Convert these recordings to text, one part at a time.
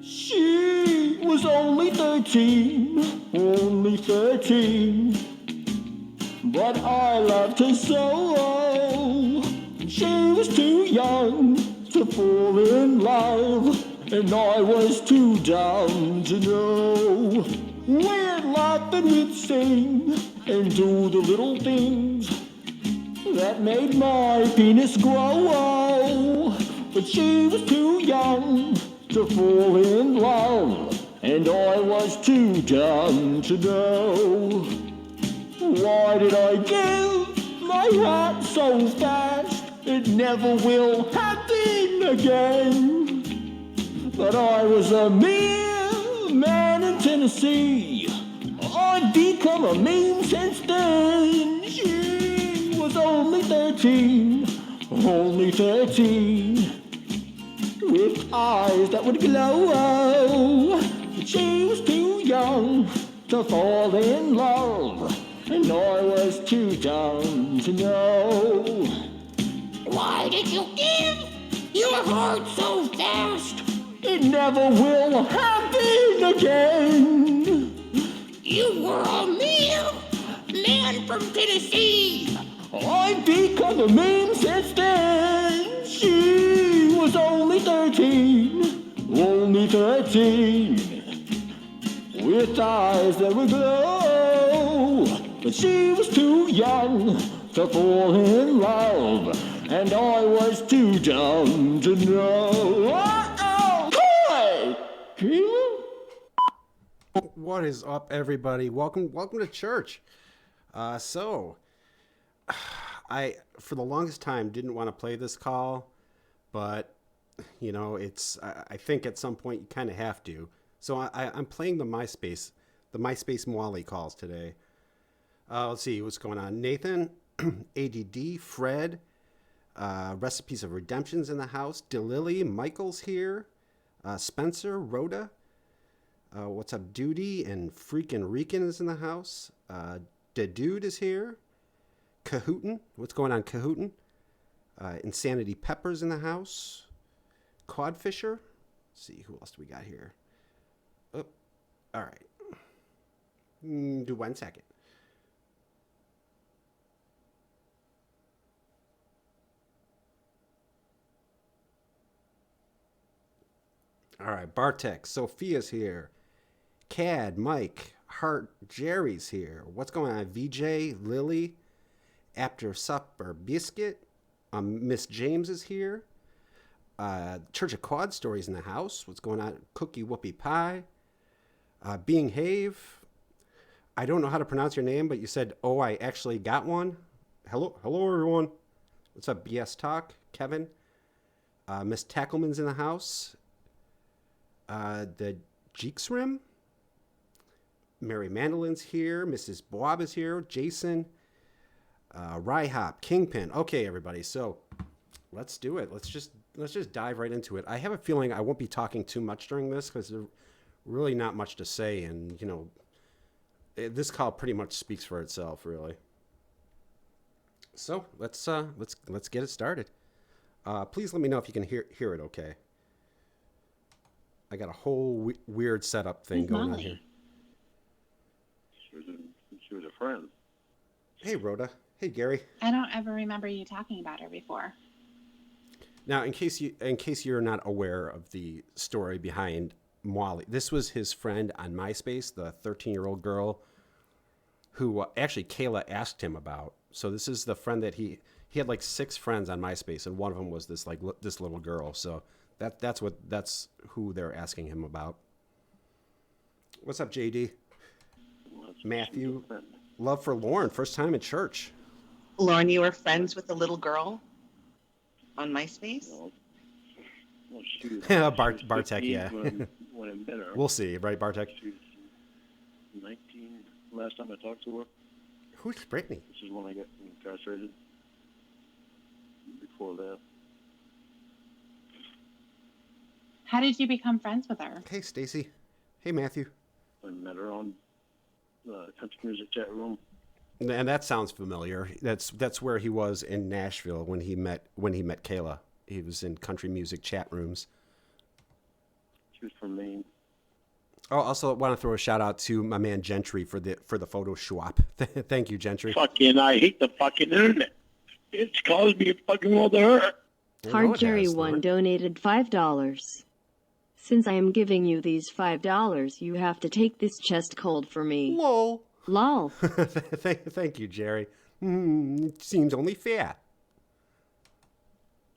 She was only 13, but I loved her so. She was too young to fall in love, and I was too dumb to know. We'd laugh and we'd sing and do the little things that made my penis grow. But she was too young to fall in love, and I was too dumb to know. Why did I give my heart so fast? It never will happen again. But I was a mere man in Tennessee. I've become a meme since then. She was only 13, with eyes that would glow. She was too young to fall in love, and I was too dumb to know. Why did you give your heart so fast? It never will happen again. You were a mere man from Tennessee. I've become a meme since then. She was only 13, with eyes that would glow. But she was too young to fall in love, and I was too dumb to know. Boy! What is up, everybody? Welcome to church. I for the longest time didn't want to play this call, but you know, I think at some point you kind of have to. So I'm playing the MySpace Mwali calls today. Let's see what's going on. Nathan, ADD, Fred, Recipes of Redemption's in the house. DeLily, Michael's here. Spencer, Rhoda. What's up, Duty and freaking Rican is in the house. The Dude is here. Cahootin, what's going on, Cahootin? Insanity Pepper's in the house. Cawd Fisher. Let's see, who else do we got here? Oh, all right. Do 1 second. All right, Bartek, Sophia's here. Cad, Mike, Hart, Jerry's here. What's going on? VJ, Lily, After Supper Biscuit. Miss James is here. Church of Cawd Stories in the house. What's going on? Cookie Whoopie Pie. Being Have. I don't know how to pronounce your name, but you said, oh, I actually got one. Hello, everyone. What's up, BS Talk? Kevin. Miss Tackleman's in the house. The Jeeks Rim. Mary Mandelin's here. Mrs. Boab is here. Jason. Ryhop. Kingpin. Okay, everybody. So let's do it. Let's just dive right into it. I have a feeling I won't be talking too much during this because there's really not much to say, and you know, this call pretty much speaks for itself, really. So let's get it started. Please let me know if you can hear it okay. I got a whole weird setup thing going on here. She was a friend. Hey, Rhoda. Hey, Gary. I don't ever remember you talking about her before. Now, in case you're not aware of the story behind Mwali, this was his friend on MySpace, the 13-year-old girl who actually Kayla asked him about. So this is the friend that he had like 6 friends on MySpace, and one of them was this little girl. So that's who they're asking him about. What's up, JD? Matthew. Love for Lauren, first time in church. Lauren, you were friends with the little girl on MySpace? Well, she was, Bartek, yeah. When I met her. We'll see, right, Bartek? She was 19 last time I talked to her. Who's Brittany? This is when I got incarcerated. Before that. How did you become friends with her? Hey, Stacy. Hey, Matthew. I met her on the country music chat room. And that sounds familiar. That's where he was in Nashville when he met Kayla. He was in country music chat rooms. She was from Maine. Oh, also want to throw a shout out to my man Gentry for the photoshawp. Thank you, Gentry. Fucking, I hate the fucking internet. It's caused me a fucking world of hurt. I know Hard it Jerry has, 1 Lauren. donated $5. Since I am giving you these $5, you have to take this chest cold for me. Lol. Lol. Thank you, Jerry. Seems only fair.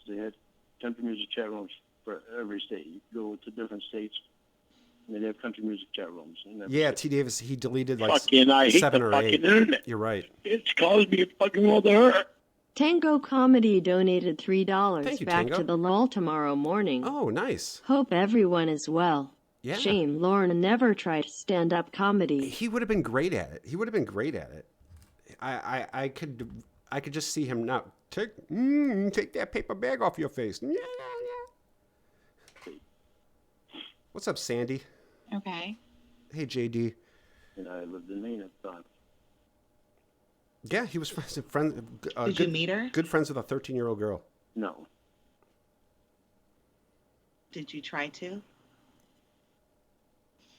They had country music chat rooms for every state. You go to different states, and they have country music chat rooms. In every Yeah, state. T. Davis, he deleted like Fucking, I hate 7 the or fucking 8. internet. You're right. It's caused me a fucking world of hurt. Tango Comedy donated $3 Thank you, back Tango. to the LOL tomorrow morning. Oh, nice. Hope everyone is well. Yeah. Shame Lauren never tried stand-up comedy. He would have been great at it. I could just see him now. Take that paper bag off your face. Yeah. What's up, Sandy? Okay. Hey, JD. And I lived in Maine at the time. Yeah, he was friends. Did you meet her? Good friends with a 13-year-old girl. No. Did you try to?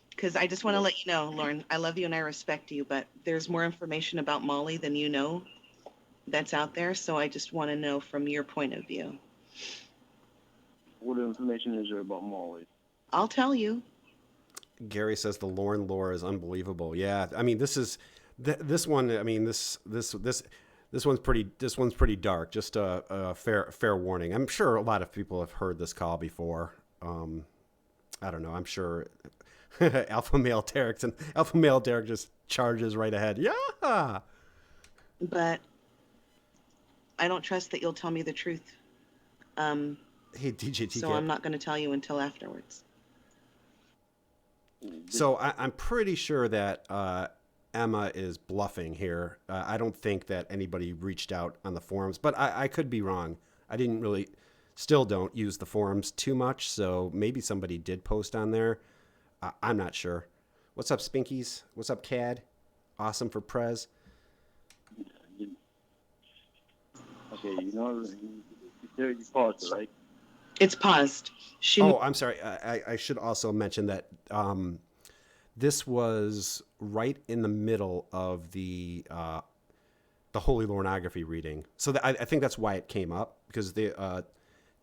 Because I just want to let you know, Lauren, I love you and I respect you, but there's more information about Molly than you know that's out there. So I just want to know from your point of view. What information is there about Molly? I'll tell you. Gary says the Lauren lore is unbelievable. Yeah, I mean this one. I mean this one's pretty dark. Just a fair warning. I'm sure a lot of people have heard this call before. I don't know. I'm sure Alpha Male Derek just charges right ahead. Yeah. But I don't trust that you'll tell me the truth. Hey, DJ TK. So I'm not going to tell you until afterwards. So I'm pretty sure that Emma is bluffing here. I don't think that anybody reached out on the forums, but I could be wrong. I still don't use the forums too much, so maybe somebody did post on there. I'm not sure. What's up, Spinkies? What's up, Cawd? Awesome for Prez. Okay, you paused it, right? It's paused. Oh, I'm sorry. I should also mention that this was right in the middle of the Holy Lornography reading. So I think that's why it came up, because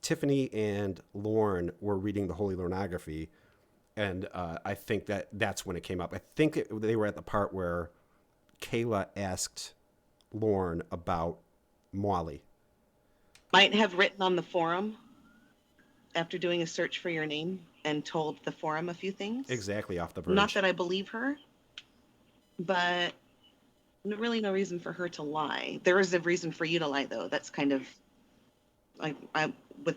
Tiffany and Lauren were reading the Holy Lornography, and I think that's when it came up. I think they were at the part where Kayla asked Lauren about Molly. Might have written on the forum after doing a search for your name and told the forum a few things. Exactly, off the bridge. Not that I believe her, but really no reason for her to lie. There is a reason for you to lie, though. That's kind of, I with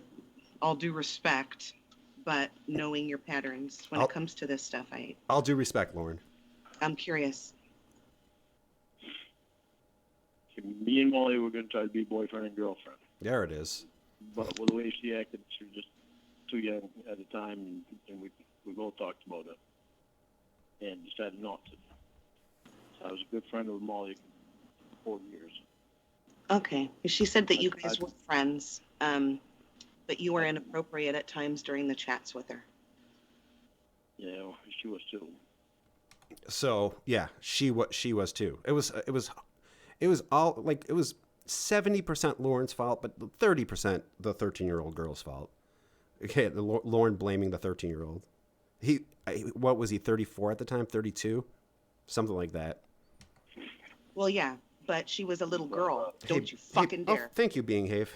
all due respect, but knowing your patterns when it comes to this stuff, I'll do respect, Lauren. I'm curious. Me and Molly were going to try to be boyfriend and girlfriend. There it is. But with the way she acted, she was just too young at the time, and we both talked about it and decided not to. So I was a good friend of Molly for 4 years. Okay. She said that you guys were friends, but you were inappropriate at times during the chats with her. Yeah, she was too. So yeah, she was too. It was all like, it was 70% Lauren's fault, but 30% the 13-year-old girl's fault. Okay, Lauren blaming the 13-year-old. What was he, 34 at the time? 32? Something like that. Well, yeah, but she was a little girl. Don't you fucking dare. Oh, thank you, Being Have.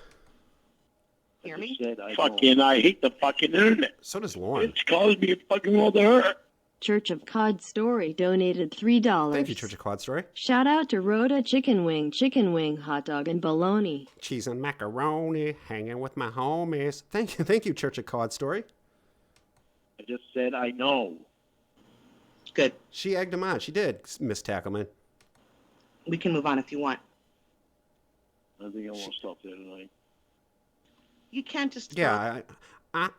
Hear me? I hate the fucking internet. So does Lauren. It's caused me a fucking world of hurt. Church of Cawd Story donated $3. Thank you, Church of Cawd Story. Shout out to Rhoda chicken wing, hot dog, and bologna. Cheese and macaroni, hanging with my homies. Thank you, Church of Cawd Story. I just said I know. Good. She egged him on. She did, Miss Tackleman. We can move on if you want. I think I won't stop there tonight. You can't just Yeah, I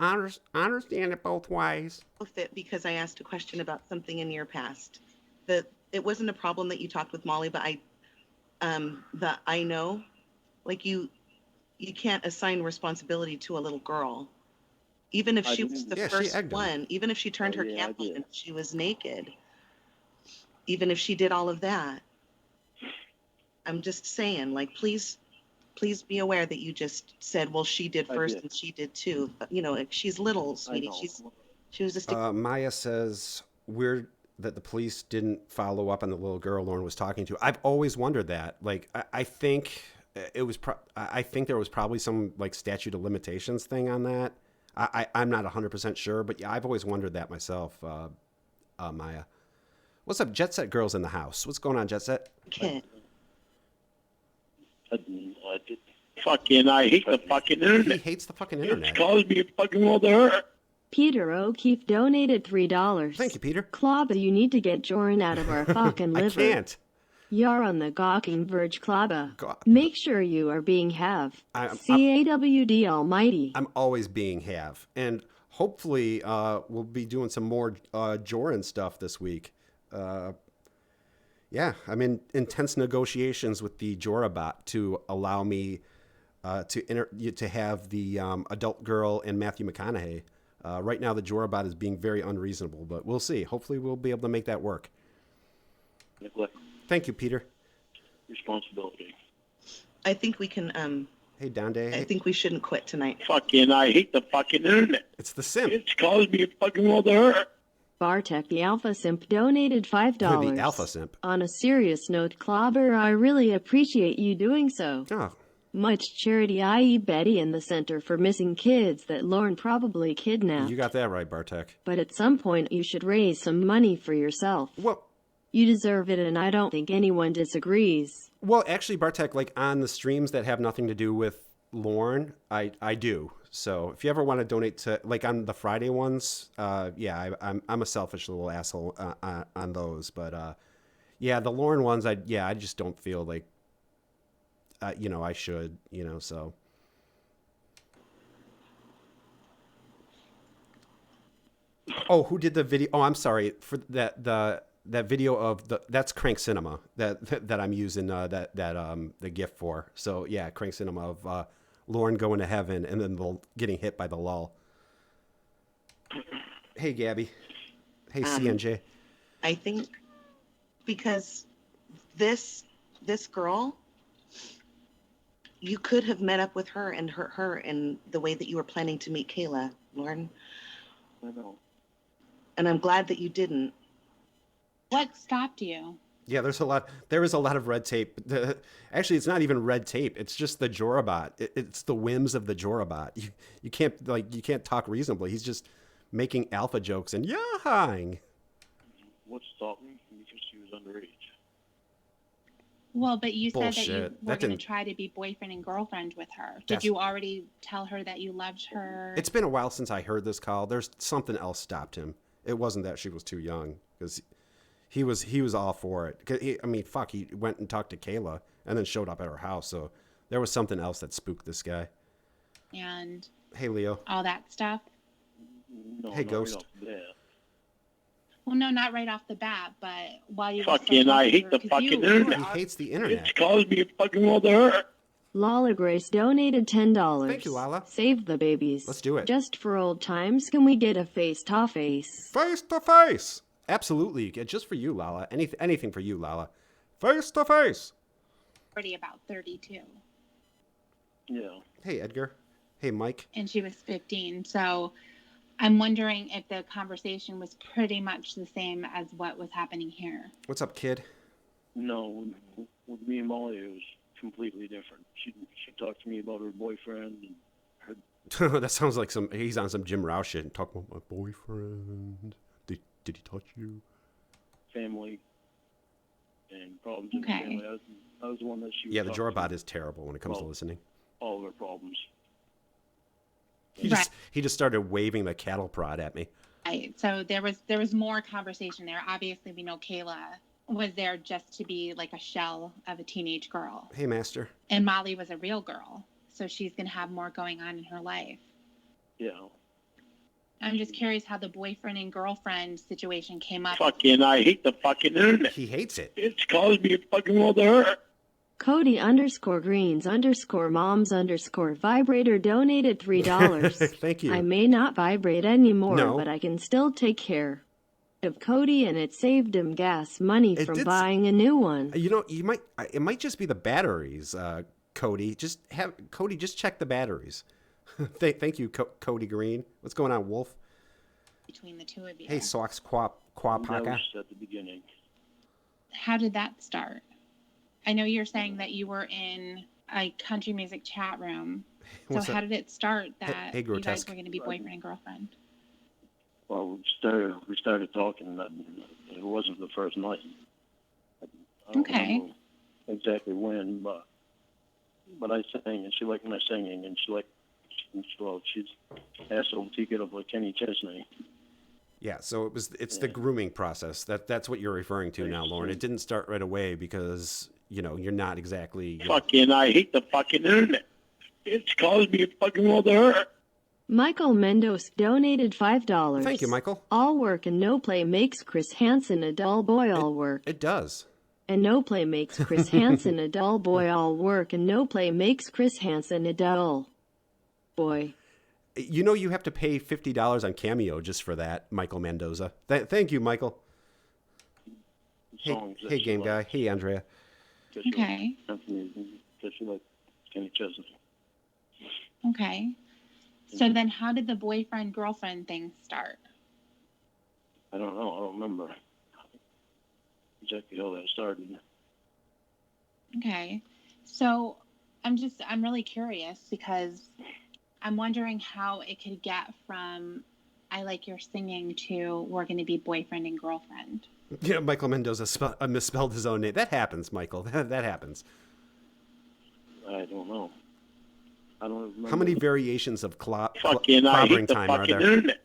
understand it both ways. with it because I asked a question about something in your past. It wasn't a problem that you talked with Molly, but I know, like you can't assign responsibility to a little girl Even if I she was didn't- the Yeah, she first egged him. one, even if she turned Oh, her yeah, I camera did. and she was naked, even if she did all of that, I'm just saying, like, please be aware that you just said, well, she did I first did. and she did too. But, you know, like, she's little, I sweetie. know. She was just a Maya says weird that the police didn't follow up on the little girl Lauren was talking to. I've always wondered that. Like, I think it was. I think there was probably some like statute of limitations thing on that. I'm not 100% sure, but yeah, I've always wondered that myself. Maya, what's up, Jet Set Girls in the house? What's going on, Jet Set? kid. I did. Fucking, I hate the fucking He internet. hates the fucking It's internet. caused me a fucking world of hurt. Peter O'Keefe donated $3. Thank you, Peter. Klaba, you need to get Jordan out of our fucking I liver. can't. You're on the gawking verge, Klaba. God. Make sure you are being have. I'm- CAWD Almighty. I'm always being have, and hopefully we'll be doing some more Joran stuff this week. Yeah, I'm in intense negotiations with the Jorabot to allow me to have the adult girl and Matthew McConaughey. Right now, the Jorabot is being very unreasonable, but we'll see. Hopefully, we'll be able to make that work. Neglect Thank you, Peter. responsibility. I think we can, Hey, Donde. I think we shouldn't quit tonight. Fucking, I hate the fucking internet. It's the simp. It's caused me a fucking world of hurt. Bartek the Alpha Simp donated $5. The Alpha Simp. On a serious note, Klobber, I really appreciate you doing so. Oh, Much charity, i.e. Betty and the Center for Missing Kids that Lauren probably kidnapped. you got that right, Bartek. But at some point you should raise some money for yourself. You deserve it, and I don't think anyone disagrees. Well, actually, Bartek, like on the streams that have nothing to do with Lauren, I do. So if you ever want to donate to, like on the Friday ones, yeah, I'm a selfish little asshole on those. But yeah, the Lauren ones, I just don't feel like, I should, so. Oh, who did the video? Oh, I'm sorry for that video of that's Crank Cinema that I'm using the GIF for. So yeah, Crank Cinema of Lauren going to heaven and then getting hit by the lull. Hey Gabby. Hey CNJ. I think because this girl, you could have met up with her and hurt her in the way that you were planning to meet Kayla, Lauren. I know. And I'm glad that you didn't. What stopped you? Yeah, there is a lot of red tape. Actually, it's not even red tape. It's just the Jorabot. It's the whims of the Jorabot. You can't talk reasonably. He's just making alpha jokes and yahing. What stopped me? Because she was underage. Well, but you said that you Bullshit. were That going to didn't- try to be boyfriend and girlfriend with her. Did That's- you already tell her that you loved her? It's been a while since I heard this call. There's something else stopped him. It wasn't that she was too young because he was all for it. He went and talked to Kayla and then showed up at her house. So there was something else that spooked this guy. And Hey Leo. all that stuff? No, Hey, not Ghost. Right off the bat. Well, no, not right off the bat, but while you Fucking, I hate the fucking internet. He hates the It's internet. caused me a fucking world of hurt. Lala Grace donated $10. Thank you, Lala. Save the babies. Let's do it. Just for old times, can we get a face-to-face? Face to face. Absolutely. Just for you, Lala. Anything for you, Lala. Face to face. already about 32. Yeah. Hey Edgar. Hey Mike. And she was 15. So I'm wondering if the conversation was pretty much the same as what was happening here. What's up, kid? No, with me and Molly, it was completely different. She talked to me about her boyfriend and her That sounds like he's on some Jim Rouse shit. Talk about my boyfriend. Did he touch you? family and problems in Okay. the family. I was the one that she was Yeah, the talking to Jorabot is terrible when it comes to Well, listening. all of her problems. He just started waving the cattle prod at me. Right. So there was more conversation there. Obviously, we know Kayla was there just to be like a shell of a teenage girl. Hey, Master. And Molly was a real girl. So she's going to have more going on in her life. Yeah. I'm just curious how the boyfriend and girlfriend situation came up. Fucking, I hate the fucking internet. He hates it. It's caused me a fucking world of hurt. Cody _greens _moms _vibrator donated $3. Thank you. I may not vibrate anymore, No. but I can still take care of Cody, and it saved him gas money It from did buying a new one. You know, it might just be the batteries, Cody. Just check the batteries. Thank you, Cody Green. What's going on, Wolf? Between the two of you. Hey, Socks That Quapaka. was at the beginning. How did that start? I know you're saying that you were in a country music chat room. So What's how that? did it start that Hey, you guys Grotesque. were going to be boyfriend and girlfriend? Well, we started talking. It wasn't the first night. I don't Okay. remember exactly when, but I sang, and she liked my singing, and she's asshole ticket of like Kenny Chesney. Yeah, so it's the grooming process. That's what you're referring to now, Lauren. It didn't start right away because, you know, you're not exactly... Fucking, I hate the fucking internet. It's caused me a fucking world of hurt. Michael Mendoza donated $5. Thank you, Michael. All work and no play makes Chris Hansen a dull boy. All work It does. and no play makes Chris Hansen a dull boy. All work and no play makes Chris Hansen a dull boy. You know you have to pay $50 on Cameo just for that, Michael Mendoza. Thank you, Michael. Hey, game guy. Hey, Andrea. Okay. Because she liked Kenny Chesney. Okay. So then how did the boyfriend-girlfriend thing start? I don't know. I don't remember exactly how that started. Okay. So I'm really curious because I'm wondering how it could get from I like your singing to we're going to be boyfriend and girlfriend. Yeah, Michael Mendoza misspelled his own name. That happens, Michael. That happens. I don't know. I don't remember. How many variations of fucking I hate the time are fucking there? internet.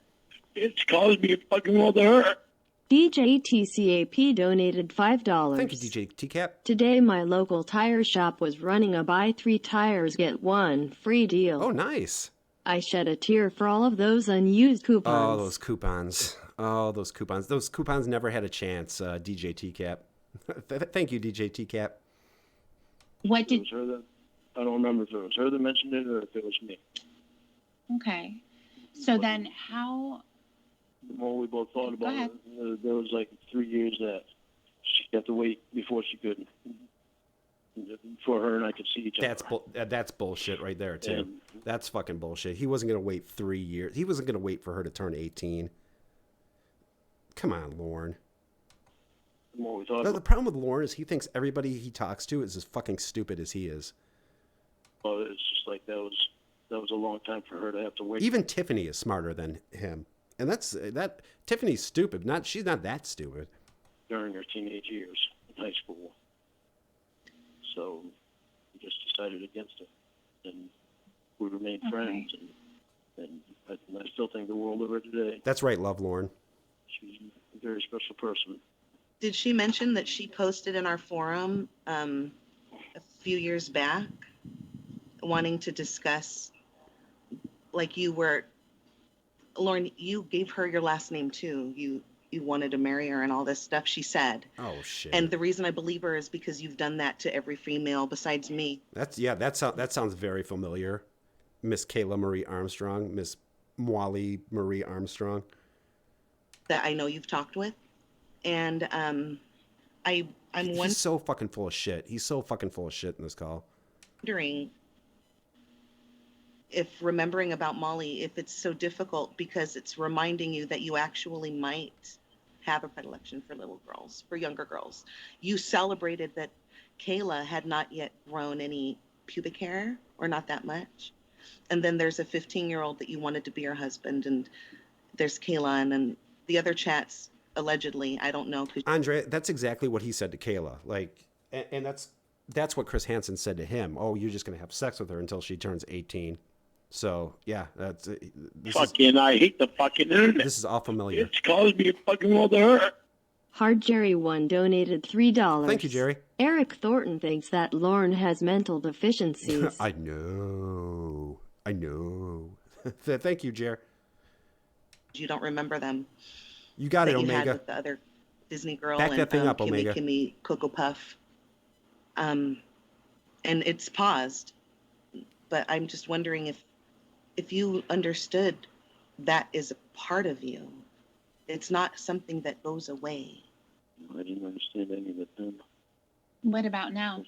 It's caused me a fucking world of hurt. DJ TCAP donated $5. Thank you, DJ TCAP. Today my local tire shop was running a buy 3 tires get 1 free deal. Oh, nice. I shed a tear for all of those unused coupons. Oh, those coupons. Oh, those coupons. Those coupons never had a chance, DJ TCAP. Thank you, DJ TCAP. What did... It was her that, I don't remember if it was her that mentioned it or if it was me. Okay. So then how... The more we both thought Go about ahead. it, there was like 3 years that she had to wait before she could, before her and I could see each other. That's bullshit right there, too. And- That's fucking bullshit. He wasn't going to wait 3 years. He wasn't going to wait for her to turn 18. Come on, Lauren. The more we thought The about problem with Lauren is he thinks everybody he talks to is as fucking stupid as he is. it, it's just like that was a long time for her to have to wait. Even Tiffany is smarter than him. And that Tiffany's stupid. She's not that stupid. During her teenage years in high school. So we just decided against it. And we remained friends. And I still think the world of her today. That's right, love Lauren. She's a very special person. Did she mention that she posted in our forum a few years back wanting to discuss, like you were, Lauren, you gave her your last name too. You wanted to marry her and all this stuff, she said. Oh, shit. And the reason I believe her is because you've done that to every female besides me. That sounds very familiar. Miss Kayla Marie Armstrong, Miss Mwali Marie Armstrong. That I know you've talked with. And I'm He's so fucking full of shit. He's so fucking full of shit in this call. wondering if remembering about Molly, if it's so difficult because it's reminding you that you actually might have a predilection for little girls, for younger girls. You celebrated that Kayla had not yet grown any pubic hair, or not that much. And then there's a 15-year-old that you wanted to be your husband, and there's Kayla, and then the other chats, allegedly, I don't know. Andre, that's exactly what he said to Kayla. Like, and that's what Chris Hansen said to him. Oh, you're just going to have sex with her until she turns 18. So, yeah, I hate the fucking internet. This is all familiar. It's caused me a fucking world of hurt. Hard Jerry 1 donated $3. Thank you, Jerry. Eric Thornton thinks that Lauren has mental deficiencies. I know. Thank you, Jerry. You don't remember them. You got it, that you Omega. had with the other Disney girl. Back and that thing up, Kimmy, Omega. Kimmy Cocoa Puff. and it's paused. But I'm just wondering if you understood that is a part of you. It's not something that goes away. I didn't understand any of it then. What about now?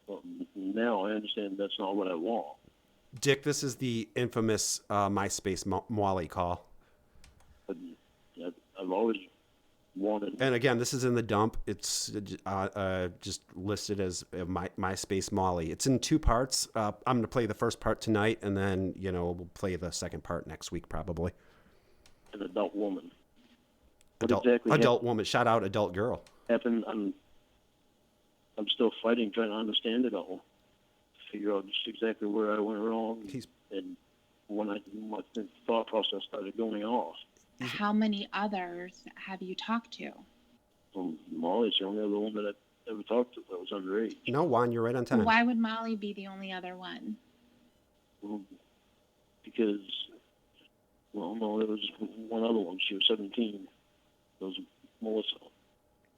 Well, now I understand that's not what I want. Dick, this is the infamous MySpace Mwali call. But I've always wanted. And again, this is in the dump. It's just listed as MySpace Molly. It's in 2 parts. I'm going to play the first part tonight, and then, we'll play the second part next week, probably. An adult woman. Adult woman. Shout out adult girl. Happened. I'm still fighting, trying to understand it all. Figure out just exactly where I went wrong. And when my thought process started going off. How many others have you talked to? Well, Molly's the only other one that I ever talked to that was underage. No, Juan, you're right on time. Why would Molly be the only other one? Well, because, no, there was one other one. She was 17. It was Melissa.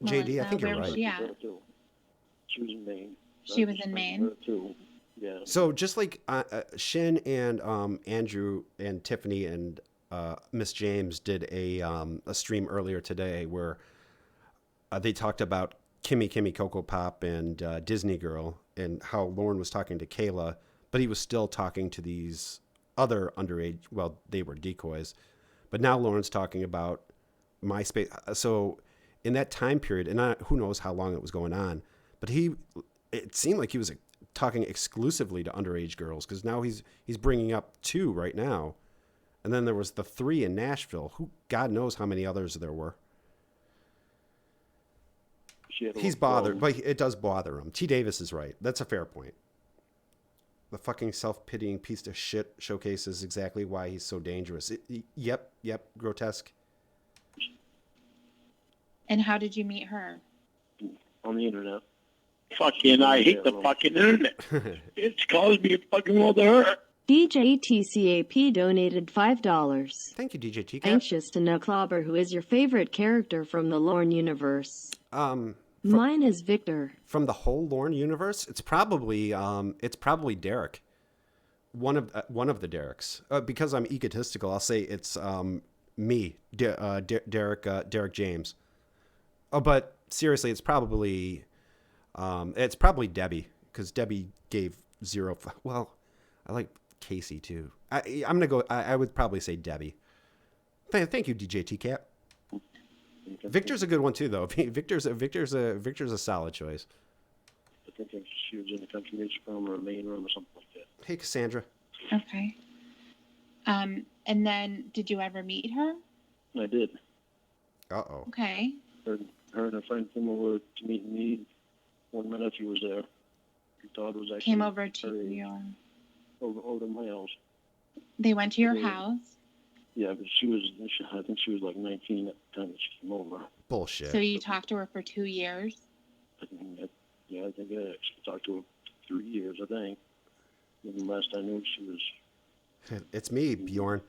JD, I think you're where was right. she at? She was in Maine. She was in Maine? Her too. Yeah. So just like Shin and Andrew and Tiffany and Miss James did a stream earlier today where they talked about Kimmy Cocoa Pop and Disney Girl and how Lauren was talking to Kayla, but he was still talking to these other underage, well, they were decoys. But now Lauren's talking about MySpace. So in that time period, and who knows how long it was going on, but it seemed like he was talking exclusively to underage girls, because now he's bringing up 2 right now. And then there was the 3 in Nashville. Who, God knows how many others there were. He's bothered, but it does bother him. T. Davis is right. That's a fair point. The fucking self-pitying piece of shit showcases exactly why he's so dangerous. Yep, grotesque. And how did you meet her? On the internet. Fucking, I hate the fucking internet. It's caused me a fucking world of hurt. DJ TCAP donated $5. Thank you, DJ TCAP. Anxious to know, Clobber, who is your favorite character from the Lorne universe? Mine is Victor. From the whole Lorne universe, it's probably Derek. One of the Dereks. Because I'm egotistical, I'll say it's me, Derek James. Oh, but seriously, it's probably Debbie, because Debbie gave 0. Well, I like Casey too. I'm gonna go. I would probably say Debbie. Thank you, DJ TCAP. Victor's a good one too, though. Victor's a solid choice. I think she was in the country music room or a main room or something like that. Hey, Cassandra. Okay. And then, did you ever meet her? I did. Uh-oh. Okay. Her and a friend came over to meet me when my nephew was there. Cawd was actually Came over to your... Over to my house. They went to your house? Yeah, but I think she was like 19 at the time that she came over. Bullshit. So you talked to her for 2 years? I think I actually talked to her for 3 years, I think. And the last I knew, she was... It's me, Bjorn.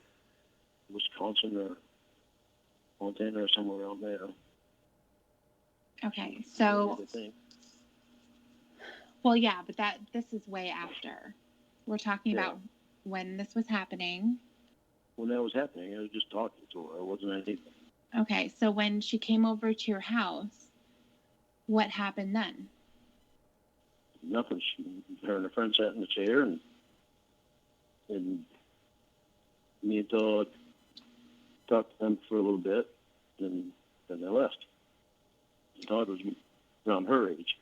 Wisconsin or Montana or somewhere around there. Okay, so... I think. Well, yeah, but this is way after. We're talking about when this was happening. When that was happening, I was just talking to her. I wasn't anything. Okay, so when she came over to your house, what happened then? Nothing. Her and her friend sat in the chair, and me and Todd talked to them for a little bit, and then they left. And Todd was around her age.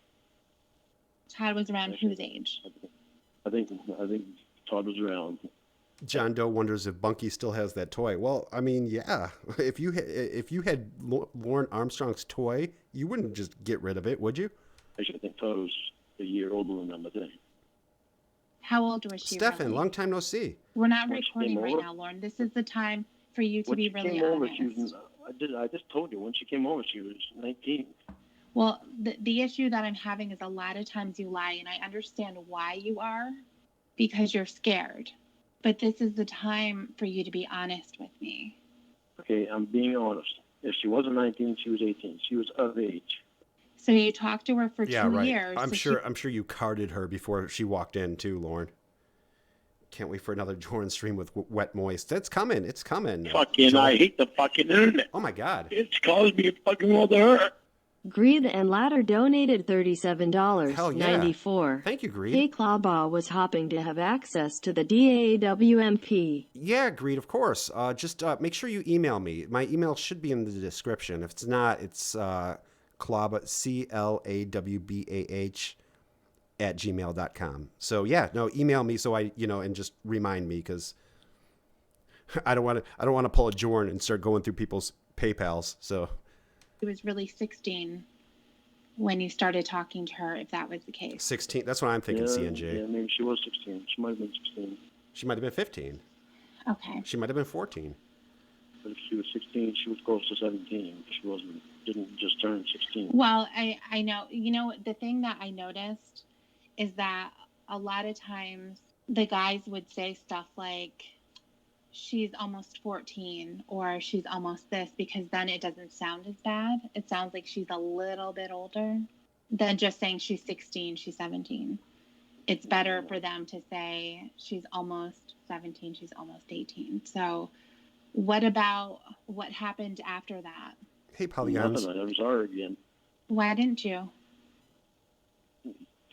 Todd was around whose age? I think Todd was around. John Doe wonders if Bunky still has that toy. Well, I mean, yeah. If you had Lauren Armstrong's toy, you wouldn't just get rid of it, would you? Actually, I think Todd was a year older than them, I think. How old was she? Stefan, really? long time no see. We're not When she recording came right over? now, Lauren. This is the time for you to When be she really came over, honest. I just told you, when she came over, she was 19. Well, the issue that I'm having is a lot of times you lie, and I understand why you are, because you're scared. But this is the time for you to be honest with me. Okay, I'm being honest. If she wasn't 19, she was 18. She was of age. So you talked to her for Yeah, 2 right. years. I'm so sure. I'm sure you carded her before she walked in too, Lauren. Can't wait for another Jordan stream with Wet Moist. It's coming. It's coming. Fucking, Joel. I hate the fucking internet. Oh my God. It's caused me a fucking world of hurt. Greed and Ladder donated $37.94. Thank you, Greed. Hey, Clawbaugh was hoping to have access to the DAWMP. Yeah, Greed, of course. Just make sure you email me. My email should be in the description. If it's not, it's Clawbah, CLAWBAH @gmail.com. So yeah, no, email me so I, and just remind me, because I don't want to pull a Jordan and start going through people's PayPals. So she was really 16 when you started talking to her, if that was the case. 16. That's what I'm thinking. CNJ. Yeah, maybe she was 16. She might have been 16. She might have been 15. Okay. She might have been 14. But if she was 16, she was close to 17. She didn't just turn 16. Well, I know, the thing that I noticed is that a lot of times the guys would say stuff like, she's almost 14 or she's almost this, because then it doesn't sound as bad. It sounds like she's a little bit older than just saying she's 16, she's 17. It's better for them to say she's almost 17, she's almost 18. So what happened after that? Hey, Polygons. Nothing. I never saw her again Why didn't you?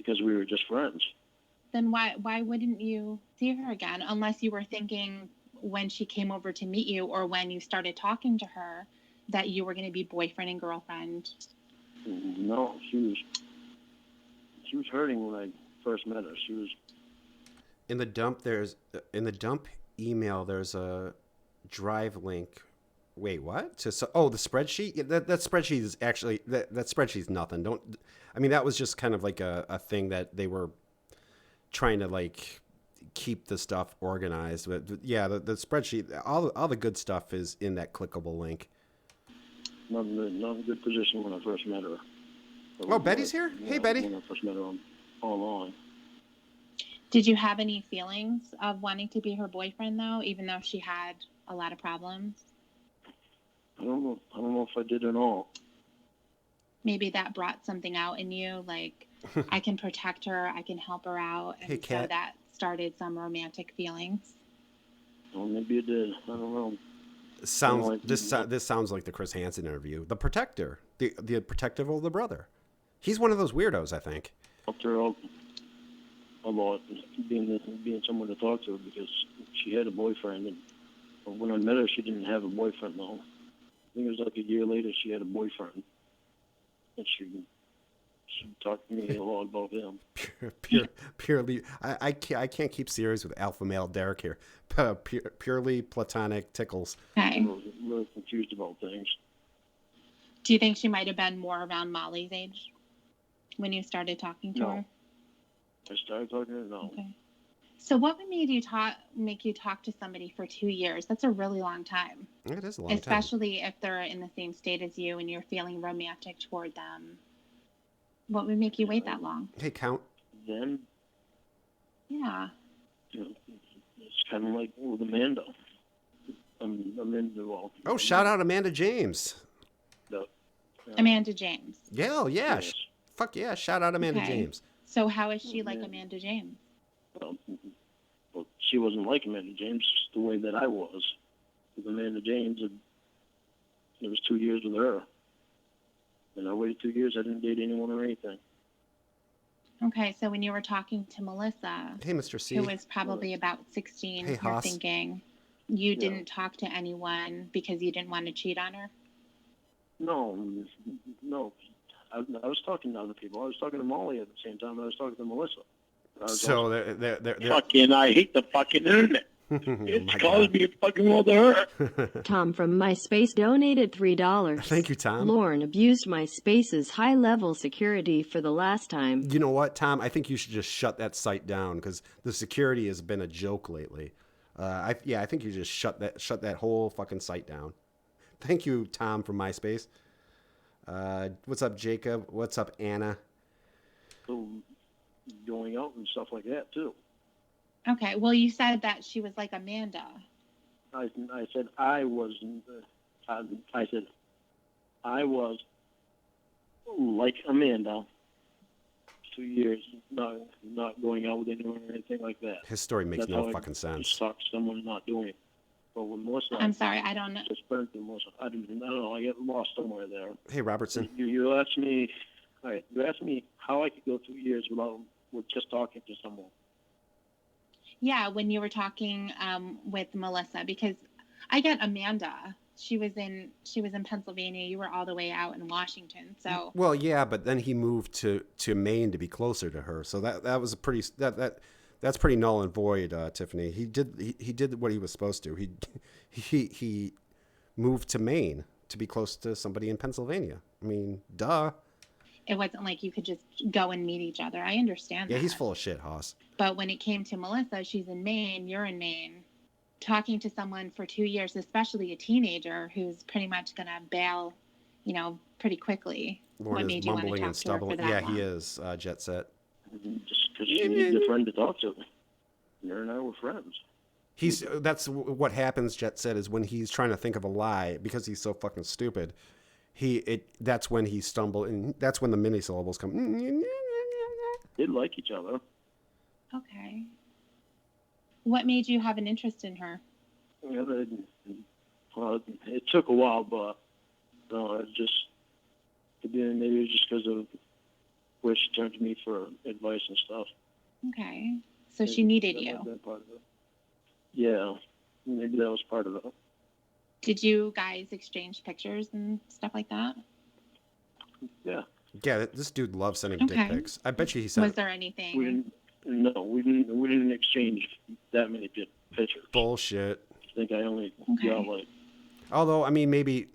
because we were just friends. Then why wouldn't you see her again, unless you were thinking when she came over to meet you or when you started talking to her that you were going to be boyfriend and girlfriend? No, she was hurting when I first met her. She was In the dump email, there's a drive link. Wait, what? The spreadsheet? Yeah, that spreadsheet is actually that spreadsheet's nothing. That was just kind of like a thing that they were trying to like keep the stuff organized. But yeah, the spreadsheet, all the good stuff is in that clickable link. not in a good position when I first met her. Oh, Betty's here? Hey, Betty. When I first met her online. Did you have any feelings of wanting to be her boyfriend, though, even though she had a lot of problems? I don't know if I did or not. Maybe that brought something out in you, like, I can protect her, I can help her out, and Hey, so Kat. that started some romantic feelings. Well, maybe it did. I don't know. This sounds like the Chris Hansen interview. The protector, the protective older brother. He's one of those weirdos, I think. Helped her out a lot, being someone to talk to, because she had a boyfriend, and when I met her, she didn't have a boyfriend though. I think it was like a year later she had a boyfriend, and she talked to me a lot about him. Purely, I can't keep serious with alpha male Derek here. Purely platonic tickles. Okay. I was really confused about things. Do you think she might have been more around Molly's age when you started talking to No. her? I started talking to her. No. Okay. So what would make you talk to somebody for 2 years? That's a really long time. It is a long time. Especially if they're in the same state as you and you're feeling romantic toward them. What would make you wait that long? Hey, Count. Then, Yeah. It's kind of like with Amanda. I'm into all. Oh, shout out Amanda James. Amanda James. Yeah. Yes. Fuck yeah. Shout out Amanda Okay. James. So how is she like Amanda James? Well, she wasn't like Amanda James the way that I was. With Amanda James, it was 2 years with her. And I waited 2 years. I didn't date anyone or anything. Okay, so when you were talking to Melissa, Hey, Mr. C. who was probably about 16, Hey, you're Haas. thinking you didn't talk to anyone because you didn't want to cheat on her? No. I was talking to other people. I was talking to Molly at the same time. I was talking to Melissa. So they're Fucking, I hate the fucking internet. It's caused me a fucking world of hurt. Tom from MySpace donated $3. Thank you, Tom. Lauren abused MySpace's high-level security for the last time. You know what, Tom? I think you should just shut that site down, because the security has been a joke lately. I think you just shut that whole fucking site down. Thank you, Tom from MySpace. What's up, Jacob? What's up, Anna? So going out and stuff like that too. Okay, well, you said that she was like Amanda. I said I wasn't. I said I was like Amanda, 2 years, not going out with anyone or anything like that. His story makes That's no how I fucking sense. just talk to someone not doing it. But with Melissa, I'm sorry, I don't know. just burnt through Melissa. I don't know. I get lost somewhere there. Hey, Robertson. You asked me, all right. You asked me how I could go 2 years with just talking to someone. Yeah, when you were talking with Melissa, because I get Amanda. She was in Pennsylvania. You were all the way out in Washington. So Well, yeah, but then he moved to Maine to be closer to her. So that was a pretty that's pretty null and void, Tiffany. He did what he was supposed to. He moved to Maine to be close to somebody in Pennsylvania. I mean, duh. it wasn't like you could just go and meet each other. I understand Yeah, that. he's full of shit, Hoss. But when it came to Melissa, she's in Maine, you're in Maine. Talking to someone for 2 years, especially a teenager who's pretty much going to bail, pretty quickly. Lauren What made is you want to mumbling talk and to her for stumbling. that Yeah, long? he is, Jet Set. Just because she needs a friend to talk to. Her and I were friends. That's what happens, Jet Set, is when he's trying to think of a lie because he's so fucking stupid. That's when he stumbled, and that's when the mini syllables come. Did like each other. Okay. What made you have an interest in her? Yeah, well, it took a while, but maybe it was just because of where she turned to me for advice and stuff. Okay. So she needed That might you. have been part of it. Yeah, maybe that was part of it. Did you guys exchange pictures and stuff like that? Yeah. Yeah, this dude loves sending Okay. dick pics. I bet you he sent Was there anything? We didn't exchange that many pictures. bullshit. I think I only Okay. got like. Although, I mean, maybe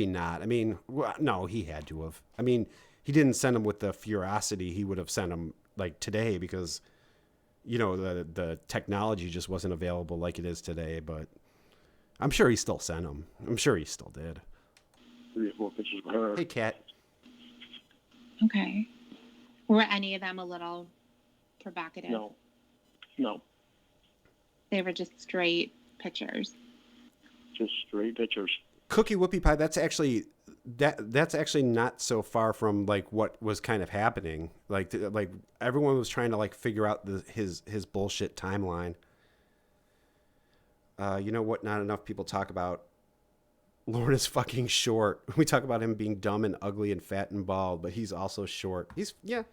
not. I mean, no, he had to have. I mean, he didn't send them with the ferocity he would have sent them like today because, the technology just wasn't available like it is today. But I'm sure he still sent them. I'm sure he still did. 3 or 4 pictures of her. Hey, Kat. Okay. Were any of them a little provocative? No, They were just straight pictures. just straight pictures. Cookie Whoopie Pie. That's actually not so far from like what was kind of happening. Like everyone was trying to like figure out his bullshit timeline. You know what? Not enough people talk about. Lauren is fucking short. We talk about him being dumb and ugly and fat and bald, but he's also short. He's a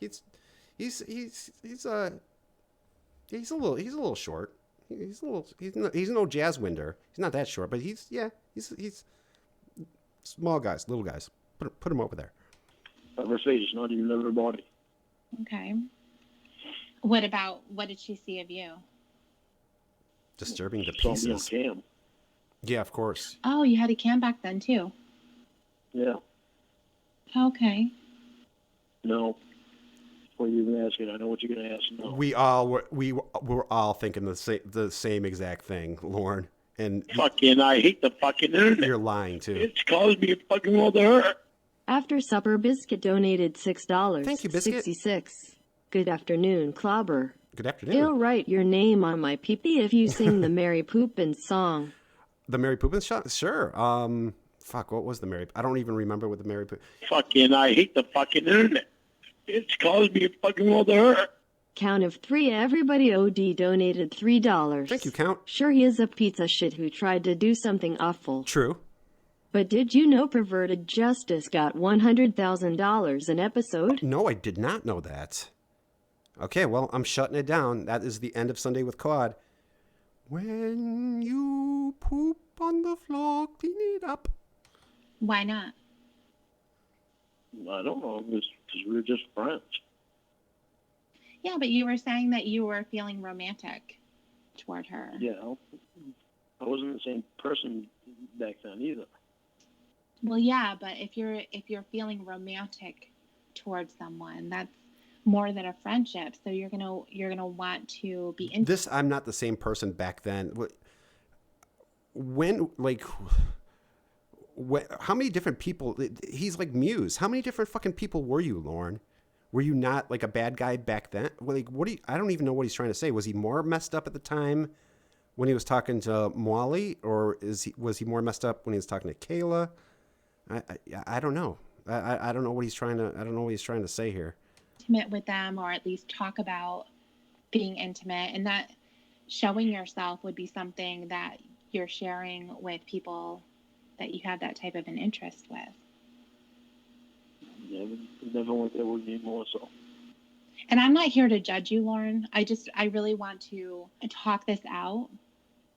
little short. He's no Jazz Winder. He's not that short, but he's small guys, little guys. Put him over there. Of her face, not even of her body. Okay. What did she see of you? Disturbing the Saw me on pieces. cam. Yeah, of course. Oh, you had a cam back then too. Yeah. Okay. No. What are you going to ask it? I know what you're going to ask. No. We were all thinking the same exact thing, Lauren. And Fucking, I hate the fucking internet. you're lying too. It's caused me a fucking world of hurt. After Supper Biscuit donated $6. Thank you, Biscuit. 66. Good afternoon, Clobber. Good afternoon. He'll write your name on my pee-pee if you sing the Mary Poppins song. The Mary Poppins shot? Sure. Fuck, what was the Mary? I don't even remember what the Mary Poppins. Fucking, I hate the fucking internet. It's caused me a fucking world of hurt. Count of 3, everybody OD donated $3. Thank you, Count. Sure, he is a pizza shit who tried to do something awful. True. But did you know Perverted Justice got $100,000 an episode? No, I did not know that. Okay, well, I'm shutting it down. That is the end of Sunday with Cawd. When you poop on the floor, clean it up. Why not? I don't know. Because we were just friends. Yeah, but you were saying that you were feeling romantic toward her. Yeah. I wasn't the same person back then either. Well, yeah, but if you're feeling romantic towards someone, that's more than a friendship. So you're gonna want to be in. I'm not the same person back then. How many different people? He's like Muse. How many different fucking people were you, Lauren? Were you not like a bad guy back then? Like, I don't even know what he's trying to say. Was he more messed up at the time when he was talking to Molly, or was he more messed up when he was talking to Kayla? I don't know. I don't know what he's trying to. I don't know what he's trying to say here. Intimate with them, or at least talk about being intimate, and that showing yourself would be something that you're sharing with people that you have that type of an interest with. Yeah, it never went there with me more so. And I'm not here to judge you, Lauren. I really want to talk this out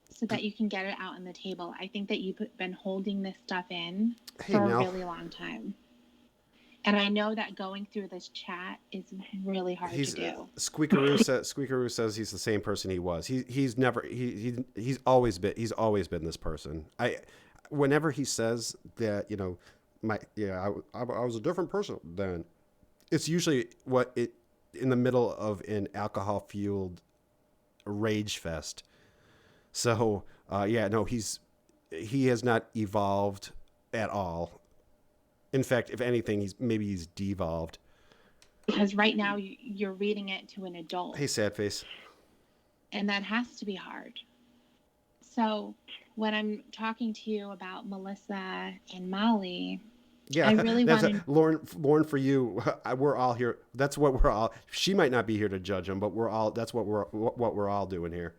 so that you can get it out on the table. I think that you've been holding this stuff in for a really long time. And I know that going through this chat is really hard to do. Squeakaroo says he's the same person he was. He's always been this person. Whenever he says that, you know, I was a different person then, it's usually in the middle of an alcohol fueled rage fest. So he has not evolved at all. In fact, if anything, he's devolved. Because right now you're reading it to an adult. Hey, sad face. And that has to be hard. So when I'm talking to you about Melissa and Molly, I really want Lauren, for you, we're all here. That's what we're all. She might not be here to judge them, but that's what we're all doing here.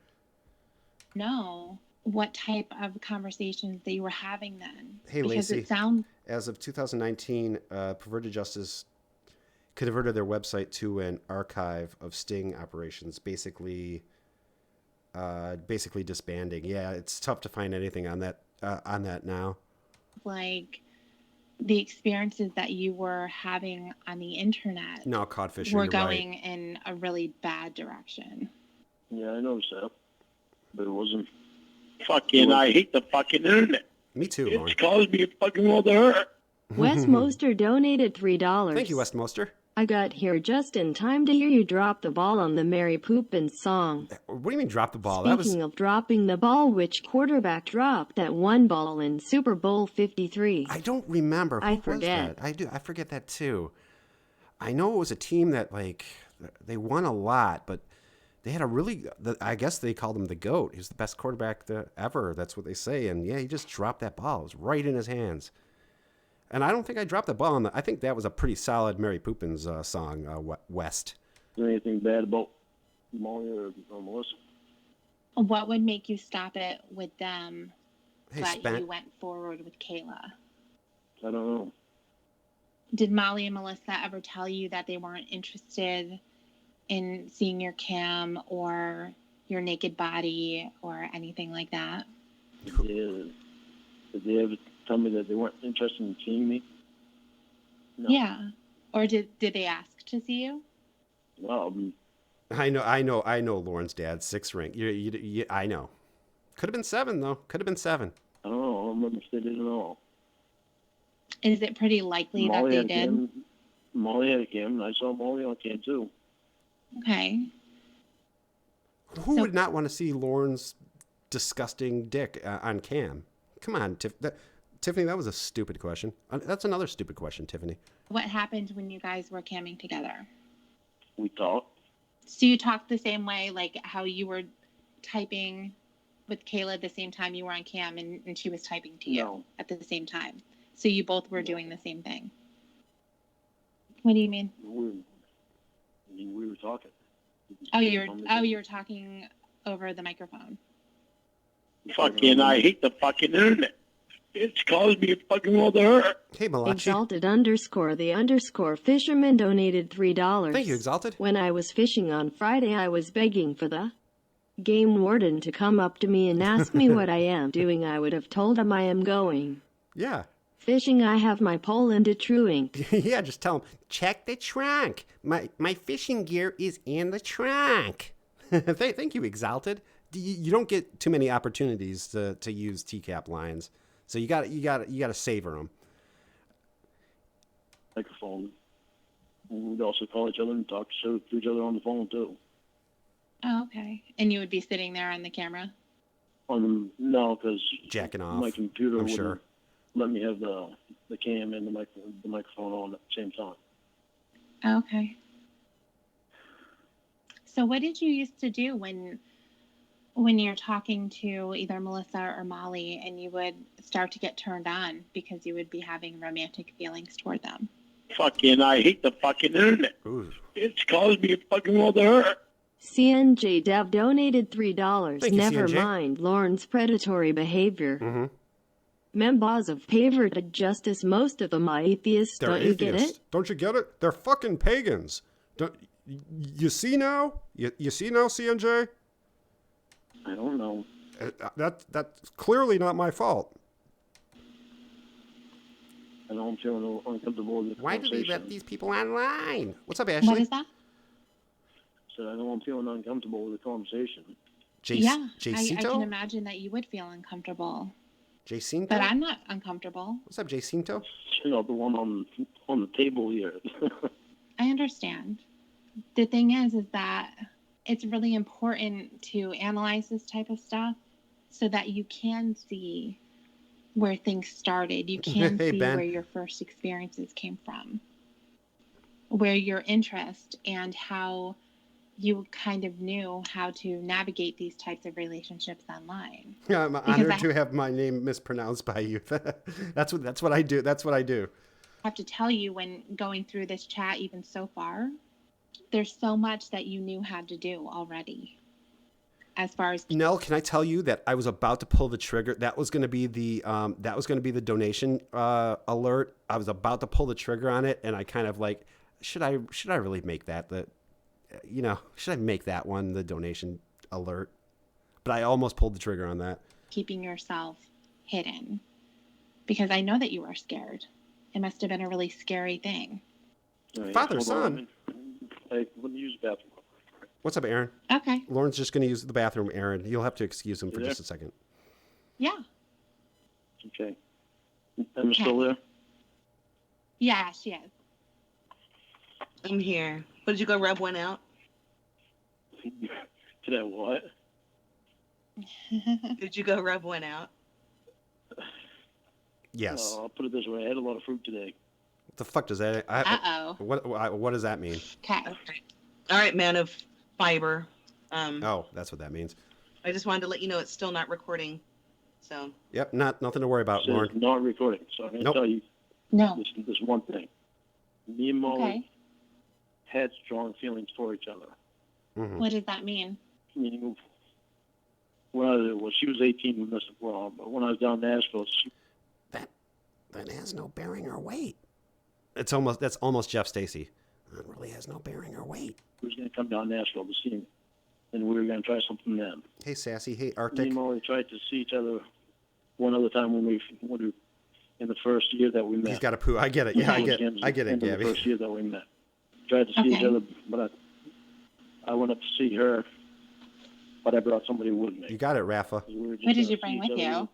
No. What type of conversations they were having then. Hey, because Lacey, as of 2019, Perverted Justice converted their website to an archive of sting operations, basically disbanding. Yeah, it's tough to find anything on that now. Like the experiences that you were having on the internet Cawd Fisher, were going in a really bad direction. Yeah, I noticed that. But it wasn't... Fucking, I hate the fucking internet. Me too, Lauren. It's caused me a fucking world of hurt. Wes Moster donated $3. Thank you, Wes Moster. I got here just in time to hear you drop the ball on the Mary Poppins song. What do you mean drop the ball? Speaking of dropping the ball, which quarterback dropped that one ball in Super Bowl 53? I don't remember. I forget. I do. I forget that too. I know it was a team that, like, they won a lot, but they had I guess they called him the GOAT. He was the best quarterback ever. That's what they say. And yeah, he just dropped that ball. It was right in his hands. And I don't think I dropped the ball I think that was a pretty solid Mary Poppins song, West. Is there anything bad about Molly or Melissa? What would make you stop it with them, Hey, but you went forward with Kayla? I don't know. Did Molly and Melissa ever tell you that they weren't interested in seeing your cam or your naked body or anything like that? Yeah. Did they ever tell me that they weren't interested in seeing me? No. Yeah. Or did they ask to see you? Well, I know Lauren's dad, 6 ring. I know. Could have been 7 though. Could have been 7. I don't know. I don't remember if they did at all. Is it pretty likely that they did? Molly had a cam, and I saw Molly on cam too. Okay. Who would not want to see Lauren's disgusting dick on cam? Come on, Tiffany, that was a stupid question. That's another stupid question, Tiffany. What happened when you guys were camming together? We talked. So you talked the same way, like how you were typing with Kayla at the same time you were on cam and she was typing to you at the same time. So you both were doing the same thing. What do you mean? We were talking. You were talking over the microphone. Fucking, I hate the fucking internet. It's caused me a fucking world of hurt. Hey, Malachi. Exalted _ fisherman donated $3. Thank you, Exalted. When I was fishing on Friday, I was begging for the game warden to come up to me and ask me what I am doing. I would have told him I am going. Yeah. Fishing, I have my pole and a true ink. Yeah, just tell him, check the trunk. My fishing gear is in the trunk. Thank you, Exalted. You don't get too many opportunities to use TCAP lines, so you got to savor them. Microphone. We'd also call each other and talk to each other on the phone too. Oh, okay. And you would be sitting there on the camera? No, because jacking off. My computer wouldn't let me have the cam and the microphone on at the same time. Okay. So what did you used to do when when you're talking to either Melissa or Molly and you would start to get turned on because you would be having romantic feelings toward them? Fucking, I hate the fucking internet. Ooh. It's caused me a fucking world of hurt. CNJ Dev donated $3. Thank you, Never CNJ. mind Lauren's predatory behavior. Mm-hmm. Members of favored justice, most of them are atheists. They're Don't you atheists. get it? Don't you get it? They're fucking pagans. Don't you see now? You see now, CNJ? I don't know. That's clearly not my fault. I know I'm feeling uncomfortable with the Why do they conversation. let these people online? What's up, Ashley? What is that? So I know I'm feeling uncomfortable with the conversation. I Jacinto? can imagine that you would feel uncomfortable. Jacinto? But I'm not uncomfortable. What's up, Jacinto? You know, the one on the table here. I understand. The thing is that it's really important to analyze this type of stuff so that you can see where things started. You can Hey, see Ben. where your first experiences came from, where your interest and how you kind of knew how to navigate these types of relationships online. Yeah, I'm Because honored I- to have my name mispronounced by you. That's what I do. That's what I do. I have to tell you, when going through this chat, even so far, there's so much that you knew how to do already. As far as Nell, can I tell you that I was about to pull the trigger? That was going to be the donation alert. I was about to pull the trigger on it, and I kind of like, should I really make that should I make that one the donation alert? But I almost pulled the trigger on that. keeping yourself hidden, because I know that you are scared. It must have been a really scary thing. All right, Father, hold son. on. Hey, let me use the bathroom. What's up, Aaron? Okay. Lauren's just going to use the bathroom, Aaron. You'll have to excuse him for You there? just a second. Yeah. Okay. Am I still there? Yeah, she is. I'm here. What, did you go rub one out? Did I what? Did you go rub one out? Yes. I'll put it this way. I had a lot of fruit today. What the fuck does that? Uh-oh. What does that mean? Okay. Okay. All right, man of fiber. Oh, that's what that means. I just wanted to let you know it's still not recording. So Yep, nothing to worry about, Says Lauren. not recording. So I'm going to Nope. tell you No. this one thing. Me and Molly Okay. had strong feelings for each other. Mhm. What does that mean? Meaning, she was 18 when this well, but when I was down in Nashville, she That has no bearing or weight. That's almost Jeff Stacy. That really has no bearing or weight. was going to come down to Nashville to see me, and we were going to try something then. Hey, Sassy. Hey, Me Arctic. and Molly tried to see each other one other time when we in the first year that we met. He's got a poo. I get it. Yeah, I get it, In the Gabby. first year that we met, tried to see each Okay. other, but I went up to see her, but I brought somebody with me. You got it, Rafa. We were just What did gonna you bring see with each other. you?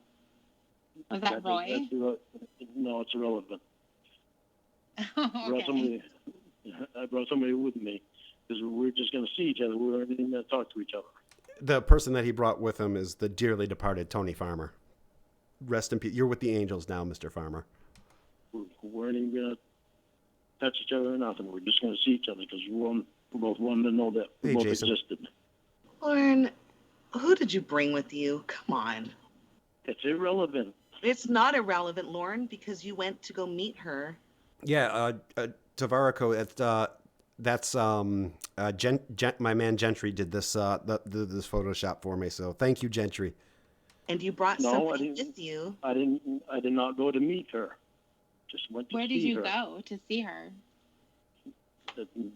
Was that Roy? No, it's irrelevant. Okay. I brought somebody with me because we were just going to see each other. We weren't even going to talk to each other. The person that he brought with him is the dearly departed Tony Farmer. Rest in peace. You're with the angels now, Mr. Farmer. We weren't even going to touch each other or nothing. We were just going to see each other because we both wanted to know that we Hey, both Jason. existed. Lauren, who did you bring with you? Come on. It's irrelevant. It's not irrelevant, Lauren, because you went to go meet her. Yeah, Tavarico. That's my man Gentry did this this Photoshop for me. So thank you, Gentry. And you brought No, I somebody didn't. with you. I did not go to meet her. Just went to Where see did you her. go to see her?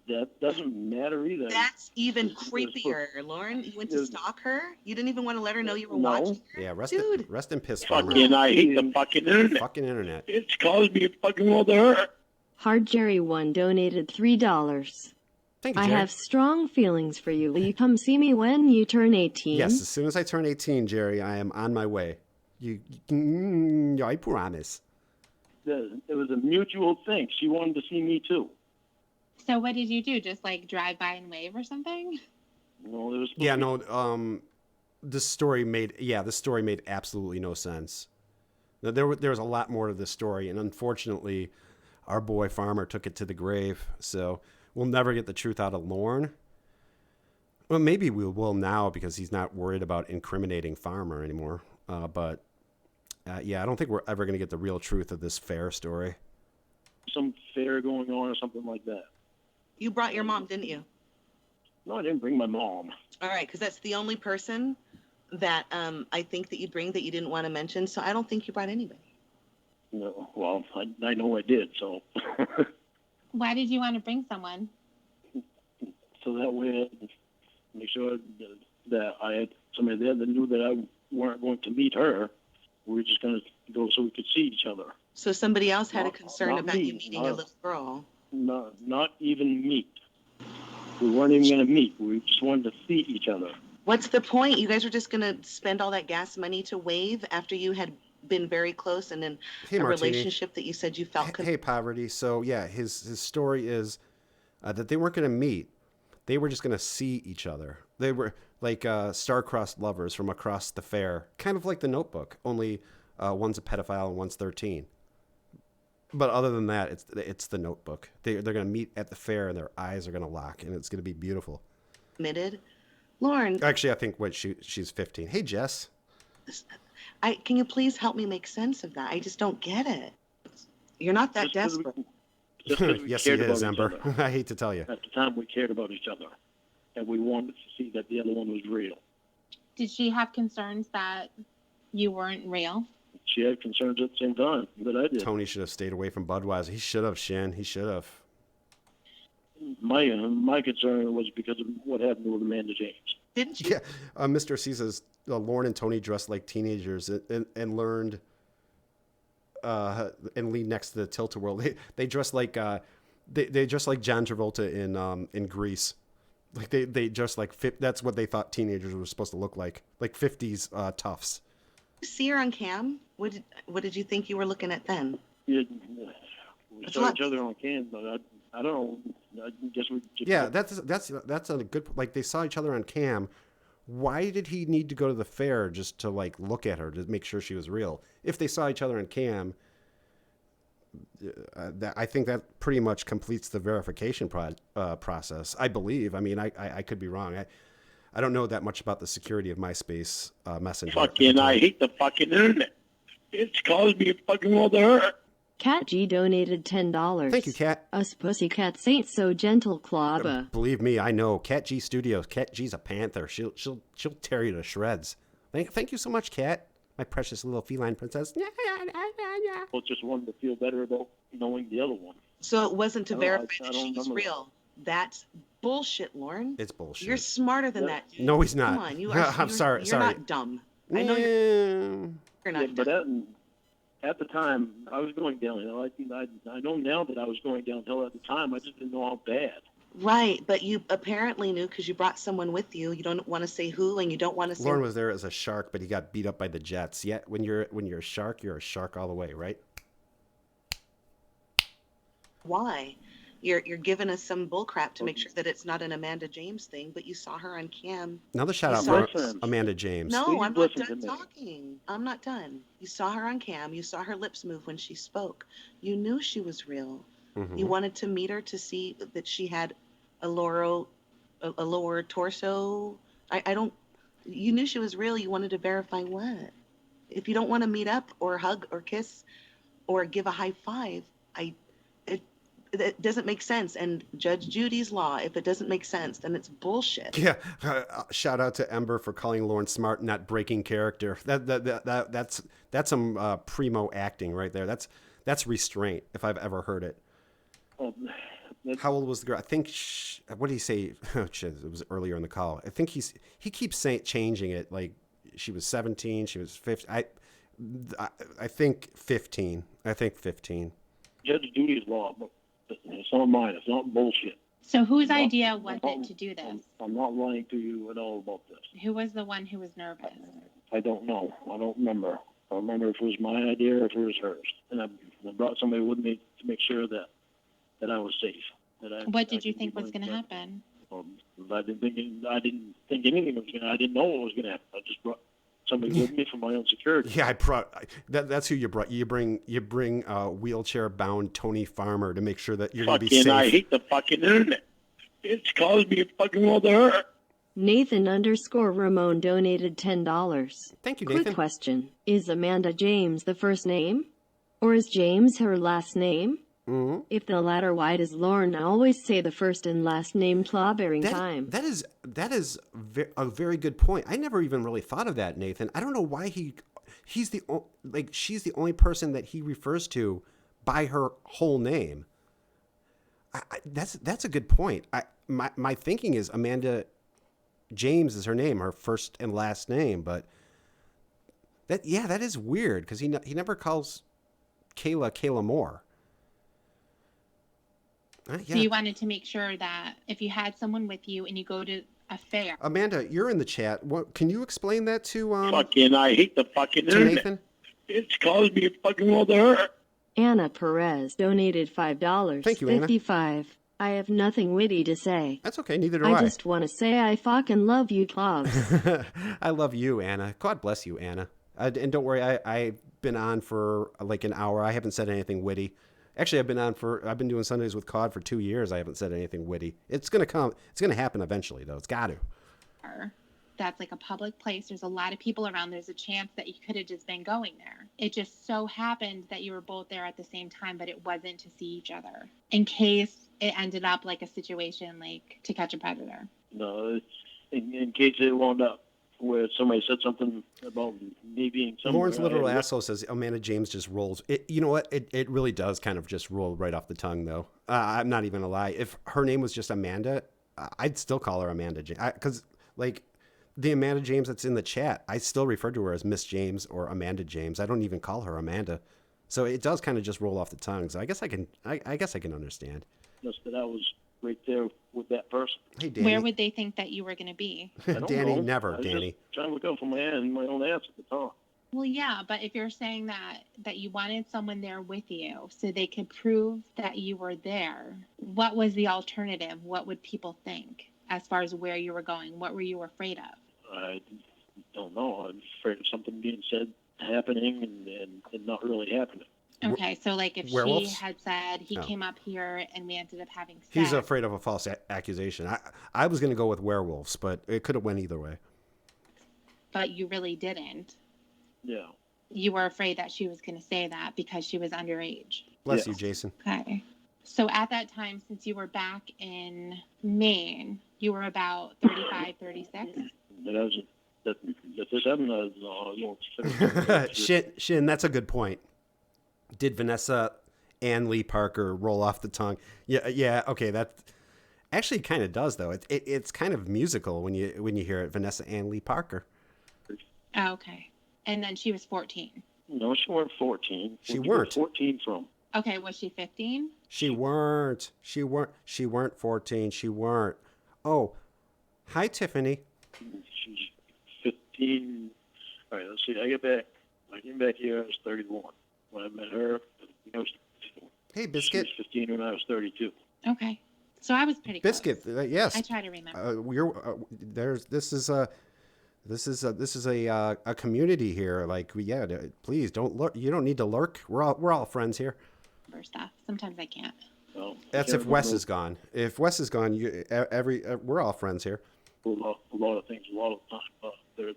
That doesn't matter either. That's even This is creepier, Lauren. You went to There's- stalk her? You didn't even want to let her know you were No. watching her? Yeah, Dude. rest in piss, Farmer. Fucking, I hate the fucking internet. Fucking internet. It's caused me a fucking world of hurt. Hard Jerry 1 donated $3. Thank you, I Jerry. have strong feelings for you. Will you come see me when you turn 18? Yes, as soon as I turn 18, Jerry, I am on my way. I promise. It was a mutual thing. She wanted to see me too. So what did you do? Just like drive by and wave or something? No, it was. Yeah, no. This story made absolutely no sense. Now, there was a lot more to this story, and unfortunately, our boy Farmer took it to the grave. So we'll never get the truth out of Lauren. Well, maybe we will now because he's not worried about incriminating Farmer anymore. But yeah, I don't think we're ever going to get the real truth of this fair story. Some fair going on or something like that. You brought your mom, didn't you? No, I didn't bring my mom. All right, because that's the only person that I think that you'd bring that you didn't want to mention. So I don't think you brought anybody. No, well, I know I did, so. Why did you want to bring someone? So that way I'd make sure that I had somebody there that knew that I weren't going to meet her. We were just going to go so we could see each other. So somebody else had a Not- concern not about me, you meeting a not- little girl. Not even meet. We weren't even going to meet. We just wanted to see each other. What's the point? You guys were just going to spend all that gas money to wave after you had been very close and in Hey, a Martini. relationship that you said you felt. Hey, Poverty. So yeah, his story is that they weren't going to meet. They were just going to see each other. They were like star-crossed lovers from across the fair, kind of like The Notebook. Only one's a pedophile and one's 13. But other than that, it's The Notebook. They're going to meet at the fair and their eyes are going to lock, and it's going to be beautiful. Committed. Lauren, Actually, I think she's 15. Hey, Jess. can you please help me make sense of that? I just don't get it. You're not that Just 'cause desperate. Just 'cause we Yes, he cared is, about each Ember. other. I hate to tell you. At the time, we cared about each other, and we wanted to see that the other one was real. Did she have concerns that you weren't real? She had concerns at the same time that I did. Tony should have stayed away from Budweiser. He should have, Shin. He should have. My concern was because of what happened with Amanda James. Didn't you? Yeah, Mr. C says Lauren and Tony dressed like teenagers and learned and leaned next to the tilt-a-whirl. They dress like they dress like John Travolta in Grease. Like they dress like that's what they thought teenagers were supposed to look like 50s toughs. You see her on cam? What did you think you were looking at then? We It's saw not- each other on cam, but I don't know. I guess we just Yeah, that's a good, like, they saw each other on cam. Why did he need to go to the fair just to like look at her to make sure she was real? If they saw each other on cam, I think that pretty much completes the verification process. I believe. I mean, I could be wrong. I don't know that much about the security of MySpace Messenger. Fucking, I hate the fucking internet. It's caused me a fucking world of hurt. Cat G donated $10. Thank you, Cat. Us pussycats ain't so gentle, Clawba. Believe me, I know. Cat G Studios. Cat G's a panther. She'll tear you to shreds. Thank you so much, Cat. My precious little feline princess. both just wanted to feel better about knowing the other one. So it wasn't to I verify don't that she was remember. real. That's bullshit, Lauren. It's bullshit. You're smarter than that. No, he's not. Come on, you are. I'm sorry. You're Sorry. not dumb. I know Yeah. you're Yeah, not but dumb. at the time, I was going downhill. I know now that I was going downhill. At the time, I just didn't know how bad. Right, but you apparently knew because you brought someone with you. You don't want to say who, and you don't want to say Lauren was there as a shark, but he got beat up by the Jets. Yeah, when you're a shark, you're a shark all the way, right? why. You're giving us some bullcrap to make sure that it's not an Amanda James thing, but you saw her on cam. Another shout out saw for her- Amanda James. No, Please I'm not listen done to me. talking. I'm not done. You saw her on cam. You saw her lips move when she spoke. You knew she was real. Mhm. You wanted to meet her to see that she had a lower torso. I don't. You knew she was real. You wanted to verify what? If you don't want to meet up or hug or kiss or give a high five, it doesn't make sense. And Judge Judy's law, if it doesn't make sense, then it's bullshit. Yeah, shout out to Ember for calling Lauren smart, not breaking character. That's some primo acting right there. That's restraint if I've ever heard it. How old was the girl? I think. What did he say? Oh, shit, it was earlier in the call. I think he keeps changing it. Like she was 17, she was 15. I think 15. I think 15. Judge Judy's law, but it's not mine. It's not bullshit. So whose No, idea no, was no, it to do this? I'm not lying to you at all about this. Who was the one who was nervous? I don't know. I don't remember. I remember if it was my idea or if it was hers. And I brought somebody with me to make sure that I was safe. What did you think was going to happen? I didn't think anything was going to. I didn't know what was going to happen. I just brought somebody with me for my own security. Yeah, I brought. That's who you brought. You bring wheelchair bound Tony Farmer to make sure that you're gonna be Fucking, safe. I hate the fucking internet. It's caused me a fucking world of hurt. Nathan_Ramon donated $10. Thank you, Nathan. Quick question. Is Amanda James the first name? Or is James her last name? Mm-hmm. If the latter, why does Lauren always say the first and last name clobbering time? That is a very good point. I never even really thought of that, Nathan. I don't know why she's the only person that he refers to by her whole name. That's a good point. My thinking is Amanda James is her name, her first and last name, but that is weird because he never calls Kayla Moore. So you wanted to make sure that if you had someone with you and you go to a fair. Amanda, you're in the chat. Can you explain that to Fucking, I hate the fucking to internet. Nathan? It's caused me a fucking world of hurt. Anna Perez donated $5. Thank you, Anna. 55. I have nothing witty to say. That's okay. Neither do I. I just want to say I fucking love you, Cawd. I love you, Anna. God bless you, Anna. And don't worry, I've been on for like an hour. I haven't said anything witty. Actually, I've been doing Sundays with Cawd for 2 years. I haven't said anything witty. It's gonna come. It's gonna happen eventually, though. It's got to. That's like a public place. There's a lot of people around. There's a chance that you could have just been going there. It just so happened that you were both there at the same time, but it wasn't to see each other. In case it ended up like a situation like To Catch a Predator. No, in case it wound up where somebody said something about me being somewhere. Lauren's literal asshole says Amanda James just rolls. You know what? It really does kind of just roll right off the tongue, though. I'm not even gonna lie. If her name was just Amanda, I'd still call her Amanda James. Because like the Amanda James that's in the chat, I still refer to her as Miss James or Amanda James. I don't even call her Amanda. So it does kind of just roll off the tongue. So I guess I can understand. Just that I was right there with that person. Hey, Danny. Where would they think that you were going to be? I don't Danny, know. never, I was Danny. just trying to look out for my own ass at the time. Well, yeah, but if you're saying that you wanted someone there with you so they could prove that you were there, what was the alternative? What would people think as far as where you were going? What were you afraid of? I don't know. I'm afraid of something being said happening and not really happening. Okay, so like if Werewolves? she had said he Oh. came up here and we ended up having sex. He's afraid of a false accusation. I was going to go with werewolves, but it could have went either way. But you really didn't. Yeah. You were afraid that she was going to say that because she was underage. Bless Yeah. you, Jason. Okay. So at that time, since you were back in Maine, you were about 35, 36? That this happened, I won't Shin, that's a good point. Did Vanessa Ann Lee Parker roll off the tongue? Yeah. Okay, that actually kind of does though. It's kind of musical when you hear it. Vanessa Ann Lee Parker. Oh, okay. And then she was 14. No, she weren't 14. She Where'd you weren't. get 14 from? Okay, was she 15? She weren't 14. She weren't. Oh, hi Tiffany. She's 15. All right, let's see. I came back here, I was 31. When I met her, I was 15. Hey, She Biscuit. was 15 when I was 32. Okay. So I was pretty Biscuit. close. Yes. I try to remember. This is a community here. Like, please don't lurk. You don't need to lurk. We're all friends here. Stuff. Sometimes I can't. Well, That's if Wes is gone. If Wes is gone, we're all friends here. A lot of things, a lot of time. There are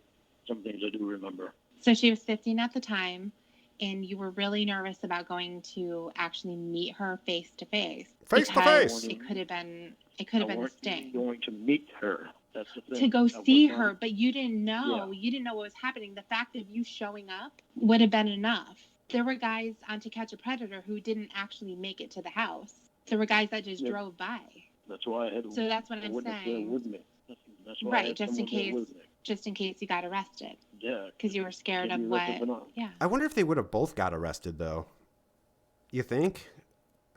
some things I do remember. So she was 15 at the time, and you were really nervous about going to actually meet her face to face. Face to because face. It could have been I the weren't sting. going to meet her. That's the thing. To go I see was her, not- but you didn't know. Yeah. You didn't know what was happening. The fact of you showing up would have been enough. There were guys on To Catch a Predator who didn't actually make it to the house. There were guys that just Yeah. drove by. That's why I had So that's what a I'm witness there saying. with me. That's why I Right, had just in someone there case. with me. Just in case you got arrested, Yeah. because you were scared Could of be arrested what. for not. Yeah. I wonder if they would have both got arrested though. You think?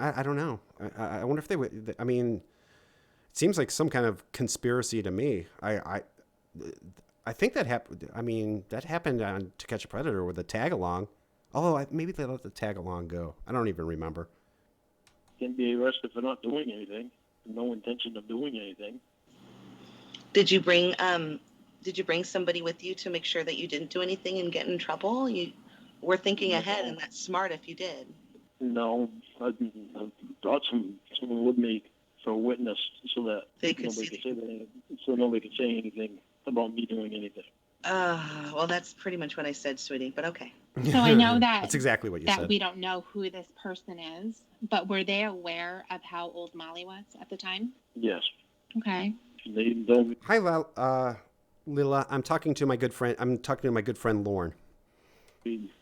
I don't know. I wonder if they would. I mean, it seems like some kind of conspiracy to me. I think that happened. I mean, that happened on To Catch a Predator with a tag along. Although maybe they let the tag along go. I don't even remember. Can be arrested for not doing anything. No intention of doing anything. Did you bring somebody with you to make sure that you didn't do anything and get in trouble? You were thinking ahead, and that's smart if you did. No, I brought someone with me a witness so that They could nobody see could say that, so nobody could say anything about me doing anything. Well, that's pretty much what I said, sweetie, but okay. So I know that That's exactly what you that said. we don't know who this person is, but were they aware of how old Molly was at the time? Yes. Okay. They don't. Hi, Lila. I'm talking to my good friend Lorne.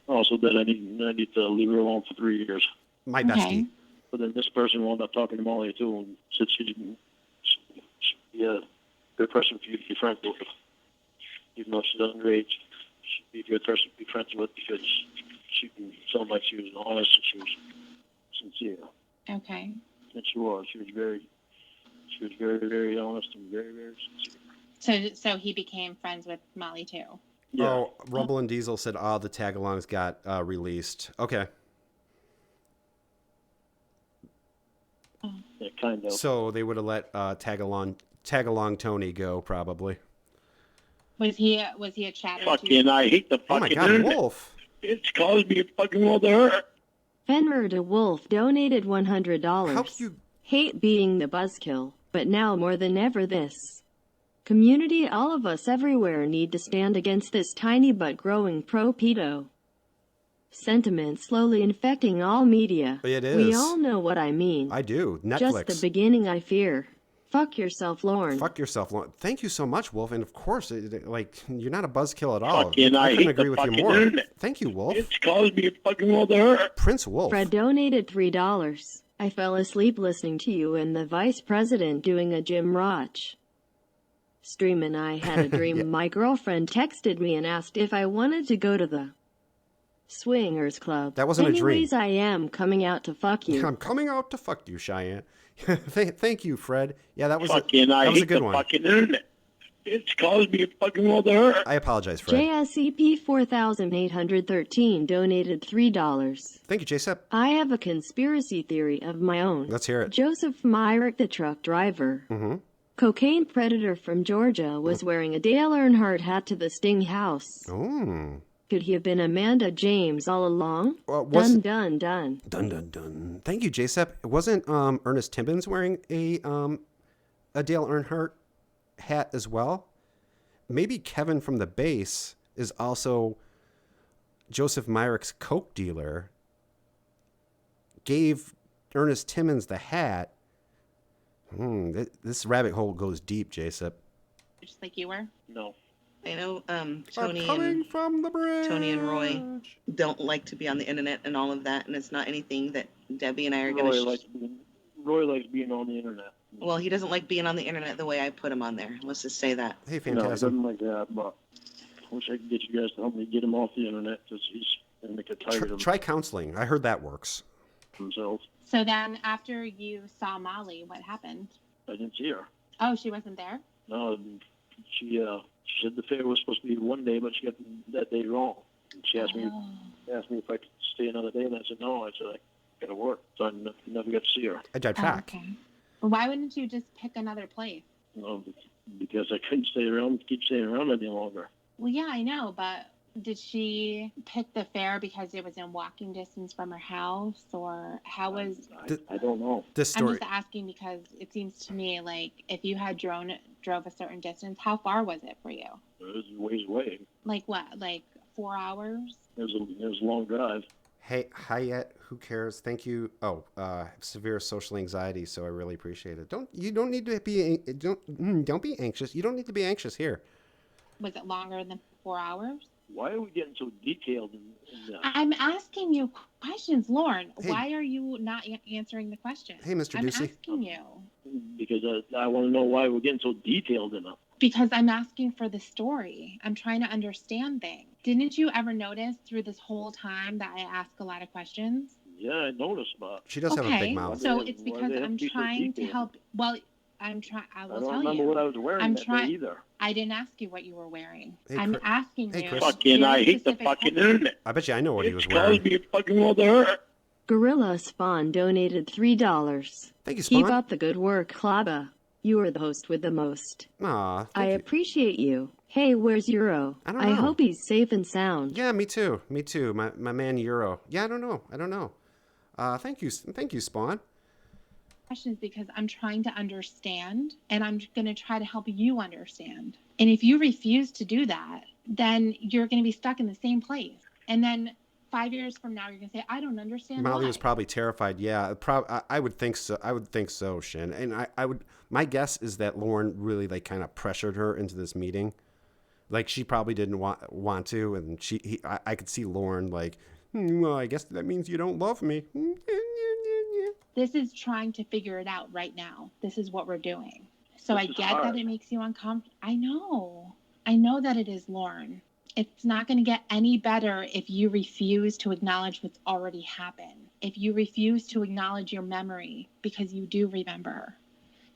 Also, that I need to leave her alone for 3 years. My Okay. bestie. But then this person wound up talking to Molly too, and said she'd be a good person for you to be friends with. Even though she's underage, she'd be a good person to be friends with because she can sound like she was honest and she was sincere. Okay. And she was. She was very, very honest and very, very sincere. So he became friends with Molly too. Yeah. Oh, Rumble and Diesel said, the tag-alongs got released. Okay. Yeah, kind of. So they would have let tag-along Tony go, probably. Was he a chatter Fucking, I hate the Oh my fucking God, internet. Wolf. It's caused me a fucking world of hurt. Fenrir de Wolf donated $100. How you... Hate being the buzzkill, but now more than ever this. Community, all of us everywhere need to stand against this tiny but growing pro-pedo sentiment slowly infecting all media. It is. We all know what I mean. I do. Netflix. Just the beginning, I fear. Fuck yourself, Lorne. Fuck yourself, Lorne. Thank you so much, Wolf. And of course, you're not a buzzkill at all. Fucking, I couldn't hate agree the with you fucking more. internet. Thank you, Wolf. It's caused me a fucking world of hurt. Prince Wolf. Fred donated $3. I fell asleep listening to you and the vice president doing a Jim Roch stream, and I had a dream. Yeah. My girlfriend texted me and asked if I wanted to go to the swingers club. That wasn't a dream. Anyways, I am coming out to fuck you. I'm coming out to fuck you, Cheyenne. Thank you, Fred. Yeah, that was Fucking, I that was a hate good the one. fucking internet. It's caused me a fucking world of hurt. I apologize, Fred. JSEP 4813 donated $3. Thank you, J-Sep. I have a conspiracy theory of my own. Let's hear it. Joseph Myrick, the truck driver, Mm-hmm. cocaine predator from Georgia, was wearing a Dale Earnhardt hat to the Sting house. Oh. Could he have been Amanda James all along? Was Dun, dun, dun. Dun dun dun. Thank you, J-Sep. Wasn't Ernest Timmons wearing a Dale Earnhardt hat as well? Maybe Kevin from the base is also Joseph Myrick's coke dealer. Gave Ernest Timmons the hat. This rabbit hole goes deep, J-Sep. just like you were? No. I know I'm Tony coming from the bridge. Tony and Roy don't like to be on the internet and all of that, and it's not anything that Debbie and I are going to... Roy likes being on the internet. Well, he doesn't like being on the internet the way I put him on there. Let's just say that. Hey, No, he Phantasm. doesn't like that, but I wish I could get you guys to help me get him off the internet because he's going to get tired of Try counseling. I heard that works. himself. So then after you saw Molly, what happened? I didn't see her. Oh, she wasn't there? No, she said the fair was supposed to be one day, but she got that day wrong. And she asked me if I could stay another day, and I said no. I said I got to work, so I never got to see her. I drive Oh, track. okay. Well, why wouldn't you just pick another place? Because I couldn't keep staying around any longer. Well, yeah, I know, but did she pick the fair because it was in walking distance from her house, or how was... I don't know. This I'm story. just asking because it seems to me like if you had drove a certain distance, how far was it for you? It was a ways away. Like what? Like 4 hours? It was a long drive. Hey, Hayet, who cares? Thank you. Oh, severe social anxiety, so I really appreciate it. Don't be anxious. You don't need to be anxious here. Was it longer than 4 hours? Why are we getting so detailed in that? I'm asking you questions, Lauren. Hey. Why are you not answering the question? Hey, Mr. I'm Ducey. asking you. Because I want to know why we're getting so detailed in it. Because I'm asking for the story. I'm trying to understand things. Didn't you ever notice through this whole time that I ask a lot of questions? Yeah, I noticed, but She does have a big mouth. So Why it's do they because have I'm to be so trying to detailed? help. Well, I'm trying. I I will don't tell remember you. what I was wearing I'm that trying- day either. I didn't ask you what you were wearing. Hey, I'm Chris- asking hey, you. Chris. Fucking, I very hate the specific fucking questions. internet. I bet you I know what he was It's wearing. caused me a fucking world of hurt. Gorilla Spawn donated $3. Thank you, Spawn. Keep up the good work, Claudia. You are the host with the most. Aw, I thank you. appreciate you. Hey, where's Euro? I don't know. hope he's safe and sound. Yeah, me too. Me too. My man Euro. Yeah, I don't know. Thank you, Spawn. questions because I'm trying to understand, and I'm going to try to help you understand. And if you refuse to do that, then you're going to be stuck in the same place. And then 5 years from now, you're going to say, I don't understand Molly why. was probably terrified. Yeah, I would think so. I would think so, Shin. And I would. My guess is that Lauren really like kind of pressured her into this meeting. Like she probably didn't want to, and I could see Lauren like, well, I guess that means you don't love me. This is trying to figure it out right now. This is what we're doing. So I get that it makes you uncomfortable. I know that it is, Lauren. It's not going to get any better if you refuse to acknowledge what's already happened. If you refuse to acknowledge your memory, because you do remember.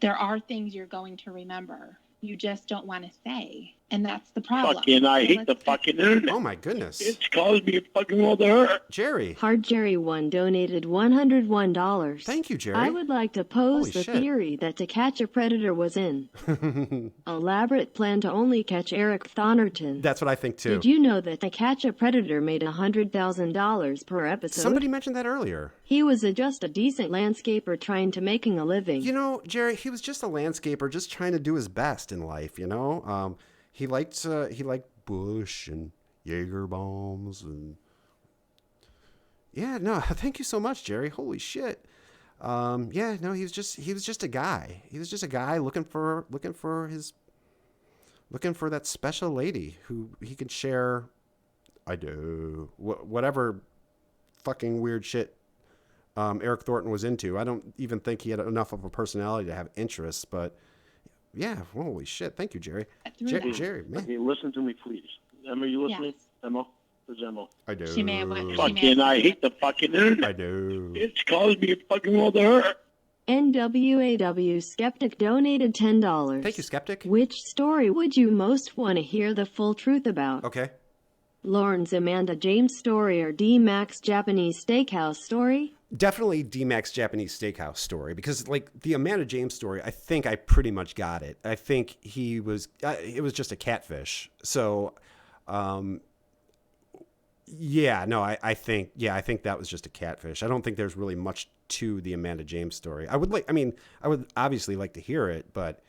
There are things you're going to remember. You just don't want to say. And that's the problem. I hate the fucking internet. Oh my goodness. It's caused me a fucking world of hurt. Jerry. Hard Jerry 1 donated $101. Thank you, Jerry. I would like to pose Holy the shit. theory that To Catch a Predator was in elaborate plan to only catch Eric Thonerton. That's what I think too. Did you know that To Catch a Predator made $100,000 per episode? Somebody mentioned that earlier. He was just a decent landscaper trying to making a living. You know, Jerry, he was just a landscaper, just trying to do his best in life. You know, he liked Bush and Jaeger bombs and yeah. No, thank you so much, Jerry. Holy shit. Yeah, no, he was just a guy. He was just a guy looking for that special lady who he could share. Whatever fucking weird shit Eric Thornton was into. I don't even think he had enough of a personality to have interests, but yeah, holy shit. Thank you, Jerry. Jerry, man. Okay, listen to me, please. Emma, you listening? Yes. Emma? Where's Emma? I do. She may have went. I hate the fucking internet. I do. It's caused me a fucking world of hurt. NWAW Skeptic donated $10. Thank you, Skeptic. Which story would you most want to hear the full truth about? Okay. Lauren's Amanda James story or D-Mac's Japanese Steakhouse story? Definitely D-Mac's Japanese Steakhouse story, because like the Amanda James story, I think I pretty much got it. I think it was just a catfish. So, I think that was just a catfish. I don't think there's really much to the Amanda James story. I would obviously like to hear it, but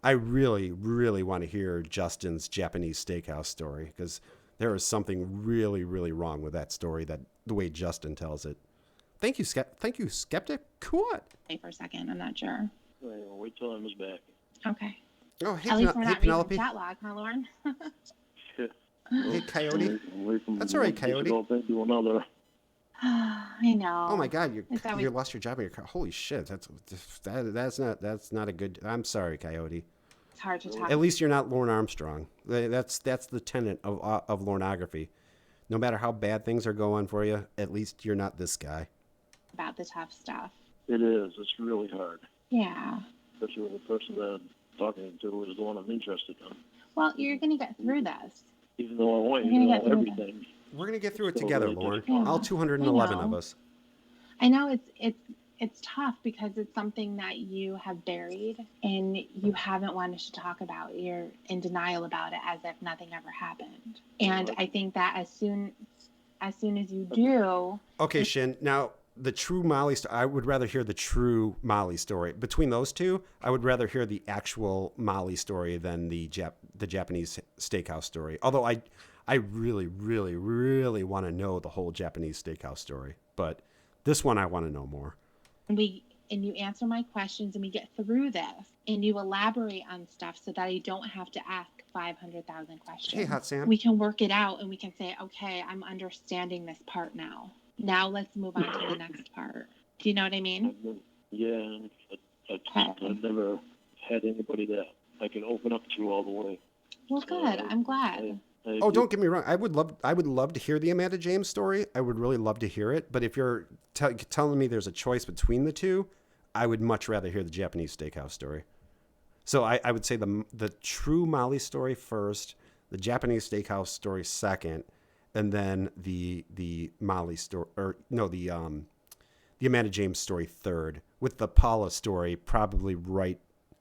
I really, really want to hear Justin's Japanese Steakhouse story, because there is something really, really wrong with that story, that the way Justin tells it. Thank you, Skeptic. What? Wait for a second. I'm not sure. I'll wait till Emma's back. Okay. Oh, hey, At least we're not reading Penelope. the chat log, huh, Lauren? Hey, Coyote. Away from That's all right, one piece of Coyote. old thing to another. I know. Oh my God, It's always- you lost your job in your car. Holy shit, that's not a good. I'm sorry, Coyote. It's hard to talk At least you're not Lauren Armstrong. That's the tenet of Lornography. No matter how bad things are going for you, at least you're not this guy. about the tough stuff. It is. It's really hard. Yeah. Especially when the person that I'm talking to is the one I'm interested in. Well, you're going to get through this. Even though I want You're you to gonna know get through everything. We're gonna get through it So together, really Lauren. difficult. All 211 I of know. us. I know it's tough because it's something that you have buried and you haven't wanted to talk about. You're in denial about it as if nothing ever happened. And I think that as soon as you do, Okay, Shin. Now, the true Molly story, I would rather hear the true Molly story. Between those two, I would rather hear the actual Molly story than the Japanese Steakhouse story. Although I really, really, really want to know the whole Japanese Steakhouse story. But this one I want to know more. and you answer my questions and we get through this and you elaborate on stuff so that I don't have to ask 500,000 questions. Hey, Hot Sam. We can work it out and we can say, okay, I'm understanding this part now. Now let's move on to the next part. Do you know what I mean? I've never had anybody that I can open up to all the way. Well, good. I'm glad. Oh, don't get me wrong. I would love to hear the Amanda James story. I would really love to hear it. But if you're telling me there's a choice between the two, I would much rather hear the Japanese Steakhouse story. So I would say the true Molly story first, the Japanese Steakhouse story second, and then the Molly story, or no, the Amanda James story third, with the Paula story probably right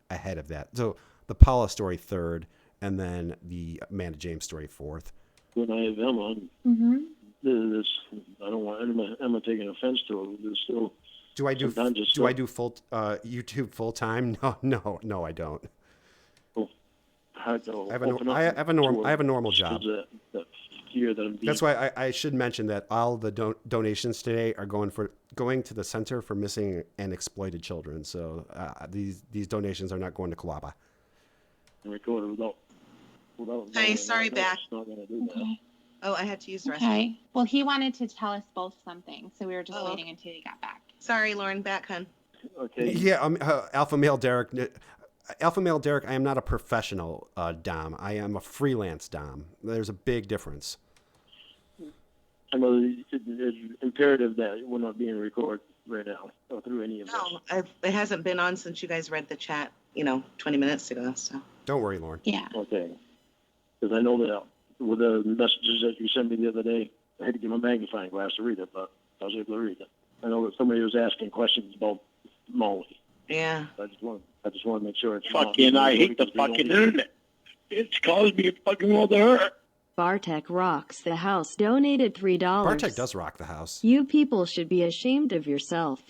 ahead of that. So the Paula story third, and then the Amanda James story fourth. When I have Emma, Mm-hmm. I don't want Emma taking offense to it. There's still Do I do Sometimes it's do I do full YouTube full time? No, I don't. hard to I have open up I have a normal to I have a normal job. the fear that I'm being. That's why I should mention that all the donations today are going to the Center for Missing and Exploited Children. So these donations are not going to Cawd. recorded without. Hey, sorry, knowing back. it's not going to do that. Okay. Oh, I had to use the restroom. Okay. Well, he wanted to tell us both something, so we were just Oh, waiting until he got back. Sorry, Lauren, back, hun. Okay. Yeah, Alpha Male Derek. Alpha Male Derek, I am not a professional Dom. I am a freelance Dom. There's a big difference. I know it's imperative that we're not being recorded right now or through any of this. No, it hasn't been on since you guys read the chat, 20 minutes ago. So Don't worry, Lauren. Yeah. Okay. Because I know that with the messages that you sent me the other day, I had to get my magnifying glass to read it, but I was able to read it. I know that somebody was asking questions about Molly. yeah, I just want to make sure it's Fucking, I hate the fucking internet. It's caused me a fucking world of hurt. Bartek rocks the house. Donated $3. Bartek does rock the house. You people should be ashamed of yourself.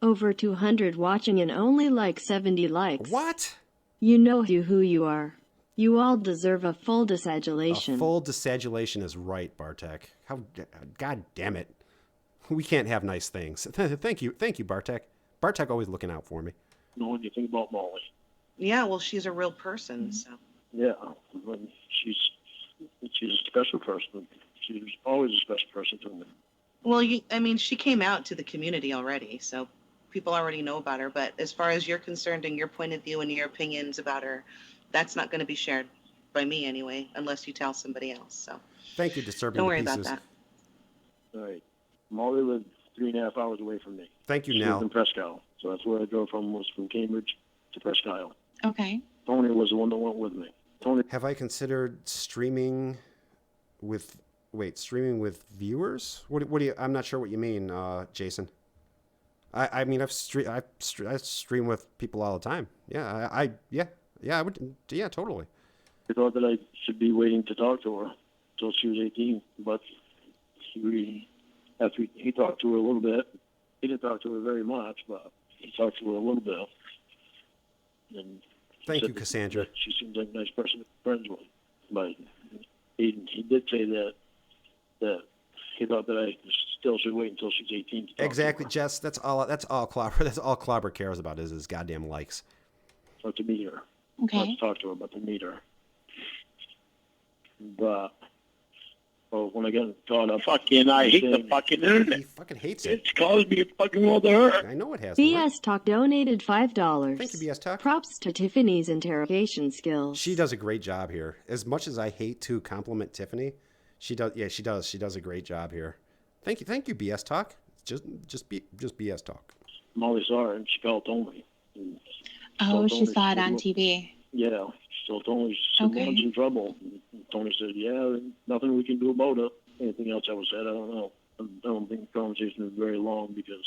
Over 200 watching and only like 70 likes. What? You know who you are. You all deserve a full desadulation. A full desadulation is right, Bartek. God damn it. We can't have nice things. Thank you, Bartek. Bartek always looking out for me. know anything about Molly. yeah. Well, she's a real person, so. Yeah, when she's a special person. She's always a special person to me. Well, she came out to the community already, so people already know about her. But as far as you're concerned and your point of view and your opinions about her, that's not going to be shared by me anyway, unless you tell somebody else. So Thank you, Disturbing don't the worry about Pieces. that. All right. Molly lived 3.5 hours away from me. Thank you, She lived Nell. in Presque Isle. So that's where I drove from, was from Cambridge to Presque Isle. Okay. Tony was the one that went with me. Tony, Have I considered streaming with viewers? What do you? I'm not sure what you mean, Jason. I mean, I stream with people all the time. Yeah, I would. Yeah, totally. he thought that I should be waiting to talk to her until she was 18, but after he talked to her a little bit. He didn't talk to her very much, but he talked to her a little bit. And Thank said you, that Cassandra. She seems like a nice person to be friends with. But he did say that he thought that I still should wait until she's 18 to talk Exactly, to her, Jess. That's all Clobber. That's all Clobber cares about is his goddamn likes. or to meet her. Okay. Not to talk to her, but to meet her. But when I got caught up, Fucking, I hate the fucking He internet. fucking hates it. It's caused me a fucking world of hurt. I know it has. Lauren. BS Talk donated $5. Thank you, BS Talk. Props to Tiffany's interrogation skills. She does a great job here. As much as I hate to compliment Tiffany, she does. Yeah, she does. She does a great job here. Thank you, BS Talk. Just BS Talk. Molly saw her and she called Tony. And Oh, so she Tony saw it said, on "Look," TV. Yeah, so Tony said, Okay. "Mom's in trouble." And Tony said, "Yeah, nothing we can do about it." Anything else that was said, I don't know. I don't think the conversation was very long because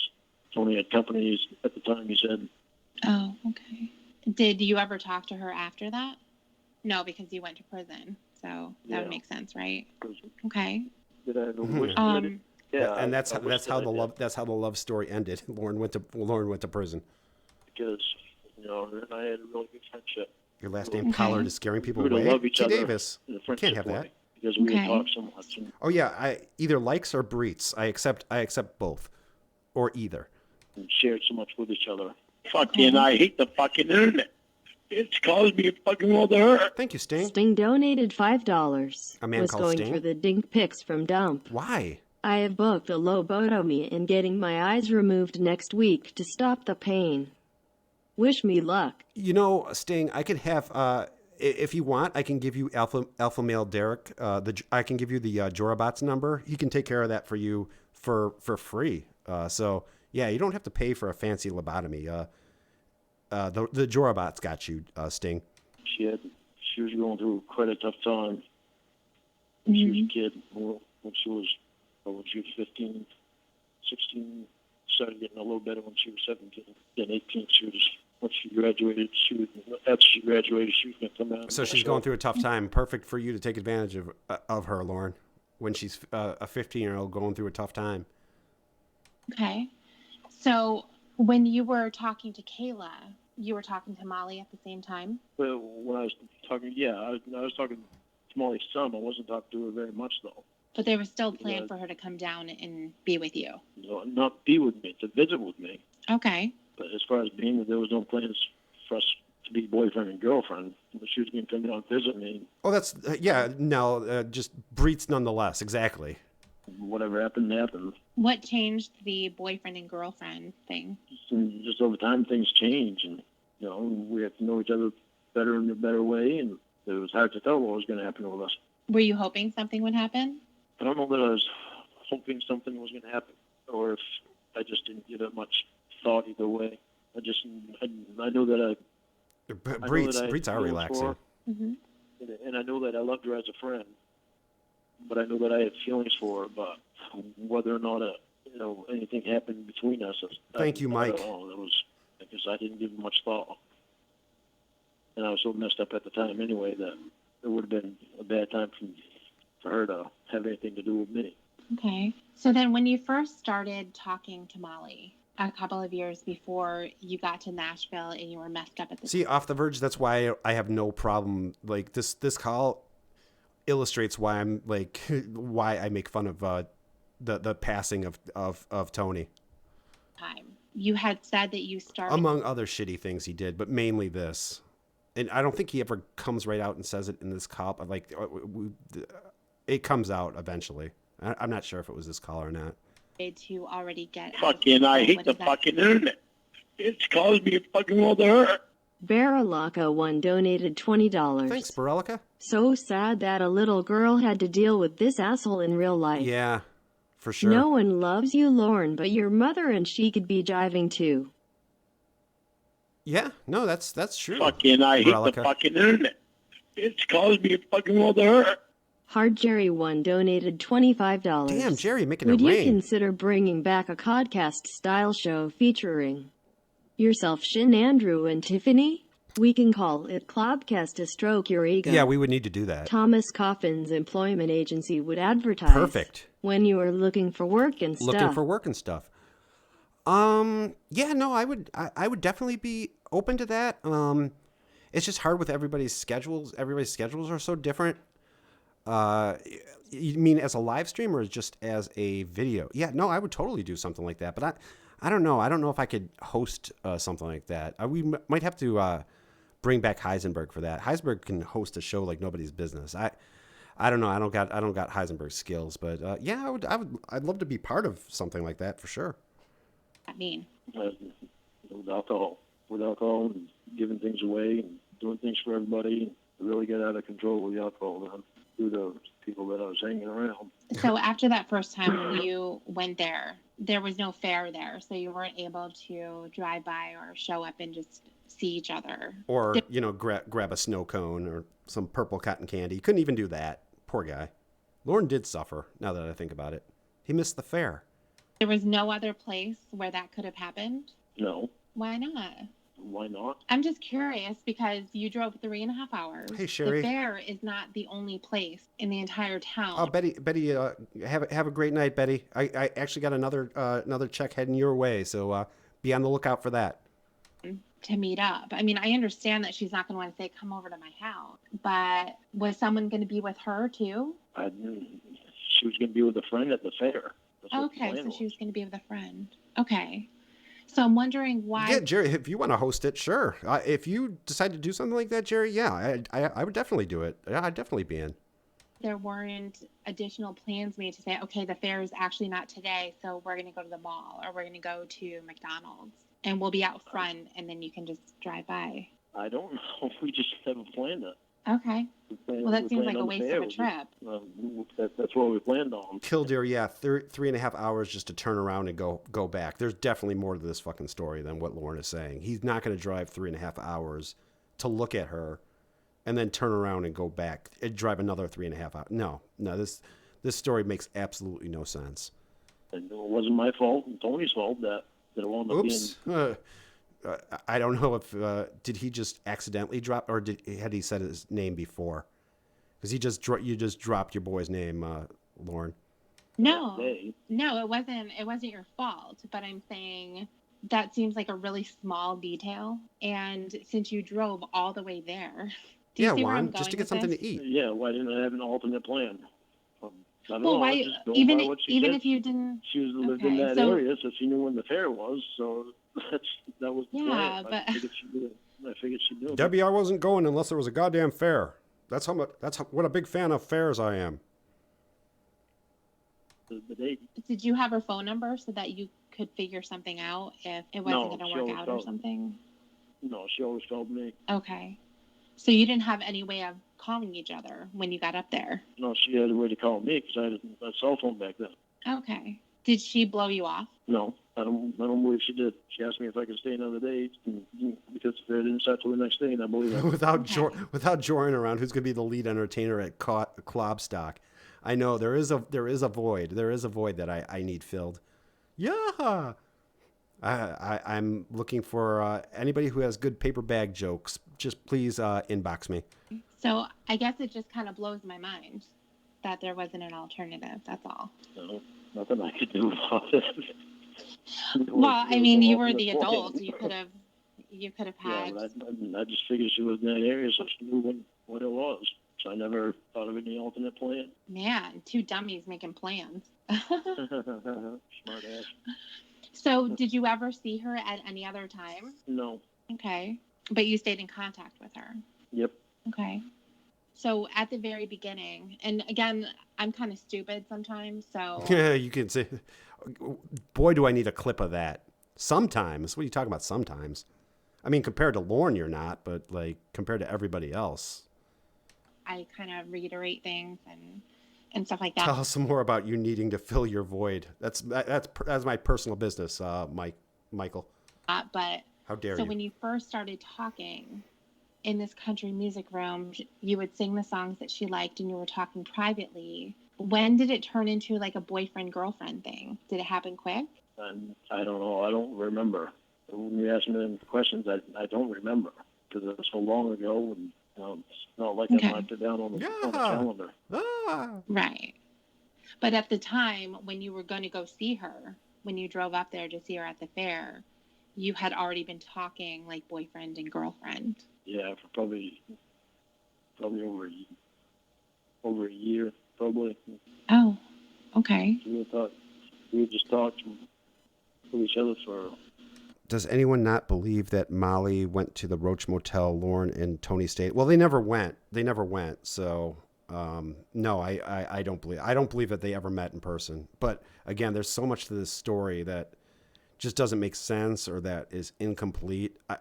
Tony had companies at the time, he said. Oh, okay. Did you ever talk to her after that? No, because you went to prison. So that Yeah. would make sense, right? Okay. Did I ever wish Um, Yeah, and that's I wish how that the I did, love how the love story ended. Lauren went to prison. because her and I had a really good friendship. Your last name Okay. Pollard is scaring people We would away. love each T. other Davis. in a Can't friendship have way, that. because we Okay. had talked so much. And, Oh yeah, I either likes or breeds. I accept both, or either. and shared so much with each other. Fucking, I hate the fucking internet. It's caused me a fucking world of hurt. Thank you, Sting. Sting donated $5. A man Was called going Sting? for the dink pics from Dump. Why? I have booked a lobotomy and getting my eyes removed next week to stop the pain. Wish me luck. You know, Sting, I could have. If you want, I can give you Alpha Male Derek. I can give you the Jorabot's number. He can take care of that for you for free. So yeah, you don't have to pay for a fancy lobotomy. The Jorabot's got you, Sting. She was going through quite a tough time when she was a kid. When she was 15, 16, started getting a little better when she was 17. Then 18, once she graduated, after she graduated, she was going to come out. So she's going through a tough time. Perfect for you to take advantage of her, Lauren, when she's a 15-year-old going through a tough time. Okay. So When you were talking to Kayla, you were talking to Molly at the same time? But when I was talking, I was talking to Molly some. I wasn't talking to her very much, though. But there was still a plan for her to come down and be with you. No, not be with me, to visit with me. Okay. But as far as being, there was no plans for us to be boyfriend and girlfriend. But she was going to come down and visit me. Oh, that's just Breets nonetheless. Exactly. Whatever happened, happened. What changed the boyfriend and girlfriend thing? Just over time, things change, and we have to know each other better in a better way. And it was hard to tell what was going to happen with us. Were you hoping something would happen? I don't know that I was hoping something was going to happen, or if I just didn't give it much thought either way. I know that Breets are relaxing. Mm-hmm. And I know that I loved her as a friend, but I know that I had feelings for her. But whether or not anything happened between us, Thank you, Mike. I don't know. It was because I didn't give it much thought, and I was so messed up at the time anyway that it would have been a bad time for her to have anything to do with me. Okay. So then when you first started talking to Molly, a couple of years before you got to Nashville and you were messed up at the See, off the verge, that's why I have no problem. Like this call illustrates why I'm like why I make fun of the passing of Tony. time. You had said that you started Among other shitty things he did, but mainly this. And I don't think he ever comes right out and says it in this call. But like, it comes out eventually. I'm not sure if it was this call or not. to already get Fucking, I hate the fucking internet. It's caused me a fucking world of hurt. Baralaka1 donated $20. Thanks, Barelica. So sad that a little girl had to deal with this asshole in real life. Yeah, for sure. No one loves you, Lauren, but your mother and she could be jiving too. Yeah, no, that's true. Fucking, I hate Barelica. the fucking internet. It's caused me a fucking world of hurt. Hard Jerry1 donated $25. Damn, Jerry, making Would it you rain. consider bringing back a Cawdcast-style show featuring yourself, Shin, Andrew, and Tiffany? We can call it Clobcast to stroke your ego. Yeah, we would need to do that. Thomas Coffin's employment agency would advertise. Perfect. When you are looking for work and stuff. Looking for work and stuff. Yeah, no, I would definitely be open to that. It's just hard with everybody's schedules. Everybody's schedules are so different. You mean as a live stream or just as a video? Yeah, no, I would totally do something like that. But I don't know. I don't know if I could host something like that. We might have to bring back Heisenberg for that. Heisenberg can host a show like nobody's business. I don't know. I don't got Heisenberg's skills, but yeah, I'd love to be part of something like that for sure. I mean, With alcohol and giving things away and doing things for everybody, it really got out of control with the alcohol. Man. Through the people that I was hanging around. so after that first time when you went there was no fare there, so you weren't able to drive by or show up and just see each other. Or, grab a snow cone or some purple cotton candy. Couldn't even do that. Poor guy. Lauren did suffer, now that I think about it. He missed the fair. There was no other place where that could have happened? No. Why not? Why not? I'm just curious because you drove 3.5 hours. Hey, Sherry. The fair is not the only place in the entire town. Oh, Betty, have a great night, Betty. I actually got another check heading your way, so be on the lookout for that. To meet up. I mean, I understand that she's not going to want to say, come over to my house, but was someone going to be with her too? She was going to be with a friend at the fair. Okay, so she was going to be with a friend. Okay. So I'm wondering why. Yeah, Jerry, if you want to host it, sure. If you decide to do something like that, Jerry, yeah, I would definitely do it. Yeah, I'd definitely be in. There weren't additional plans made to say, okay, the fair is actually not today, so we're going to go to the mall or we're going to go to McDonald's and we'll be out front and then you can just drive by. I don't know. We just haven't planned it. Okay. Well, that seems like a waste of a trip. That's what we planned on. Killdeer, yeah, 3.5 hours just to turn around and go back. There's definitely more to this fucking story than what Lauren is saying. He's not going to drive 3.5 hours to look at her and then turn around and go back and drive another 3.5 hours. No, this story makes absolutely no sense. And it wasn't my fault and Tony's fault that it wound up being... I don't know if did he just accidentally drop or had he said his name before? Because you just dropped your boy's name, Lauren. No, it wasn't your fault. But I'm saying that seems like a really small detail. And since you drove all the way there, do you see where I'm Juan, going just to get with something this? to eat. Yeah, why didn't I have an alternate plan? I don't Well, know. I why just go even by what she even said. if you didn't? She was lived in Okay, that so area, so she knew when the fair was. So that was the yeah, plan. but I figured she knew. I figured she knew. Debbie, I wasn't going unless there was a goddamn fair. That's what a big fan of fairs I am. The date. did you have her phone number so that you could figure something out if it wasn't No, going she to work always out or called. something? No, she always called me. Okay, so you didn't have any way of calling each other when you got up there. No, she had a way to call me because I had a cell phone back then. Okay, did she blow you off? No, I don't believe she did. She asked me if I could stay another day because the fair didn't start till the next day, and I believe that. without Jordan around, who's going to be the lead entertainer at Clobstock. I know there is a void. There is a void that I need filled. Yeah. I'm looking for anybody who has good paper bag jokes. Just please inbox me. So I guess it just kind of blows my mind that there wasn't an alternative. That's all. No, nothing I could do about it. Well, I mean, you were the adult. You could have Yeah, had. but I just figured she was in that area, so she knew what it was. So I never thought of any alternate plan. Man, two dummies making plans. Smart ass. So, did you ever see her at any other time? No. Okay. But you stayed in contact with her? Yep. Okay. So, at the very beginning, and again, I'm kind of stupid sometimes, so. Yeah, you can say, boy, do I need a clip of that. Sometimes. What are you talking about sometimes? I mean, compared to Lorne, you're not, but like compared to everybody else. I kind of reiterate things and stuff like that. Tell us some more about you needing to fill your void. That's my personal business, Michael. But how dare you? So when you first started talking in this country music room, you would sing the songs that she liked, and you were talking privately. When did it turn into like a boyfriend-girlfriend thing? Did it happen quick? I don't know. I don't remember. When you ask me them questions, I don't remember because it was so long ago, and it's not like I marked it down on the calendar. Right. But at the time when you were going to go see her, when you drove up there to see her at the fair, you had already been talking like boyfriend and girlfriend. Yeah, for probably over a year, probably. Oh, okay. We had just talked to each other for. Does anyone not believe that Molly went to the Roach Motel, Lorne and Tony stayed? Well, they never went. So, no, I don't believe. I don't believe that they ever met in person. But again, there's so much to this story that just doesn't make sense or that is incomplete. I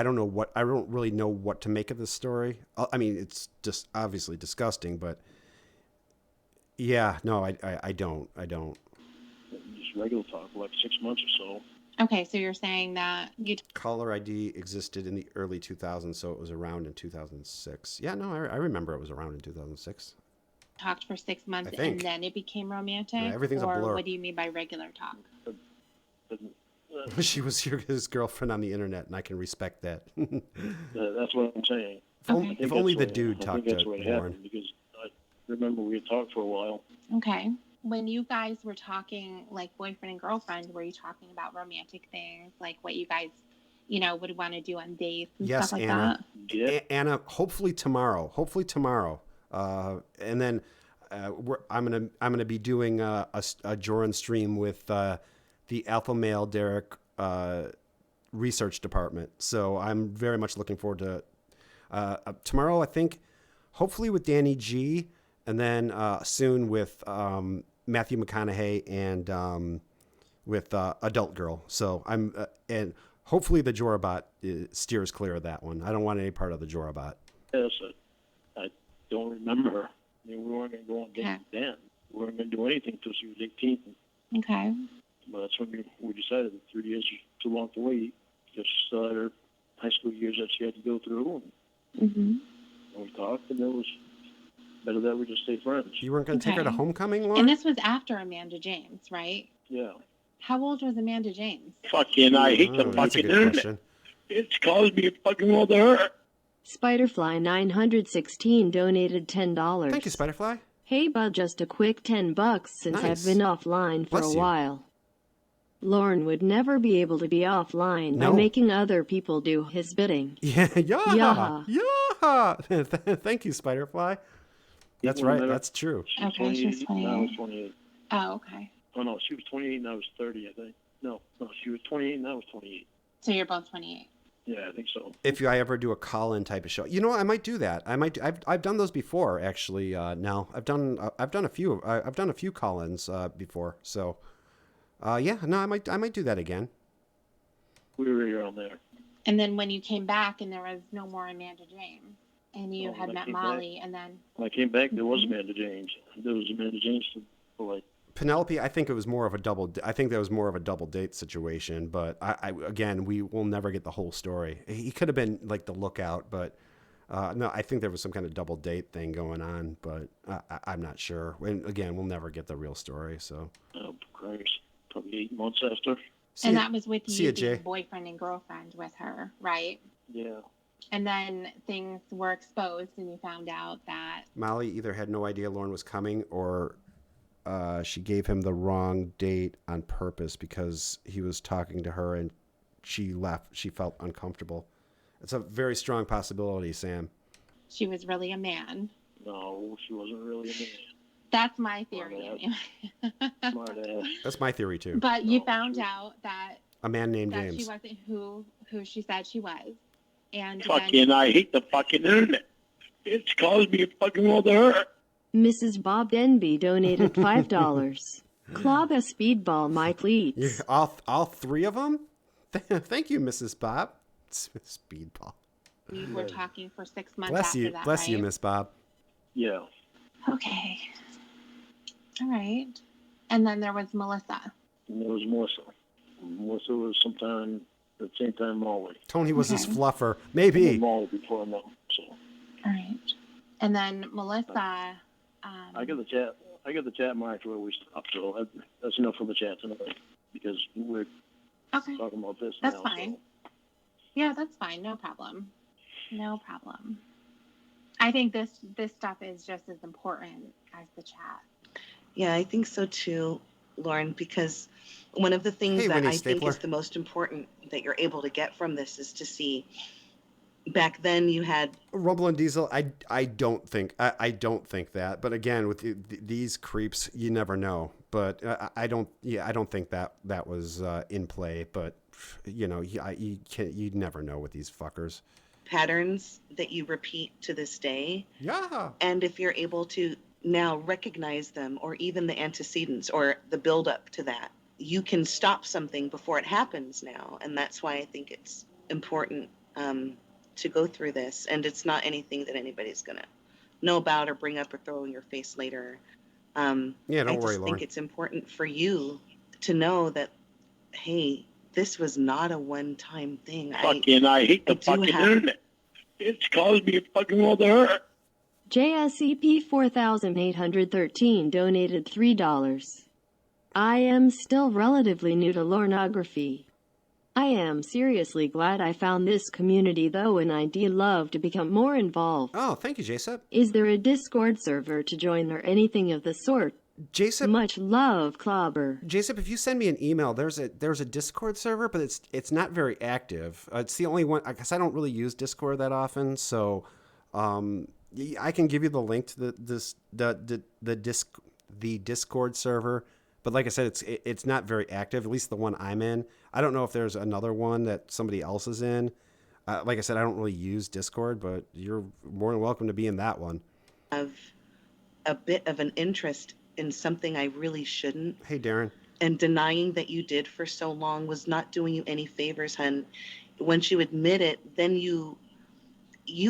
don't really know what to make of this story. I mean, it's just obviously disgusting, but yeah, no, I don't. Just regular talk, like 6 months or so. Okay, so you're saying that caller ID existed in the early 2000s, so it was around in 2006. Yeah, no, I remember it was around in 2006. Talked for 6 months and then it became romantic? Yeah, everything's a blur. What do you mean by regular talk? She was his girlfriend on the internet, and I can respect that. That's what I'm saying. If only the dude talked to Lauren. Because I remember we had talked for a while. Okay. When you guys were talking like boyfriend and girlfriend, were you talking about romantic things, like what you guys, would want to do on dates and stuff like Anna. that? Yeah. Anna, hopefully tomorrow. And then I'm gonna be doing a Joran stream with the Alpha Male Derek research department. So I'm very much looking forward to tomorrow. I think hopefully with Danny G, and then soon with Matthew McConaughey and with Adult Girl. So I'm and hopefully the Jorabot steers clear of that one. I don't want any part of the Jorabot. Yes, I don't remember. I mean, we weren't going to go on dates then. We weren't going to do anything until she was 18. Okay. But that's when we decided that 3 years was too long to wait. Just her high school years that she had to go through. And we talked, and it was better that we just stay friends. You weren't going to take her to homecoming, Lauren? And this was after Amanda James, right? Yeah. How old was Amanda James? Fucking, I hate the fucking internet. Question. It's caused me a fucking world of hurt. Spiderfly 916 donated $10. Thank you, Spiderfly. Hey bud, just a quick $10 since Nice. I've been offline for Bless a you. while. Lauren would never be able to be offline No. by making other people do his bidding. Yeah, Yeah. Thank you, Spiderfly. That's One right. minute. That's true. She was Okay, she was 28. Now I was 28. 28. Oh, okay. Oh, no, she was 28 and I was 30, I think. No, she was 28 and I was 28. So you're both 28. Yeah, I think so. If I ever do a call-in type of show, you know, I might do that. I've done those before, actually. Now I've done a few. I've done a few call-ins before. So, yeah, no, I might do that again. We were around there. And then when you came back and there was no more Amanda James, and you had when I met came Molly, and then When I came back, there was Amanda James. There was Amanda James for like. Penelope, I think it was more of a double. I think that was more of a double date situation. But again, we will never get the whole story. He could have been like the lookout, but no, I think there was some kind of double date thing going on. But I'm not sure. And again, we'll never get the real story. So. Oh, Christ. Probably 8 months after. and that was with see you ya, Jay. being boyfriend and girlfriend with her, right? Yeah. And then things were exposed, and you found out that Molly either had no idea Lauren was coming, or she gave him the wrong date on purpose because he was talking to her and she left. She felt uncomfortable. It's a very strong possibility, Sam. she was really a man. No, she wasn't really a man. That's my theory, Smart anyway. Smart ass. That's my theory too. But you No, found she- out that A man named that James. she wasn't who she said she was, and Fucking, I hate the fucking internet. It's caused me a fucking world of hurt. Mrs. Bob Denby donated $5. Claw the speedball, my cleats. Yeah, all three of them? Thank you, Mrs. Bob. Speedball. we were talking for 6 months Bless after you. that, Bless right? you, Miss Bob. Yeah. Okay. All right. And then there was Melissa. And there was Melissa. Melissa was sometime at the same time Molly. Tony was his Okay. fluffer. And Maybe. Molly before them. So All right. And then Melissa. I got the chat marked where we stopped. So that's enough for the chat tonight because we're Okay. talking about this That's now. fine. So. Yeah, that's fine. No problem. No problem. I think this stuff is just as important as the chat. Yeah, I think so too, Lauren, because one of the things Hey, that Winnie I think Stapler. is the most important that you're able to get from this is to see back then you had Rumble and Diesel, I don't think that. But again, with these creeps, you never know. But I don't think that was in play. But you know, you never know with these fuckers. patterns that you repeat to this day. Yeah. And if you're able to now recognize them or even the antecedents or the build up to that, you can stop something before it happens now. And that's why I think it's important to go through this. And it's not anything that anybody's going to know about or bring up or throw in your face later. Yeah, don't I worry, just Lauren. think it's important for you to know that, hey, this was not a one-time thing. Fucking, I hate the I do fucking have- internet. It's caused me a fucking world of hurt. JSEP 4813 donated $3. I am still relatively new to lornography. I am seriously glad I found this community though, and I'd love to become more involved. Oh, thank you, Jason. Is there a Discord server to join or anything of the sort? Jason, Much love, Clobber. Jason, if you send me an email, there's a Discord server, but it's not very active. It's the only one because I don't really use Discord that often. So, I can give you the link to the Discord server. But like I said, it's not very active. At least the one I'm in. I don't know if there's another one that somebody else is in. Like I said, I don't really use Discord, but you're more than welcome to be in that one. Have a bit of an interest in something I really shouldn't. Hey, Darren. And denying that you did for so long was not doing you any favors, hun. Once you admit it, then you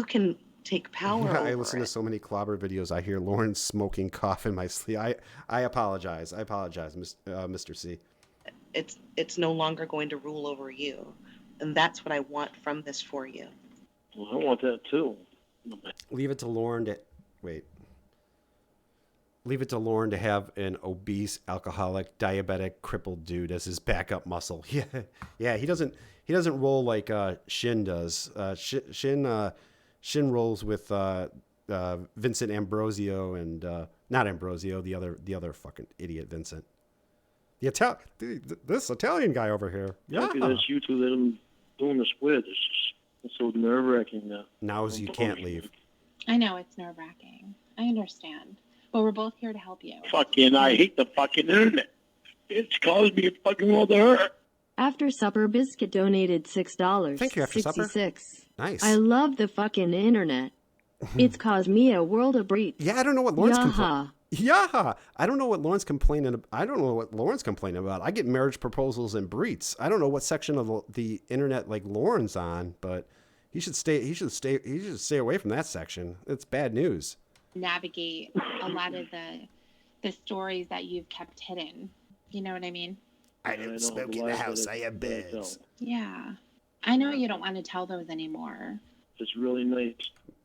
can take power over I listen it. to so many clobber videos. I hear Lauren smoking cough in my sleep. I apologize. Mr. C. It's no longer going to rule over you. And that's what I want from this for you. Well, I want that too. Leave it to Lauren to have an obese, alcoholic, diabetic, crippled dude as his backup muscle. Yeah. He doesn't roll like Shin does. Shin rolls with Vincent Ambrosio and not Ambrosio, the other fucking idiot Vincent. This Italian guy over here. Yeah. Maybe that's you two that I'm doing this with. It's so nerve-wracking now. Now's you can't leave. I know it's nerve-wracking. I understand. But we're both here to help you. Fucking, I hate the fucking internet. It's caused me a fucking world of hurt. After Supper Biscuit donated $6. Thank you, After Supper. 66. Nice. I love the fucking internet. It's caused me a world of breach. Yeah, I don't know what Lauren's Yaha. complaining. Yeah, I don't know what Lauren's complaining. I don't know what Lauren's complaining about. I get marriage proposals and breets. I don't know what section of the internet like Lauren's on, but he should stay away from that section. It's bad news. Navigate a lot of the stories that you've kept hidden. You know what I mean? I don't smoke in the house. I have beds. Yeah. I know you don't want to tell those anymore. It's really nice.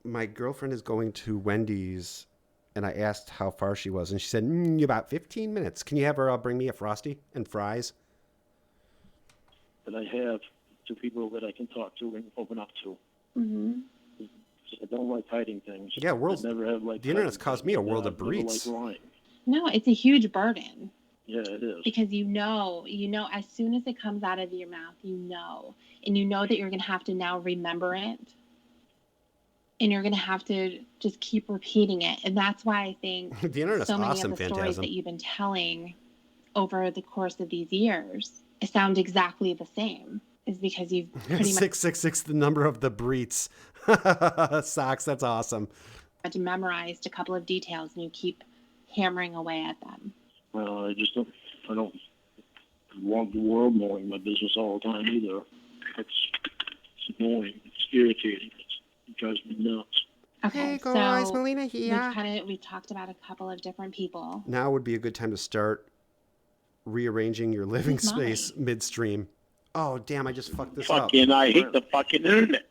My girlfriend is going to Wendy's, and I asked how far she was, and she said, about 15 minutes. Can you have her bring me a Frosty and fries? But I have two people that I can talk to and open up to. Mm-hmm. I don't like hiding things. Yeah, I never have the internet's caused me a world of breeds. breeds. Like lying. No, it's a huge burden. Yeah, it is. Because you know, as soon as it comes out of your mouth, and you know that you're going to have to now remember it. And you're going to have to just keep repeating it. And that's why I think the internet's so many awesome, of the stories Phantasm. that you've been telling over the course of these years sound exactly the same. Is because you've pretty 666, the number of the breets. Socks, that's awesome. much memorized a couple of details and you keep hammering away at them. Well, I don't want the world knowing my business all the time either. It's annoying. It's irritating. It drives me nuts. Okay, Hey guys, so Melina here. we've talked about a couple of different people. Now would be a good time to start rearranging your living Who's space midstream. Oh, damn, I just fucked this Fucking, I hate the fucking internet.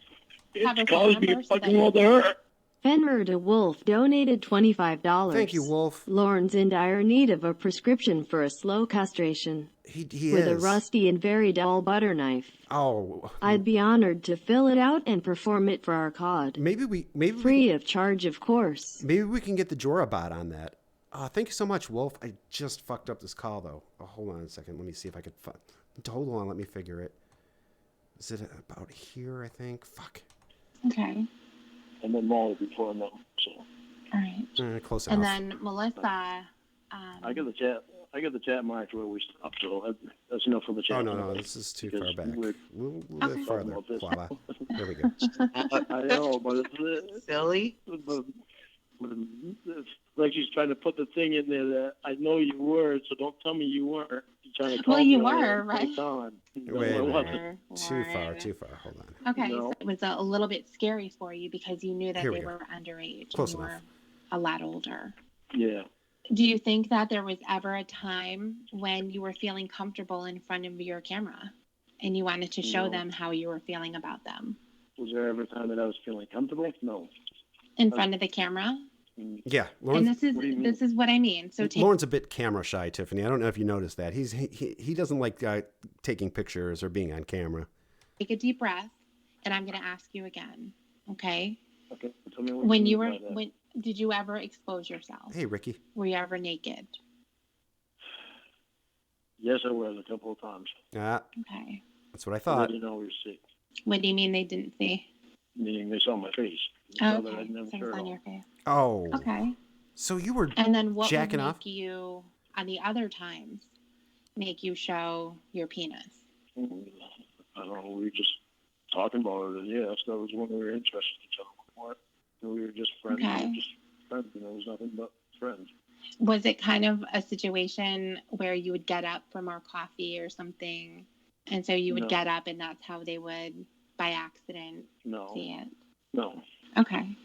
Have her It's phone caused me a number so fucking that- world of hurt. Fenrir de Wolf donated $25. up. Thank you, Wolf. Lauren's in dire need of a prescription for a slow castration. He With a is. rusty and very dull butter knife. Oh, I'd be honored to fill it out and perform it for our Cawd. Free of charge, of course. Maybe we can get the Jorah bot on that. Thank you so much, Wolf. I just fucked up this call, though. Oh, hold on a second. Let me see if I could... Hold on. Let me figure it. Is it about here, I think? Fuck. Okay. And then Molly before now. So All right. Close And enough. then Melissa. I got the chat marked where we stopped. So that's enough for the chat. Oh, no. This is too far back. We're We'll Okay. bit farther. About this. Quava. There we go. I know, but it's Silly. it's like she's trying to put the thing in there that I know you were, so don't tell me you weren't. You're trying to call Well, you me were, on right? the time. No, Wait a I minute. wasn't. Too far. Hold on. Okay, No. so it was a little bit scary for you because you knew that Here we they go. were underage Close and you enough. were a lot older. Yeah. Do you think that there was ever a time when you were feeling comfortable in front of your camera and you wanted to show No. them how you were feeling about them? Was there ever a time that I was feeling comfortable? No. In front of the camera? Yeah, And Lauren's, what do you mean? this is what I mean. So take Lauren's a bit camera shy, Tiffany. I don't know if you noticed that. He doesn't like taking pictures or being on camera. a deep breath and I'm going to ask you again. Okay? Okay. Tell me what When you you mean were by that. did you ever expose yourself? Hey, Ricky. Were you ever naked? Yes, I was a couple of times. Okay. That's what I I thought. didn't always see. What do you mean they didn't see? Meaning they saw my face. They Oh, saw that okay. I'd never So it's turned on on. your face. Oh. Okay. So you were And then what jacking would make off? you, on the other times, make you show your penis? I don't know. We were just talking about it. Yes, that was when we were interested in each other. What? We were just friends. We Okay. were just friends. You know, it was nothing but friends. Was it kind of a situation where you would get up for more coffee or something, and so you would No. get up and that's how they would, by accident, No. see it? No. Okay.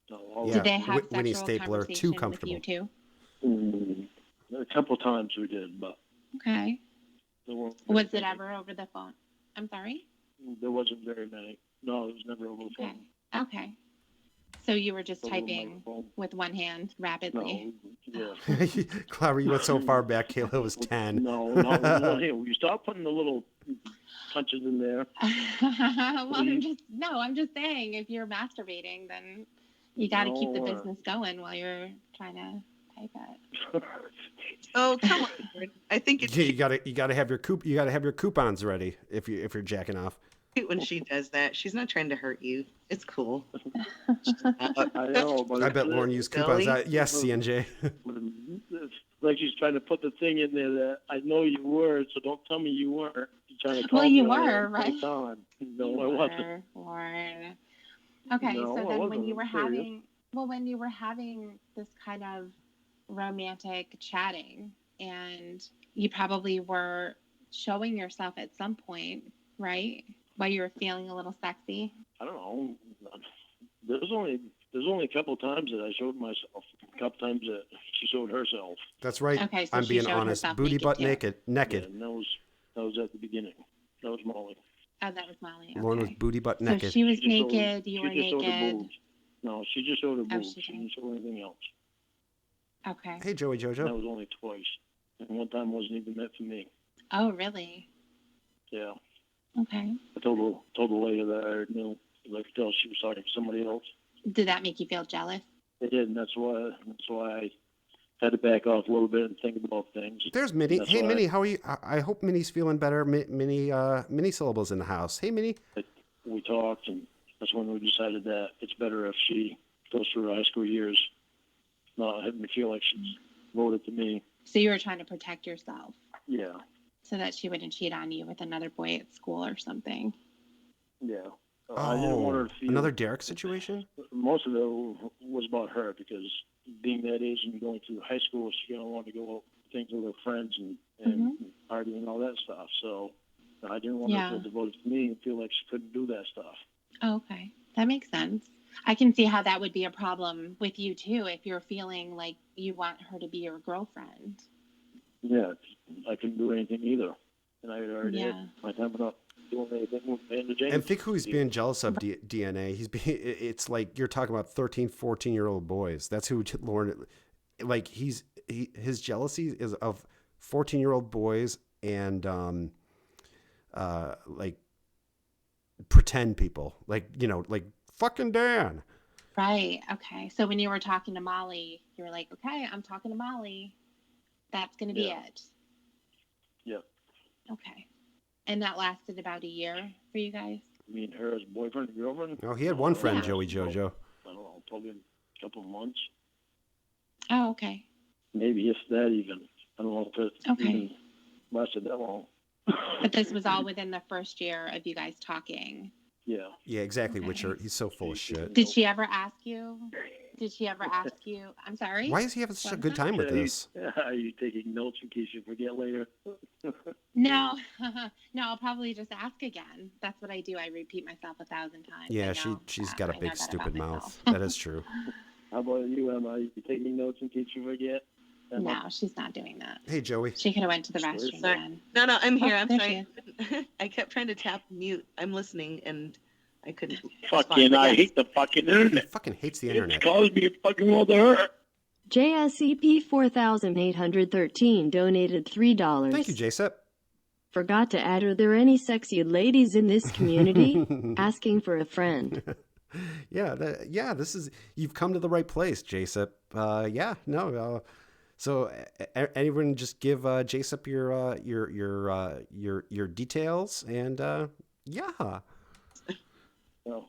No. All Yeah. Did they have Winnie sexual Stapler, too conversations with you too? A couple of times we did, but Okay. there weren't Was very it many. ever over the phone? I'm sorry? There wasn't very many. No, it was never over the Okay. phone. Okay. So you were just Over the typing microphone. with one hand rapidly? No. Yeah. Clara, you went so far back. Kayla was 10. No, no. Here, you stop putting the little punches in there. Well, I'm just saying, if you're masturbating, then you got to keep the No, business going while you're trying to Okay, good. Oh, come on. Lauren. I think it's You gotta have your coupons ready if you're jacking off. cute when she does that. She's not trying to hurt you. It's cool. I know, but I bet Lauren used coupons. Silly. Yes, CNJ. It's like she's trying to put the thing in there that I know you were, so don't tell me you weren't. You're trying to call Well, you me on were, it right? anytime. No, You I wasn't. were, Lauren. Okay, No, so I then when wasn't. you were I'm serious. having this kind of romantic chatting, and you probably were showing yourself at some point, right? While you were feeling a little sexy. I don't know. There's only a couple of times that I showed myself. A couple times that she showed herself. That's right. Okay, so I'm she being showed honest. herself Booty naked butt too. naked. Yeah, and that was at the beginning. That was Molly. Oh, that was Molly. Okay. Lauren was booty butt So naked. she was She just showed- naked. You were She just showed her naked. boobs. No, she just showed her Oh, boobs. she She did. didn't show anything else. Okay. Hey, Joey That Jojo. was only twice. And one time wasn't even meant for me. Oh, really? Yeah. Okay. I told the lady that I knew. I could tell she was talking to somebody else. Did that make you feel jealous? It did, and that's why I had to back off a little bit and think about things. There's Minnie. That's Hey, why Minnie, how are you? I hope Minnie's feeling better. Minnie syllables in the house. Hey, Minnie. we talked, and that's when we decided that it's better if she goes through her high school years, not having me feel like she's voted to me. So you were trying to protect yourself Yeah, so that she wouldn't cheat on you with another boy at school or something. yeah. I didn't want her Oh, to feel another Derek situation? Most of it was about her because being that age and going through high school, she gonna want to go out things with her friends and party and all that stuff. So I didn't want her to devote it to me and feel like she couldn't do that stuff. Oh, okay. That makes sense. I can see how that would be a problem with you too if you're feeling like you want her to be your girlfriend. Yeah, I couldn't do anything either, and I had already Yeah. had my time up doing anything with Amanda James. And think who he's being jealous of, DNA. It's like you're talking about 13, 14-year-old boys. That's who Lauren, like his jealousy is of 14-year-old boys and like pretend people, like, like fucking Dan. Right. Okay. So when you were talking to Molly, you were like, okay, I'm talking to Molly. That's going to be it. Yep. Okay. And that lasted about a year for you guys? I mean, her as boyfriend and girlfriend. Oh, he had one friend, Yeah. Joey Jojo. I don't know, probably a couple of months, Oh, okay. maybe if that even. I don't know if it Okay. even lasted that long. But this was all within the first year of you guys talking. Yeah. Yeah, exactly. Okay. Witcher, he's so full of shit. Did she ever ask you? I'm sorry? Why is he having such a good time with this? Are you taking notes in case you forget later? No. No, I'll probably just ask again. That's what I do. I repeat myself 1,000 times. Yeah, I know she's that. got a I know big that stupid about mouth. myself. That is true. How about you, Emma? Are you taking notes in case you forget? Emma? No, she's not doing that. Hey, Joey. She could have went to the restroom Sorry. then. No, I'm here. Oh, I'm there sorry. I kept trying to tap mute. I'm listening, and I couldn't. Fucking, I hate the fucking He internet. fucking hates the It's internet. caused me a fucking world of hurt. JSEP 4813 donated $3. Thank you, JSEP. Forgot to add, are there any sexy ladies in this community? Asking for a friend. Yeah, this is, you've come to the right place, JSEP. So anyone just give JSEP your details and yeah. No.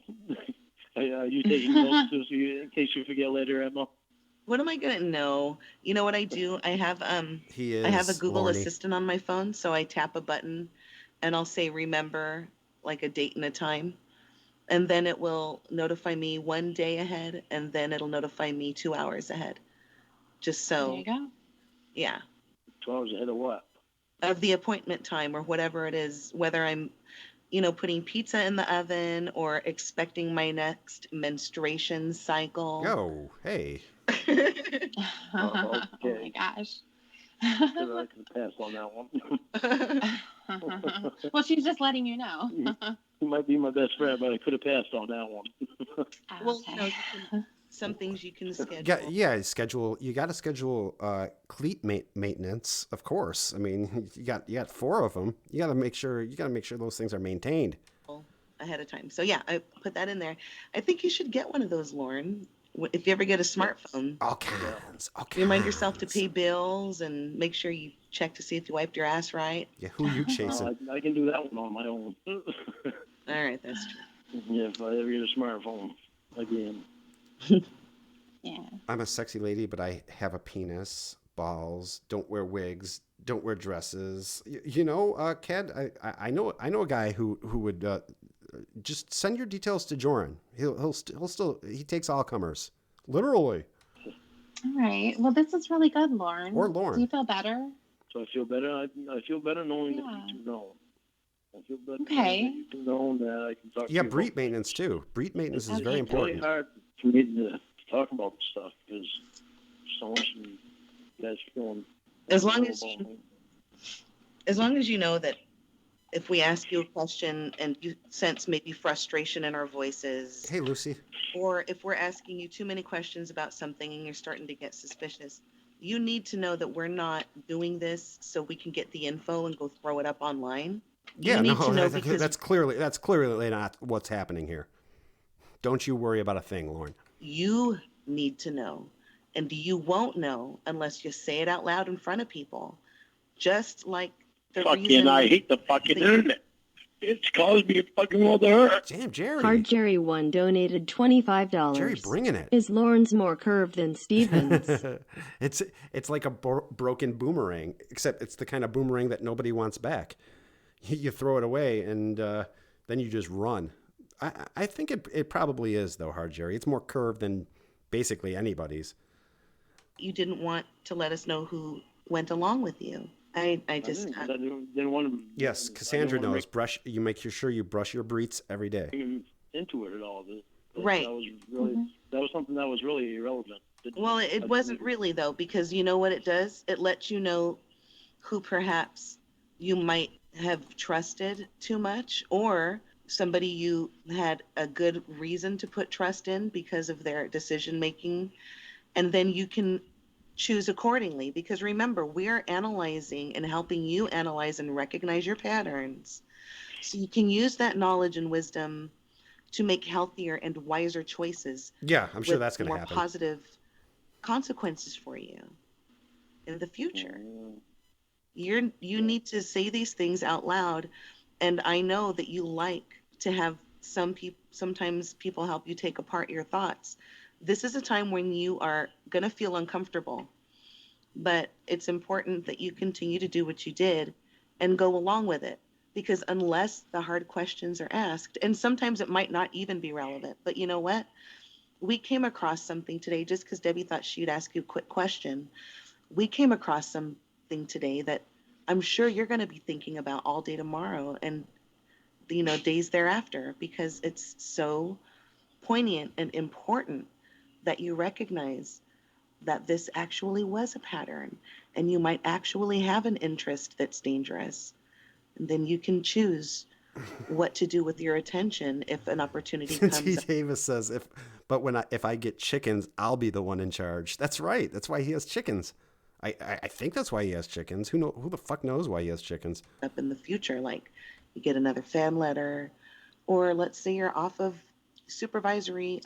Are you taking notes in case you forget later, Emma? What am I gonna know? You know what I do? I have He is I have a Google Lorne. Assistant on my phone, so I tap a button, and I'll say remember, like a date and a time, and then it will notify me 1 day ahead, and then it'll notify me 2 hours ahead. Just There so, you go. yeah, 2 hours ahead of what? of the appointment time or whatever it is, whether I'm, putting pizza in the oven or expecting my next menstruation cycle. Oh, hey. Oh okay. my gosh. I could have passed on that one. Well, she's just letting you know. You might be my best friend, but I could have passed on that one. Well, Okay. some things you can schedule. You got to schedule cleat maintenance, of course. I mean, you got 4 of them. You got to make sure those things are maintained Ahead of time. So yeah, I put that in there. I think you should get one of those, Lauren. if you ever get a smartphone, All kinds. remind yourself to pay bills and make sure you check to see if you wiped your ass right. Yeah, who you chasing? I can do that one on my own. All right, that's true. Yeah, if I ever get a smartphone again. Yeah. I'm a sexy lady, but I have a penis, balls, don't wear wigs, don't wear dresses. You know, Cawd, I know a guy who would just send your details to Joran. He takes all comers, literally. All right. Well, this is really good, Lauren. Or Lauren. Do you feel better? So I feel better. I feel better knowing Yeah. that you two know. I feel better Okay. knowing that you two know that I can talk to Yeah, you. breed maintenance too. Breed maintenance is very It's really important. hard for me to talk about this stuff because so much of you guys feeling. As long as you know that if we ask you a question and you sense maybe frustration in our voices, Hey, Lucy. or if we're asking you too many questions about something and you're starting to get suspicious, you need to know that we're not doing this so we can get the info and go throw it up online. Yeah, you need no, to know that's clearly not what's happening here. Don't you worry about a thing, Lauren. You need to know, and you won't know unless you say it out loud in front of people. Just like the Fucking, reason I hate the fucking internet. It's caused me a fucking world of hurt. Damn, Jerry. Hard Jerry 1 donated $25. Jerry bringing it. Is Lauren's more curved than Steven's? It's like a broken boomerang, except it's the kind of boomerang that nobody wants back. You throw it away and then you just run. I think it probably is, though, Hard Jerry. It's more curved than basically anybody's. you didn't want to let us know who went along with you. I just I didn't want to. Yes, Cassandra knows. You make sure you brush your breets every day. Into it at all. Right. That was really that was something that was really irrelevant. Well, it wasn't really though, because you know what it does? It lets you know who perhaps you might have trusted too much, or somebody you had a good reason to put trust in because of their decision making, and then you can choose accordingly. Because remember, we're analyzing and helping you analyze and recognize your patterns, so you can use that knowledge and wisdom to make healthier and wiser choices. Yeah, I'm sure with that's going to more happen. positive consequences for you in the future. You need to say these things out loud, and I know that you like to have sometimes people help you take apart your thoughts. This is a time when you are going to feel uncomfortable, but it's important that you continue to do what you did and go along with it, because unless the hard questions are asked, and sometimes it might not even be relevant, but you know what? We came across something today, just because Debbie thought she'd ask you a quick question. We came across something today that I'm sure you're going to be thinking about all day tomorrow and, days thereafter, because it's so poignant and important that you recognize that this actually was a pattern and you might actually have an interest that's dangerous. And then you can choose what to do with your attention if an opportunity comes T. up. Davis says, if I get chickens, I'll be the one in charge. That's right. That's why he has chickens. I think that's why he has chickens. Who the fuck knows why he has chickens? Up in the future, like you get another fan letter, or let's say you're off of supervisory,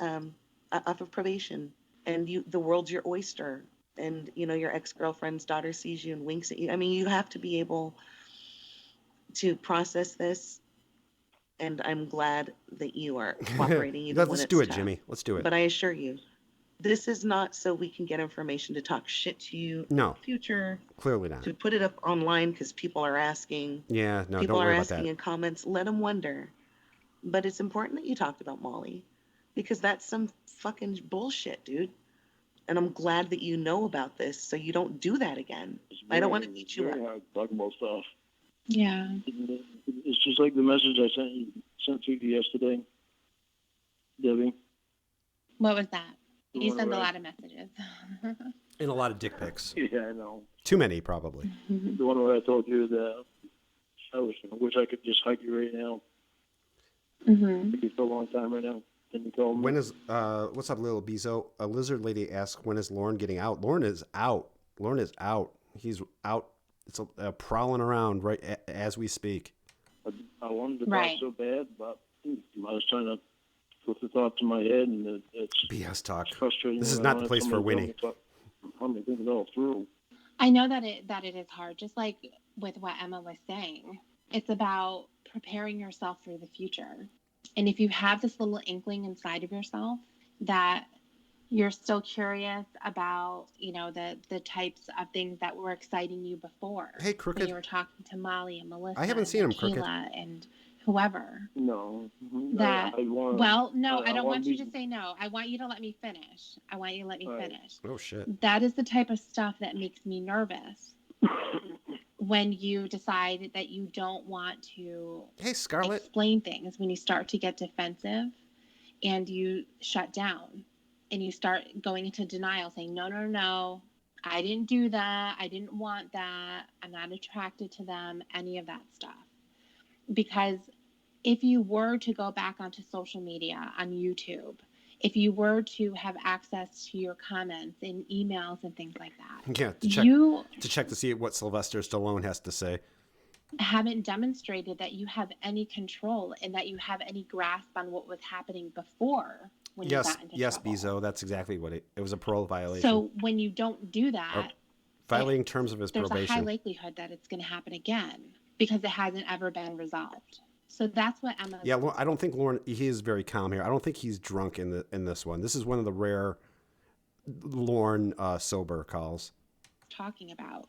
off of probation, and the world's your oyster, and your ex-girlfriend's daughter sees you and winks at you. I mean, you have to be able to process this, and I'm glad that you are cooperating. Even when Let's it's do it, tough. Jimmy. Let's do it. But I assure you, this is not so we can get information to talk shit to you in No. the future, Clearly not. to put it up online because people are asking. Yeah, no, People don't are worry about asking that. in comments. Let them wonder. But it's important that you talked about Molly, because that's some fucking bullshit, dude. And I'm glad that you know about this, so you don't do that again. I don't want to beat you up. Very hard to talk about stuff. Yeah. It's just like the message I sent to you yesterday, Debbie. What was that? The You one send a where I- lot of messages. And a lot of dick pics. Yeah, I know. Too many, probably. The one where I told you that I wish I could just hug you right now. Mm-hmm. It'd be for a long time right now. Then you told me. When is what's up, little Bezo? A lizard lady asks, when is Lauren getting out? Lauren is out. He's out. It's prowling around right as we speak. I wanted to Right. talk so bad, but I was trying to Put the thoughts in my head, and it's BS talk. frustrating. This is when I not don't the have place for somebody Winnie. help me think it all through. I know that it is hard, just like with what Emma was saying. It's about preparing yourself for the future. And if you have this little inkling inside of yourself that you're still curious about, the types of things that were exciting you before. Hey, Crooked. When you were talking to Molly and Melissa. I haven't seen him, and Crooked. Kayla and whoever. No. That, I want, I don't want you to to say no. I want you to let me finish. Finish. Oh, shit. That is the type of stuff that makes me nervous. When you decide that you don't want to Hey, Scarlett. explain things, when you start to get defensive and you shut down and you start going into denial, saying, no, I didn't do that. I didn't want that. I'm not attracted to them, any of that stuff. Because if you were to go back onto social media, on YouTube, if you were to have access to your comments and emails and things like that, Yeah, to check to see what Sylvester Stallone has to say. Haven't demonstrated that you have any control and that you have any grasp on what was happening before when you got into trouble. Bezo, that's exactly what it was, a parole violation. So when you don't do that, violating terms of his probation, there's a high likelihood that it's going to happen again because it hasn't ever been resolved. So that's what Emma. Yeah, I don't think Lauren. He is very calm here. I don't think he's drunk in this one. This is one of the rare Lauren sober calls. Talking about.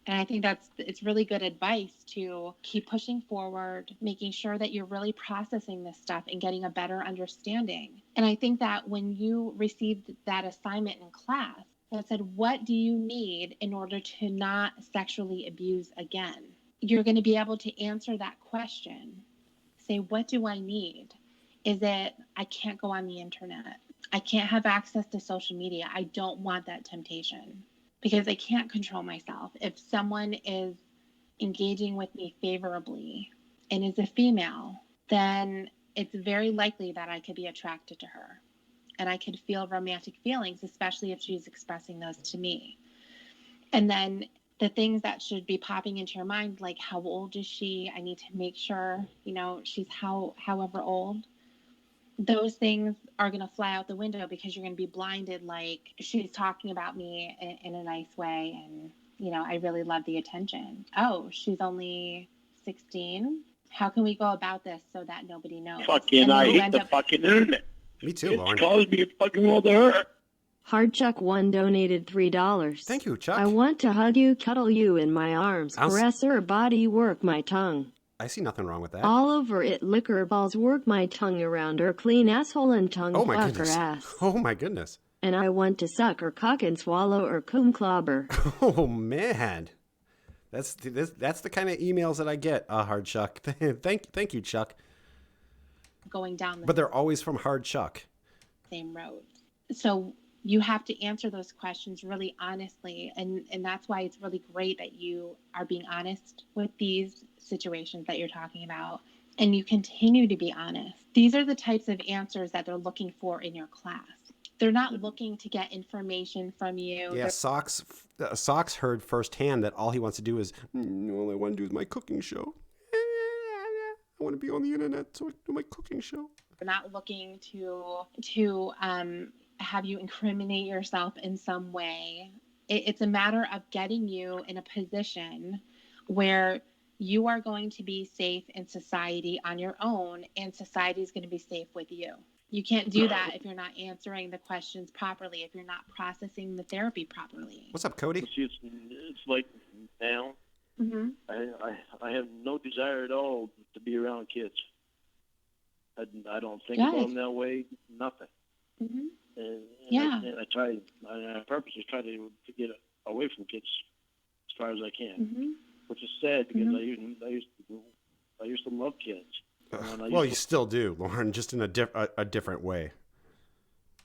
And I think it's really good advice to keep pushing forward, making sure that you're really processing this stuff and getting a better understanding. And I think that when you received that assignment in class that said, what do you need in order to not sexually abuse again? You're going to be able to answer that question. Say, what do I need? Is it, I can't go on the internet. I can't have access to social media. I don't want that temptation. Because I can't control myself. If someone is engaging with me favorably and is a female, then it's very likely that I could be attracted to her. And I could feel romantic feelings, especially if she's expressing those to me. And then the things that should be popping into your mind, like how old is she? I need to make sure, she's however old. Those things are going to fly out the window because you're going to be blinded. Like, she's talking about me in a nice way. And, I really love the attention. Oh, she's only 16. How can we go about this so that nobody knows? Fucking, I hate the fucking internet. Me too, Lauren. It caused me a fucking world of hurt. Hardchuck1 donated $3. Thank you, Chuck. I want to hug you, cuddle you in my arms, caress your body, work my tongue. I see nothing wrong with that. All over it, lick her balls, work my tongue around her clean asshole and tongue, fuck her ass. Oh my goodness. And I want to suck her cock and swallow her cum clobber. Oh man. That's the kind of emails that I get, Hard Chuck. Thank you, Chuck. Going down but they're always from Hard Chuck. Same road. So you have to answer those questions really honestly. And that's why it's really great that you are being honest with these situations that you're talking about. And you continue to be honest. These are the types of answers that they're looking for in your class. They're not looking to get information from you. Yeah, Socks heard firsthand that all he wants to do is, all I want to do is my cooking show. I want to be on the internet so I can do my cooking show. They're not looking to have you incriminate yourself in some way. It's a matter of getting you in a position where you are going to be safe in society on your own, and society is going to be safe with you. You can't do that if you're not answering the questions properly, if you're not processing the therapy properly. What's up, Cody? It's like now, I have no desire at all to be around kids. I don't think about them that way, nothing. Mm-hmm. And I purposely try to get away from kids as far as I can, which is sad because I used to love kids. Well, you still do, Lauren, just in a different way.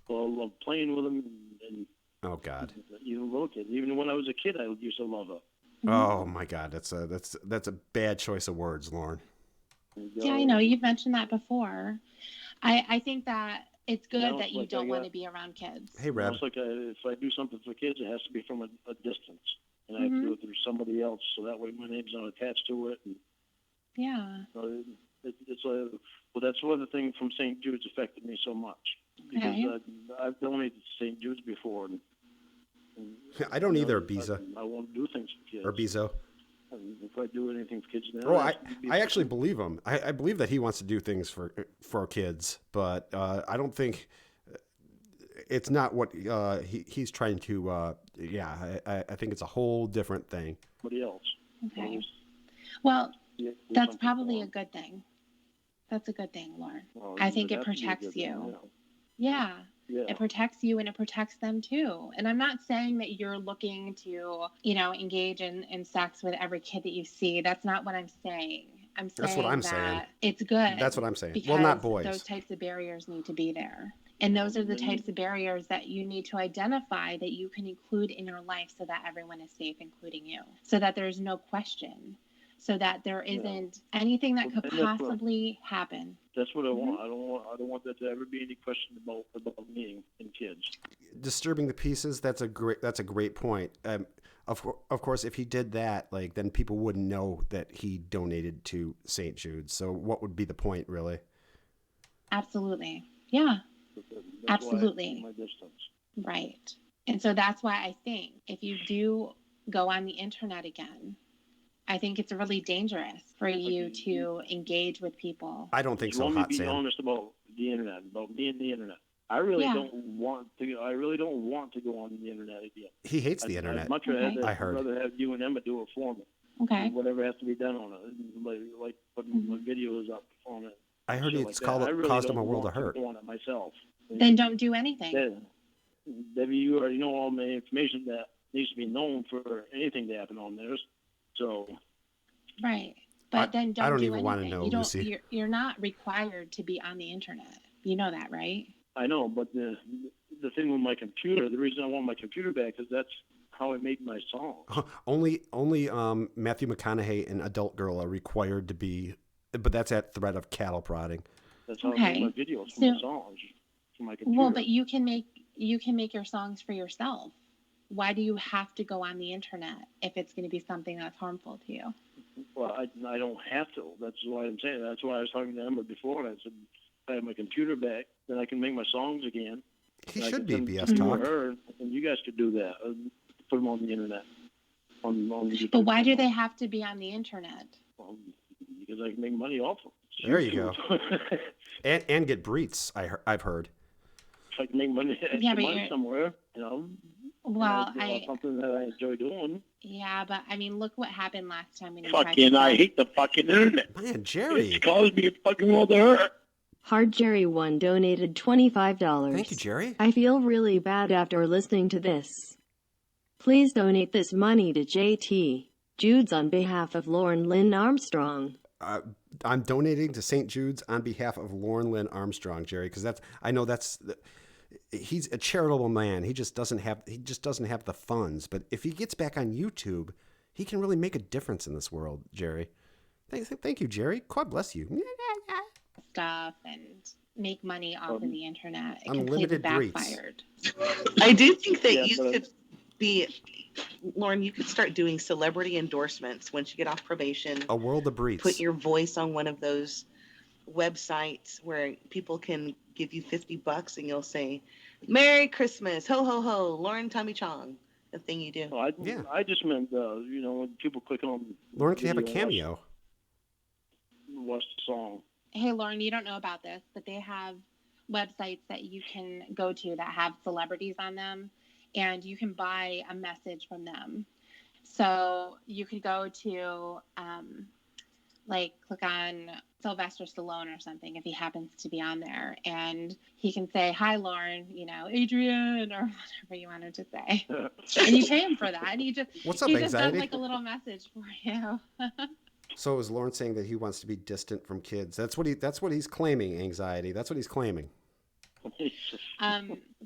Well, I love playing with them and oh God, even little kids. Even when I was a kid, I used to love them. Oh my God, that's a bad choice of words, Lauren. Yeah, I know you've mentioned that before. I think that it's good that you don't want to be around kids. Hey, Reb. It's like if I do something for kids, it has to be from a distance, and I have to do it through somebody else, so that way my name's not attached to it. And, yeah. it's well, that's one of the things from St. Jude's affected me so much because Okay. I've donated to St. Jude's before, and I don't you know, either, Biza I won't do things for kids. or Bizo. And if I do anything for kids now, Oh, it has to be I actually believe him. I believe that he wants to do things for kids, but I don't think it's not what he's trying to. Yeah, I think it's a whole different thing. somebody else. Okay. Always Well, do that's something probably for a 'em. good thing. That's a good thing, Lauren. Well, I think would it have to be a protects good thing, you. Yeah. Yeah. It protects you and it protects them too. And I'm not saying that you're looking to, engage in sex with every kid that you see. That's not what I'm saying. I'm saying That's what I'm that saying. it's good. That's what I'm saying. Because Well, not boys. those types of barriers need to be there. And those are the types of barriers that you need to identify that you can include in your life so that everyone is safe, including you. So that there's no question. So that there isn't anything that could And that's what- possibly happen. That's what I want. I don't want there to ever be any question about me and kids. Disturbing the pieces. That's a great point. Of course, if he did that, like then people wouldn't know that he donated to St. Jude's. So what would be the point, really? Absolutely. Yeah. That's Absolutely. Why I keep my distance. Right. And so that's why I think if you do go on the internet again, I think it's really dangerous for you to engage with people. I don't think You so, want me to Hot be Sam. honest about the internet, about me and the internet. I really Yeah. don't want to. I really don't want to go on the internet again. He hates the I'd internet. much Okay. rather, I heard. rather have you and Emma do it for me. Okay. Whatever has to be done on it, like putting my videos up on it. I heard shit it's like that. I really caused him don't a world want of hurt. to go on it myself. Then don't do anything. Debbie, you already know all the information that needs to be known for anything to happen on there. So Right. But then don't I don't do even anything. want to know, you don't, Lucy. You're not required to be on the internet. You know that, right? I know, but the thing with my computer, the reason I want my computer back is that's how I make my songs. Only Matthew McConaughey and Adult Girl are required to be, but that's at threat of cattle prodding. That's how I Okay. make my videos for So- my songs, for my computer. Well, but you can make your songs for yourself. Why do you have to go on the internet if it's going to be something that's harmful to you? Well, I don't have to. That's why I'm saying. That's why I was talking to Emma before, and I said, if I have my computer back, then I can make my songs again. He and I should can be send BS them to Talk. her, and you guys could do that. Put them on the internet. On YouTube. But why do they have to be on the internet? Well, because I can make money off them. There you go. And get breeds. I've heard. If I can make money, Yeah, but money you're- somewhere, you know. Well, and I do something that I enjoy doing. Yeah, but I mean, look what happened last time when you Fucking, I hate the fucking internet. Man, Jerry. It's caused me a fucking world of hurt. Hard Jerry 1 donated $25. Thank you, Jerry. I feel really bad after listening to this. Please donate this money to JT Jude's on behalf of Lauren Lynn Armstrong. I'm donating to St. Jude's on behalf of Lauren Lynn Armstrong, Jerry, because he's a charitable man. He just doesn't have the funds. But if he gets back on YouTube, he can really make a difference in this world, Jerry. Thank you, Jerry. God bless you. stuff and make money off of the internet. It Unlimited completely breeds. backfired. I do think that Yeah, you but- could be, Lauren, you could start doing celebrity endorsements once you get off probation. A world of breeds. Put your voice on one of those websites where people can give you $50 and you'll say, "Merry Christmas, ho ho ho, Lauren Tommy Chong," the thing you do. No, I just meant, you know, when people click on. Lauren can have a video, cameo. Watch the song. Hey, Lauren, you don't know about this, but they have websites that you can go to that have celebrities on them, and you can buy a message from them. So you could go to, click on Sylvester Stallone or something if he happens to be on there, and he can say, "Hi, Lauren," Adrian, or whatever you want him to say, and you pay him for that, and What's up, he just anxiety? does like a little message for you. So is Lauren saying that he wants to be distant from kids? That's what he's claiming. Anxiety. That's what he's claiming.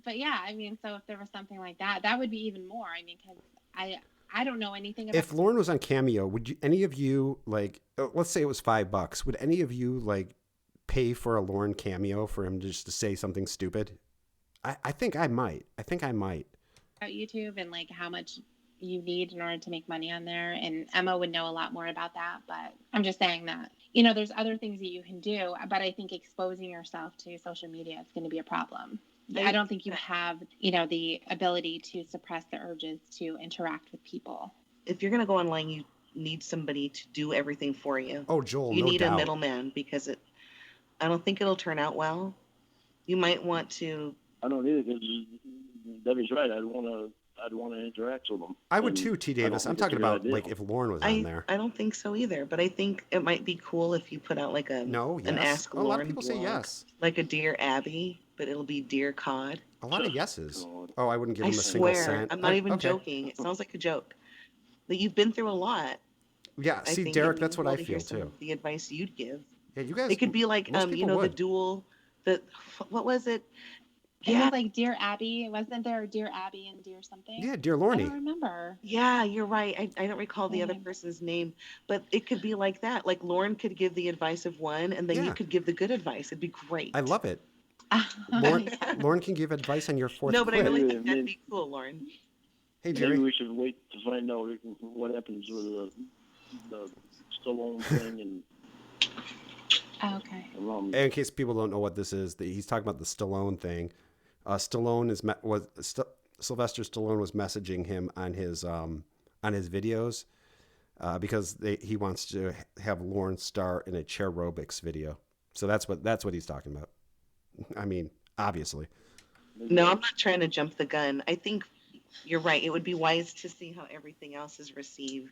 But yeah, I mean, so if there was something like that, that would be even more. I mean, because I don't know anything about. If Lauren was on Cameo, would any of you let's say it was $5, would any of you pay for a Lauren cameo for him just to say something stupid? I think I might. about YouTube and how much you need in order to make money on there. And Emma would know a lot more about that, but I'm just saying that, you know, there's other things that you can do, but I think exposing yourself to social media is going to be a problem. I don't think you have, you know, the ability to suppress the urges to interact with people. If you're going to go online, you need somebody to do everything for you. Oh, Joel, you no need doubt. a middleman because I don't think it'll turn out well. You might want to. I don't either, because Debbie's right. I'd want to interact with them. I would too, T. Davis. I'm talking about like if Lauren was on there. I don't think so either, but I think it might be cool if you put out like an Ask Lauren. A lot of people say yes. Like a Dear Abby, but it'll be Dear Cawd. A lot of yeses. Oh, I wouldn't give him a single cent. I'm not even joking. It sounds like a joke. That you've been through a lot. Yeah, see, Derek, that's what I feel too. The advice you'd give. Yeah, you guys. It could be like you know, what was it? It was like Dear Abby. Wasn't there Dear Abby and Dear something? Yeah, Dear Lorne. I don't remember. Yeah, you're right. I don't recall the other person's name, but it could be like that. Like Lauren could give the advice of one, and then you could give the good advice. It'd be great. I love it. Lauren can give advice on your fourth. No, but I really think that'd be cool, Lauren. Hey, Jerry. Maybe we should wait to find out what happens with the Stallone thing and. Okay. In case people don't know what this is, he's talking about the Stallone thing. Sylvester Stallone was messaging him on his videos because he wants to have Lauren star in a chair aerobics video. So that's what he's talking about. I mean, obviously. No, I'm not trying to jump the gun. I think you're right. It would be wise to see how everything else is received,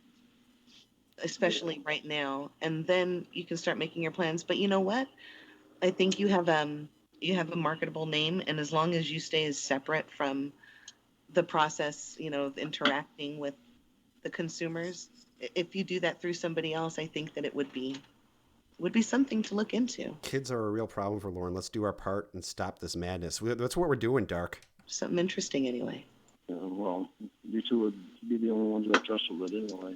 especially right now, and then you can start making your plans. But you know what? I think you have a marketable name, and as long as you stay as separate from the process, you know, of interacting with the consumers, if you do that through somebody else, I think that it would be something to look into. Kids are a real problem for Lauren. Let's do our part and stop this madness. That's what we're doing, Dark. Something interesting, anyway. Well, you two would be the only ones that trust with it anyway.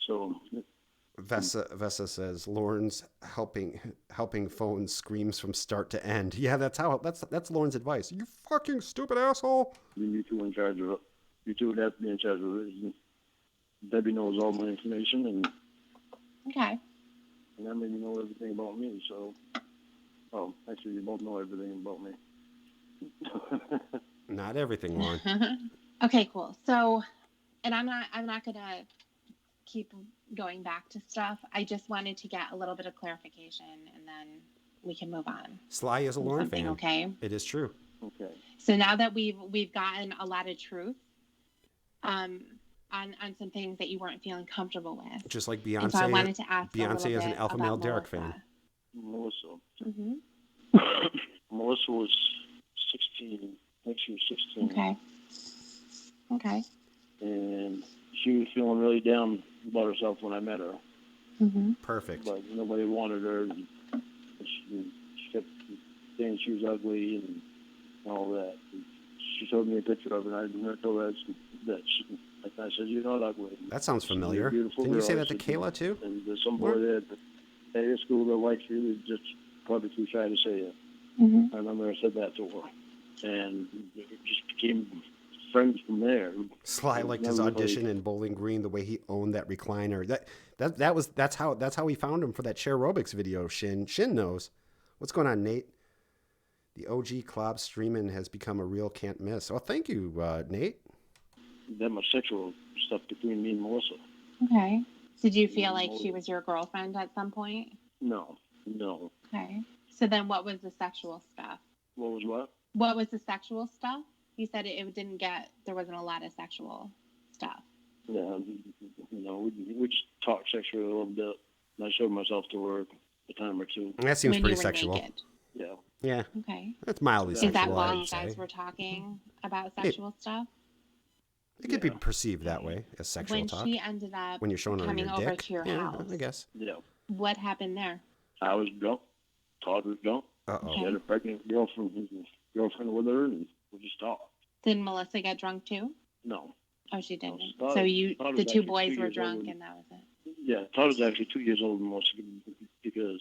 So. Vessa says Lauren's helping phone screams from start to end. Yeah, that's Lauren's advice. You fucking stupid asshole. You two in charge of it. You two would have to be in charge of it. Debbie knows all my information, and okay. And that made you know everything about me. So, actually, you both know everything about me. Not everything, Lauren. Okay, cool. So, and I'm not gonna keep going back to stuff. I just wanted to get a little bit of clarification, and then we can move on. Sly is a Lauren fan. Okay. It is true. Okay. So now that we've gotten a lot of truth, on some things that you weren't feeling comfortable with. Just like Beyonce. And so I wanted to ask Beyonce is an alpha male Derek fan. Melissa. Mm-hmm. Melissa was 16. I think she was 16. Okay. And she was feeling really down about herself when I met her. Mm-hmm. Perfect. But nobody wanted her. And she kept saying she was ugly and all that. And she showed me a picture of her, and I told her that I said, "You're not ugly." That sounds familiar. Didn't you say that to Kayla too? And there's some boy there at your school that likes you, is just probably too shy to say it. Mm-hmm. I remember I said that to her, and it just became friends from there. Sly liked his audition in Bowling Green, the way he owned that recliner. That's how we found him for that chair aerobics video. Shin knows. What's going on, Nate? The OG Clob streaming has become a real can't miss. Oh, thank you, Nate. That much sexual stuff between me and Melissa. Okay. Did you feel like she was your girlfriend at some point? No. Okay. So then what was the sexual stuff? What was what? What was the sexual stuff? You said there wasn't a lot of sexual stuff. Yeah, we just talked sexually a little bit. And I showed myself to her a time or two. That seems when pretty you were sexual. Naked. Yeah. Yeah. Okay. That's mildly sexual. Is that while I'd you guys say. were talking about sexual stuff? It could be perceived that way as sexual talk. When she ended up when you're showing her coming your over dick, to your house, I guess. Yeah. what happened there? I was drunk. Todd was drunk. Uh-oh. She had a pregnant girlfriend with her, and we just talked. Did Melissa get drunk too? No. Oh, she didn't. Todd- So Todd was the two actually boys 2 were years drunk, old. and that was it. Yeah, Todd was actually 2 years older than Melissa because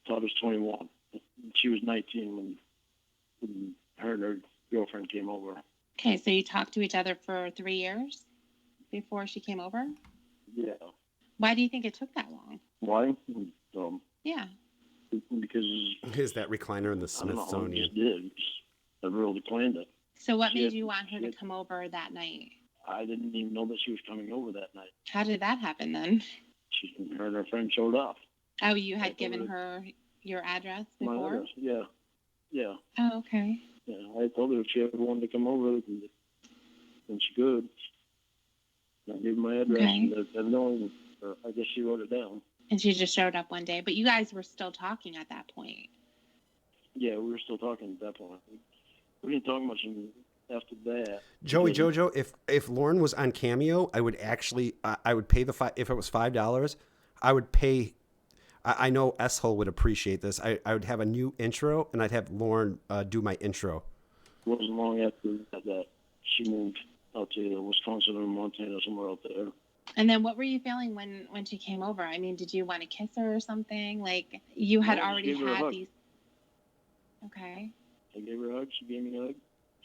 Todd was 21. She was 19 when her and her girlfriend came over. Okay, so you talked to each other for 3 years? before she came over? Yeah. Why do you think it took that long? Why? Yeah. Because Is that recliner in the I don't know, I Smithsonian? just did. I really declined it. So what She made had- you want her she to had- come over that night? I didn't even know that she was coming over that night. How did that happen then? Her and her friend showed up. Oh, you I had told given her her your address my before? address. Yeah. Yeah. Oh, okay. Yeah. I told her if she ever wanted to come over, then she could. I gave her my address, Okay. and no, I guess she wrote it down. And she just showed up one day. But you guys were still talking at that point. Yeah, we were still talking at that point. We didn't talk much after that. Joey because- Jojo, if Lauren was on Cameo, I would actually I would pay if it was $5, I would pay. I know S-Hole would appreciate this. I would have a new intro, and I'd have Lauren do my intro. It wasn't long after that she moved out to Wisconsin or Montana, somewhere out there. And then what were you feeling when she came over? I mean, did you want to kiss her or something? Like, you had No, I just already gave her a had hug. these. Okay. I gave her a hug. She gave me a hug.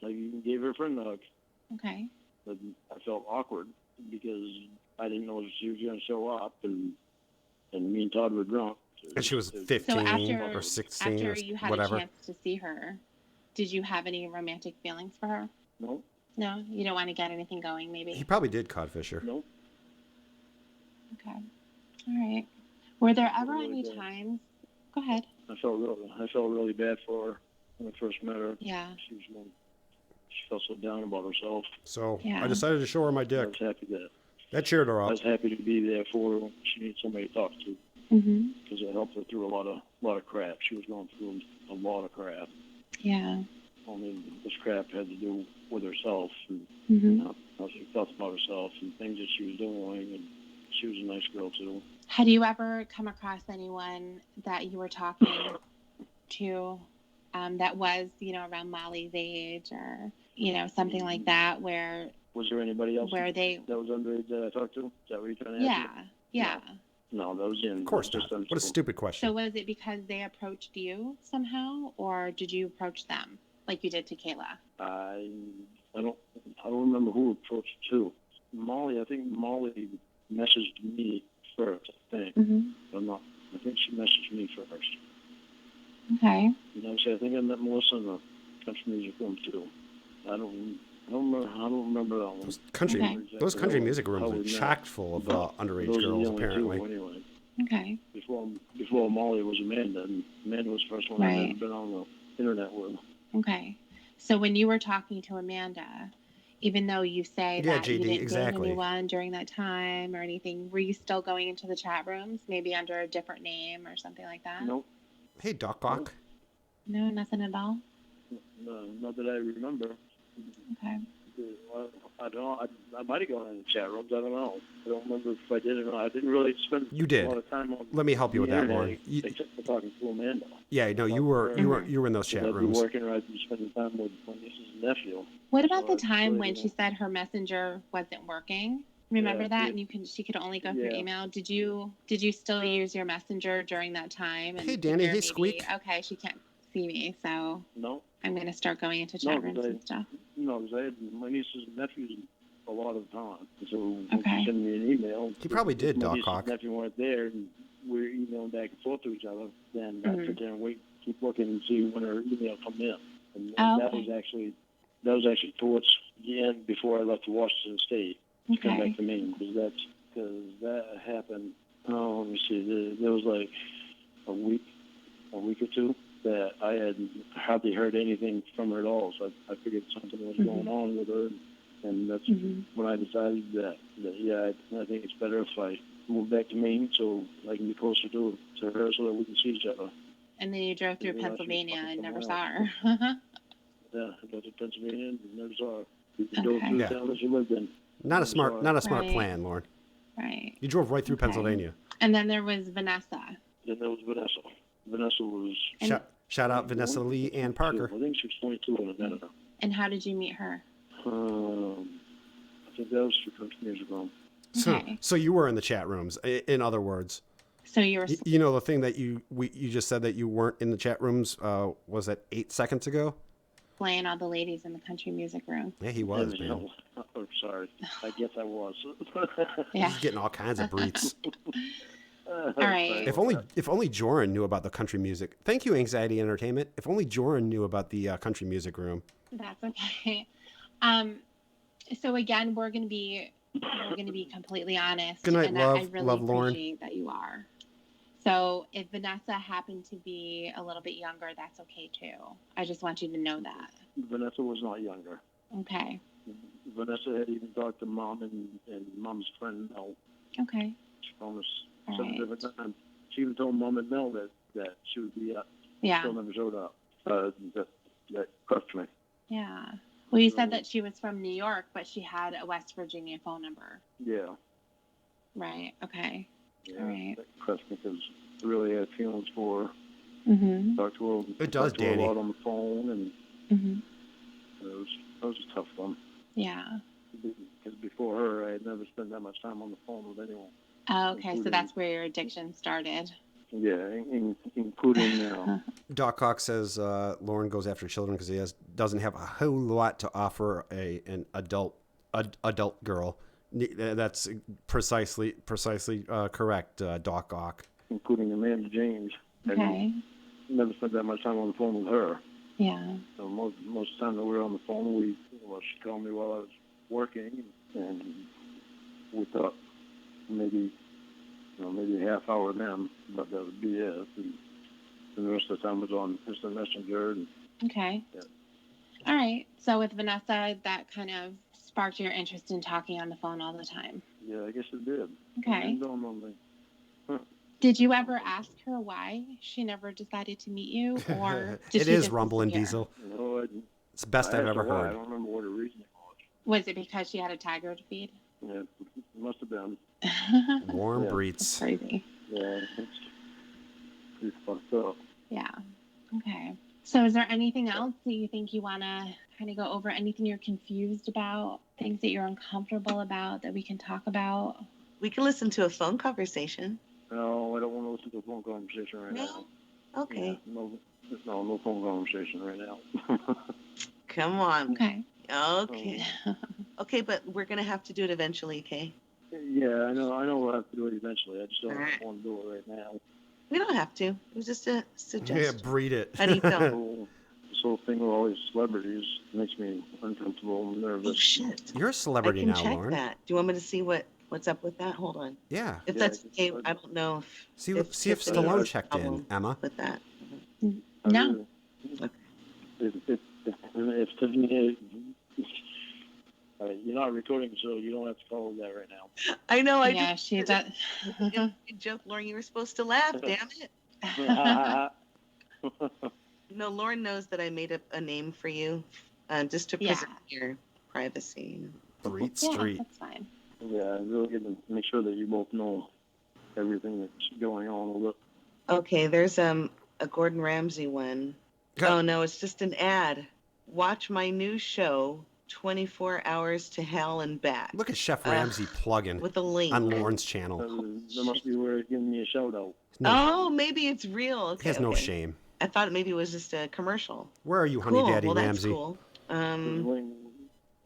I even gave her friend a hug. Okay. But I felt awkward because I didn't know if she was going to show up, and me and Todd were drunk. And she was So 15 So after, or 16 after or you had whatever. a chance to see her, did you have any romantic feelings for her? No, No? You don't want to get anything going, maybe? He probably did codfish her. no. Okay. All right. Were there ever Really any bad. times? Go ahead. I felt really bad for her when I first met her. Yeah. She felt so down about herself. So Yeah. I decided to show her my I dick. was happy that That cheered her I up. was happy to be there for her when she needed somebody to talk to, Mm-hmm. because it helped her through a lot of crap. She was going through a lot of crap. Yeah. Only this crap had to do with herself and Mm-hmm. how she felt about herself and things that she was doing. And she was a nice girl too. Had you ever come across anyone that you were talking to that was, around Molly's age or, something like that where Was there anybody else where they, that was underage that I talked to? Is that what you're trying to ask me? yeah. No, that was in. Of course just not. under What a school. stupid question. So was it because they approached you somehow or did you approach them like you did to Kayla? I don't remember who approached who. Molly, I think Molly messaged me first. I think. Mm-hmm. I think she messaged me first. Okay. I think I met Melissa in the country music room too. I don't remember that one. Okay. Those country music How rooms we are met. chock full of underage Those are the girls, only apparently. two, anyway. Okay. Before Molly was Amanda, and Amanda was the first one I'd Right. ever been on the internet with. Okay. So when you were talking to Amanda, even though you say Yeah, that you JD, didn't exactly. date anyone during that time or anything, were you still going into the chat rooms, maybe under a different name or something like that? Nope, Hey, Doc Ock. No, nothing at all? no, not that I remember. Okay. I don't know. I might have gone in the chat rooms. I don't know. I don't remember if I did or not. I didn't really spend You did. a lot of time on Let me help you with the that, internet, Lauren. except for talking to Amanda. Yeah, no, you were in those chat I'd be rooms. working or I'd be spending time with my niece's nephew. What about So the I time really when didn't- she said her messenger wasn't working? Remember Yeah, that? yeah. And she could only go through Yeah. email. Did you still use your messenger during that time? And Hey, Danny. figure Hey, Squeak. Okay, she can't see me, so No, I'm gonna start going into No, chat rooms 'cause and stuff. no, because I had my nieces and nephews a lot of the time. So when Okay. she sent me an email, He probably did, my Doc nieces Ock. and nephew weren't there, and we were emailing back and forth to each other. Then I Mhm. sit there and wait, keep looking and see when her email come in. And Oh, that was actually towards the end before I left to Washington State to come Okay. back to Maine, because that happened. Oh, let me see. There was like a week or two that I had hardly heard anything from her at all. So I figured something was going on with her, and that's Mhm. when I decided that yeah, I think it's better if I move back to Maine so I can be closer to her so that we can see each other. And then you drove through Yeah, she was Pennsylvania fucking and never somewhere saw her. Yeah, I got to Pennsylvania and never saw her. We drove Okay. through Yeah. the town that she lived in. Not a smart Right. plan, Lauren. Right. You drove right through Okay. Pennsylvania. And then there was Vanessa. Then there was Vanessa. Vanessa was... And- Shout out Vanessa Lee and Parker. I think she was 22 when I met her. And how did you meet her? I think that was through country music room. Okay. So you were in the chat rooms. In other words, So you were. you know the thing that you just said that you weren't in the chat rooms. Was that 8 seconds ago? playing all the ladies in the country music room. Yeah, he was, man. Oh, sorry. I guess I was. Yeah. He's getting all kinds of breeds. All right. If only Joran knew about the country music. Thank you, Anxiety Entertainment. If only Joran knew about the country music room. That's okay. So again, we're gonna be completely honest. Good night, and love. I really Love, Lauren. appreciate that you are. So if Vanessa happened to be a little bit younger, that's okay too. I just want you to know that. Vanessa was not younger. Okay. Vanessa had even talked to Mom and Mom's friend Mel. Okay. She phoned us All 7 right. different times. She even told Mom and Mel that she would be up. Yeah. Still never showed up. That crushed me. Yeah. Well, you said that she was from New York, but she had a West Virginia phone number. Yeah. Right. Okay. Yeah, All right. that crushed me because I really had feelings for her. Mm-hmm. Talked to her. It does, talked to her Danny. a lot on the phone, and Mm-hmm. it was a tough one. Yeah. Because before her, I had never spent that much time on the phone with anyone. Oh, okay. So that's where your addiction started. Yeah, including Doc Hawk says Lauren goes after children because he doesn't have a whole lot to offer an adult girl. That's precisely correct, Doc Hawk. including Amanda James. Okay. I never spent that much time on the phone with her. Yeah. So most of the time that we were on the phone, she called me while I was working, and we thought maybe a half hour then, but that would be it. And the rest of the time was on Instant Messenger. And, Okay. yeah. All right. So with Vanessa, that kind of sparked your interest in talking on the phone all the time. Yeah, I guess it did. Okay. It dawned on me. Did you ever ask her why she never decided to meet you, or did It she is just Rumble and disappear? Diesel. No, It's the best I've ever why. I heard. don't remember what her reasoning was. Was it because she had a tiger to feed? Yeah, it must have been. Warm Yeah. breeds. Crazy. Yeah, it's pretty fucked up. Yeah. Okay. So is there anything else that you think you want to kind of go over? Anything you're confused about? Things that you're uncomfortable about that we can talk about? We can listen to a phone conversation. No, I don't want to listen to a phone conversation right now. Okay. Yeah, no phone conversation right now. Come on. Okay. Okay. Okay, but we're going to have to do it eventually, okay? Yeah, I know we'll have to do it eventually. I just don't All right. want to do it right now. We don't have to. It was just a Yeah, suggestion. breed it. How do you feel? This whole thing with all these celebrities makes me uncomfortable and nervous. Oh, shit. You're a I celebrity can now, check Lauren. that. Do you want me to see what's up with that? Hold on. Yeah. If Yeah, that's I okay, just- I don't know See if there's Stallone any checked in, problem Emma. with that. No. If Tiffany, you're not recording, so you don't have to call that right now. I know. Yeah, she does. Good joke, Lauren. You were supposed to laugh. Damn it. No, Lauren knows that I made up a name for you, just to preserve your privacy. Breed Yeah, Street. that's fine. Yeah, I really get to make sure that you both know everything that's going on with it. Okay, there's a Gordon Ramsay one. Oh no, it's just an ad. Watch my new show, 24 Hours to Hell and Back. Look at Chef Ramsay plugging With a link. on Lauren's channel. That must be where he's giving me a shout out. No, Oh, maybe it's real. Okay, he has no okay. shame. I thought maybe it was just a commercial. Where are you, Honey Cool. Daddy Well, Ramsay? that's cool.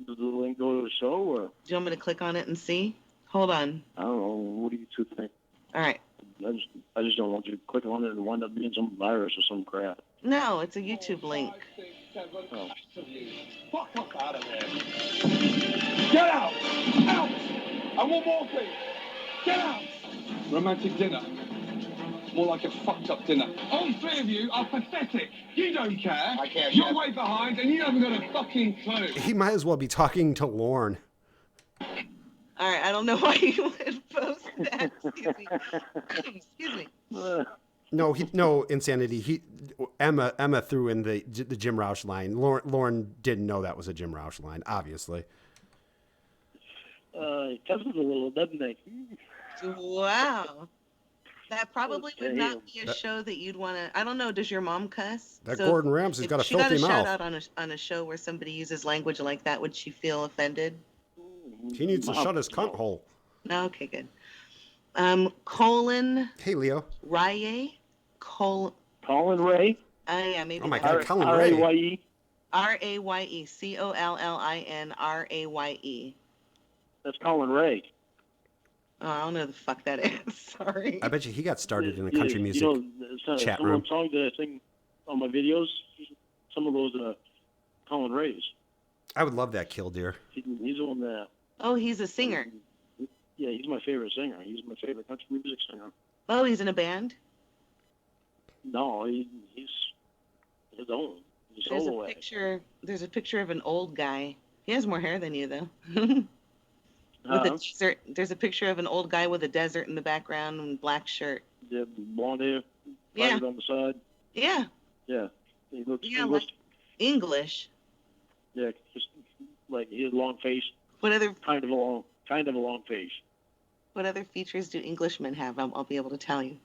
Does the link go to the show, or Do you want me to click on it and see? Hold on. I don't know? What do you two think? All right. I just don't want you to click on it and wind up being some virus or some crap. No, it's a YouTube link. Oh. Fuck out of there. Get out! Out! I want more, please. Get out! Romantic dinner. More like a fucked up dinner. All three of you are pathetic. You don't care. I care, You're Chef. way behind and you haven't got a fucking clue. He might as well be talking to Lauren. All right. I don't know why you would post that. Excuse me. Excuse me. No insanity. Emma threw in the Jim Roush line. Lauren didn't know that was a Jim Roush line, obviously. It comes a little, doesn't it? Wow. That probably would Okay. not be a show that you'd want to. I don't know. Does your mom cuss? That So Gordon Ramsay's if got a she got filthy a shout mouth. out on a show where somebody uses language like that, would she feel offended? He needs to shut his cunt hole. No. Okay, good. Colin Hey, Leo. Rye. Colin Ray? Yeah, maybe. Oh my that- God, Colin Ray. R-A-Y-E? Raye. COLLINRAYE. That's Colin Ray. Oh, I don't know the fuck that is. Sorry. I bet you he got started in a Yeah, country music chat some room. of the songs that I sing on my videos, some of those Colin Ray's. I would love that Killdeer. He's the one that. Oh, he's a singer. Yeah, he's my favorite singer. He's my favorite country music singer. Oh, he's in a band? No, he's his own. He's a There's solo a act. picture. There's a picture of an old guy. He has more hair than you, though. With a desert. There's a picture of an old guy with a desert in the background and black shirt. Yeah, blonde hair, Yeah. parted on the side. Yeah. Yeah, he looks Yeah, English. like English. Yeah, just like he has a long face. What other Kind of a long face. What other features do Englishmen have? I'll be able to tell you.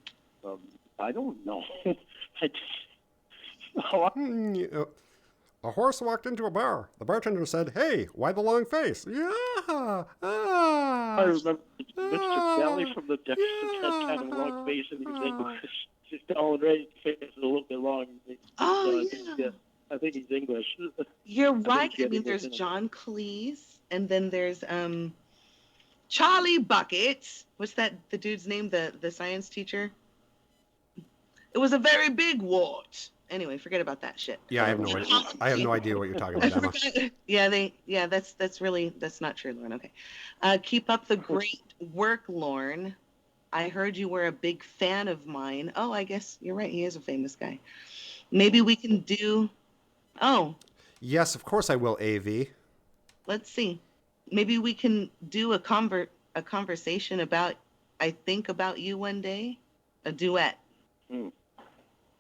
I don't know. A horse walked into a bar. The bartender said, "Hey, why the long face?" Yeah. I remember Mr. Kelly from the Jeffersons had kind of a long face, and he was English. Just Colin Ray's face is a little bit long. Oh, yeah. I think he's English. You're right. he's I mean, there's English. John Cleese, and then there's Charlie Bucket. What's that? The dude's name? The science teacher. It was a very big wart. Anyway, forget about that shit. Yeah, I have no idea. I have no idea what you're talking about, Emma. That's not true, Lauren. Okay. Keep up the great work, Lauren. I heard you were a big fan of mine. Oh, I guess you're right. He is a famous guy. Maybe we can do. Oh. Yes, of course I will, AV. Let's see. Maybe we can do a conversation about I think about you one day. A duet.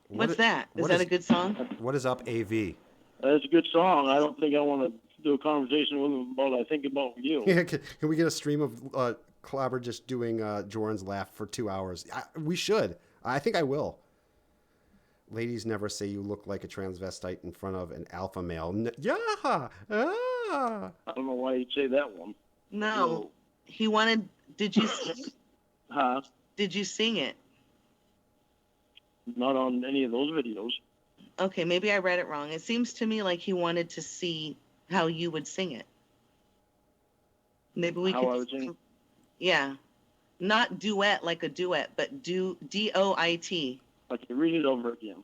What's that? Is that a good song? What is up, AV? That's a good song. I don't think I want to do a conversation with him about I think about you. Yeah, can we get a stream of Clobber just doing Joran's laugh for 2 hours? We should. I think I will. Ladies never say you look like a transvestite in front of an alpha male. Yeah. I don't know why you'd say that one. No. He wanted. Did you sing it? Huh? Did you sing it? Not on any of those videos. Okay, maybe I read it wrong. It seems to me like he wanted to see how you would sing it. Maybe we How could. I would sing? Yeah. Not duet like a duet, but DOIT. Okay, read it over again,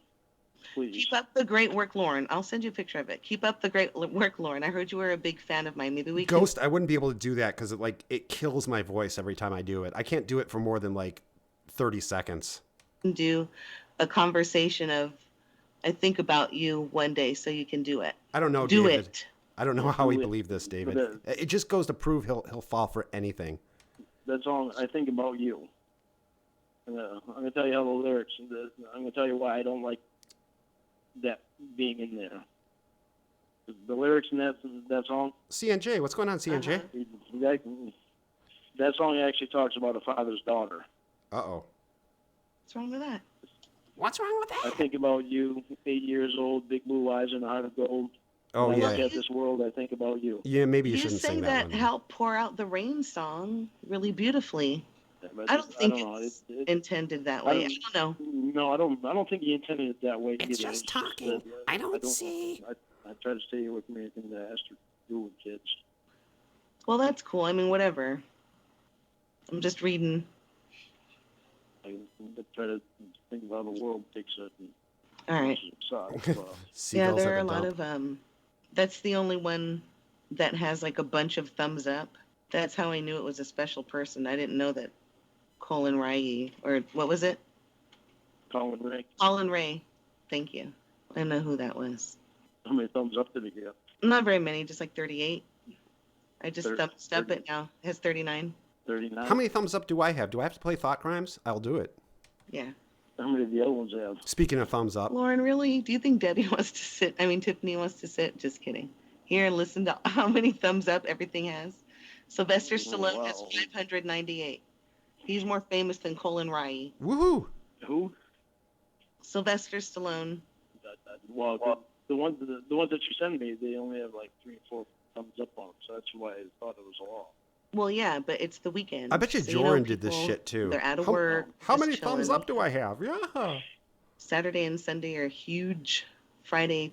please. Keep up the great work, Lauren. I'll send you a picture of it. Keep up the great work, Lauren. I heard you were a big fan of mine. Maybe we can. Ghost, I wouldn't be able to do that because it kills my voice every time I do it. I can't do it for more than 30 seconds. Do a conversation of I think about you one day so you can do it. I don't know, do David. It. I don't know how he believed this, David. It just goes to prove he'll fall for anything. That song, I think about you. I'm going to tell you how the lyrics, I'm going to tell you why I don't like that being in there. The lyrics in that song. CNJ, what's going on, CNJ? That song actually talks about a father's daughter. Uh-oh. What's wrong with that? What's wrong with that? I think about you, 8 years old, big blue eyes and a heart of gold. Oh, when yeah. I look at this world, I think about you. Yeah, maybe you You shouldn't sang sing that one. Help Pour Out the Rain song really beautifully. Yeah, I don't think it's intended that way. I don't know. No, I don't think he intended it that way. It's either. just talking. I don't see. I try to stay away from anything that has to do with kids. Well, that's cool. I mean, whatever. I'm just reading. I try to think of how the world takes it. All right. Yeah, there are a lot of that's the only one that has a bunch of thumbs up. That's how I knew it was a special person. I didn't know that Colin Ray, or what was it? Colin Ray. Colin Ray. Thank you. I don't know who that was. How many thumbs up did he get? Not very many, just 38. I just thumbs up it now. It has 39. 39. How many thumbs up do I have? Do I have to play Thought Crimes? I'll do it. Yeah. How many of the other ones have? Speaking of thumbs up. Lauren, really? Do you think Debbie wants to sit? I mean, Tiffany wants to sit? Just kidding. Here, listen to how many thumbs up everything has. Sylvester Stallone has 598. He's more famous than Colin Ray. Woohoo! Who? Sylvester Stallone. Well, the ones that you send me, they only have 3 or 4 thumbs up on them, so that's why I thought it was a lot. Well, yeah, but it's the weekend. I bet you Joran did this shit too. They're out of work. How many thumbs up do I have? Yeah. Saturday and Sunday are huge Friday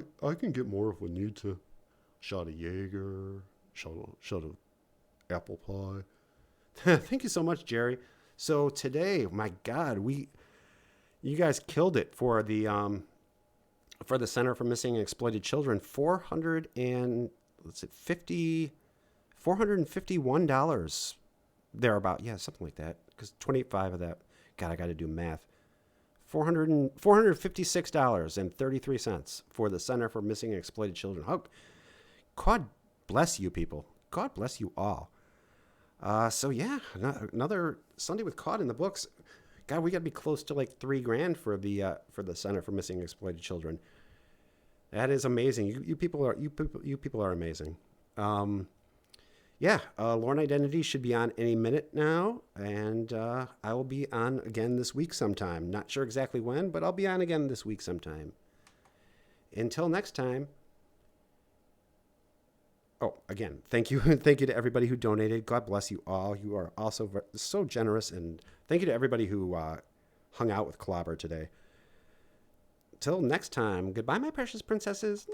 I can get more if we need to. Shot of Jaeger, shot of apple pie. Thank you so much, Jerry. So today, my God, you guys killed it for the Center for Missing and Exploited Children. $451 thereabout. Yeah, something like that. Because 25 of that. God, I got to do math. $456.33 for the Center for Missing and Exploited Children. Oh, God bless you people. God bless you all. So yeah, another Sunday with Cawd in the books. God, we got to be close to like $3,000 for the Center for Missing and Exploited Children. That is amazing. You people are amazing. Lorne Identity should be on any minute now, and I will be on again this week sometime. Not sure exactly when, but I'll be on again this week sometime. Until next time. Oh, again, thank you to everybody who donated. God bless you all. You are also so generous, and thank you to everybody who hung out with Clobber today. Till next time, goodbye, my precious princesses.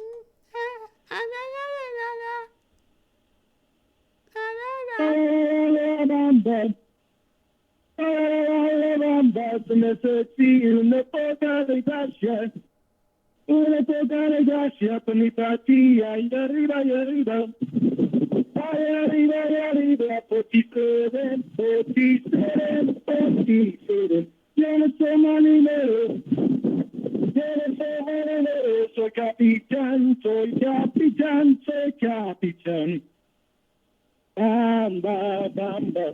Una poca de gracia per mi partita, y arriba, ay, arriba, potiseren, yo no soy marinero, soy capitán, bamba, bamba,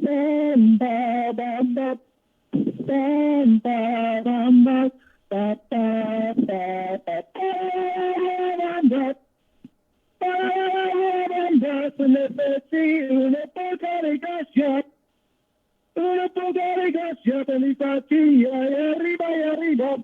bamba, bamba, bamba, bamba. Ba ba ba ba ba una poca de gracia per mi partita, y arriba, ay arriba,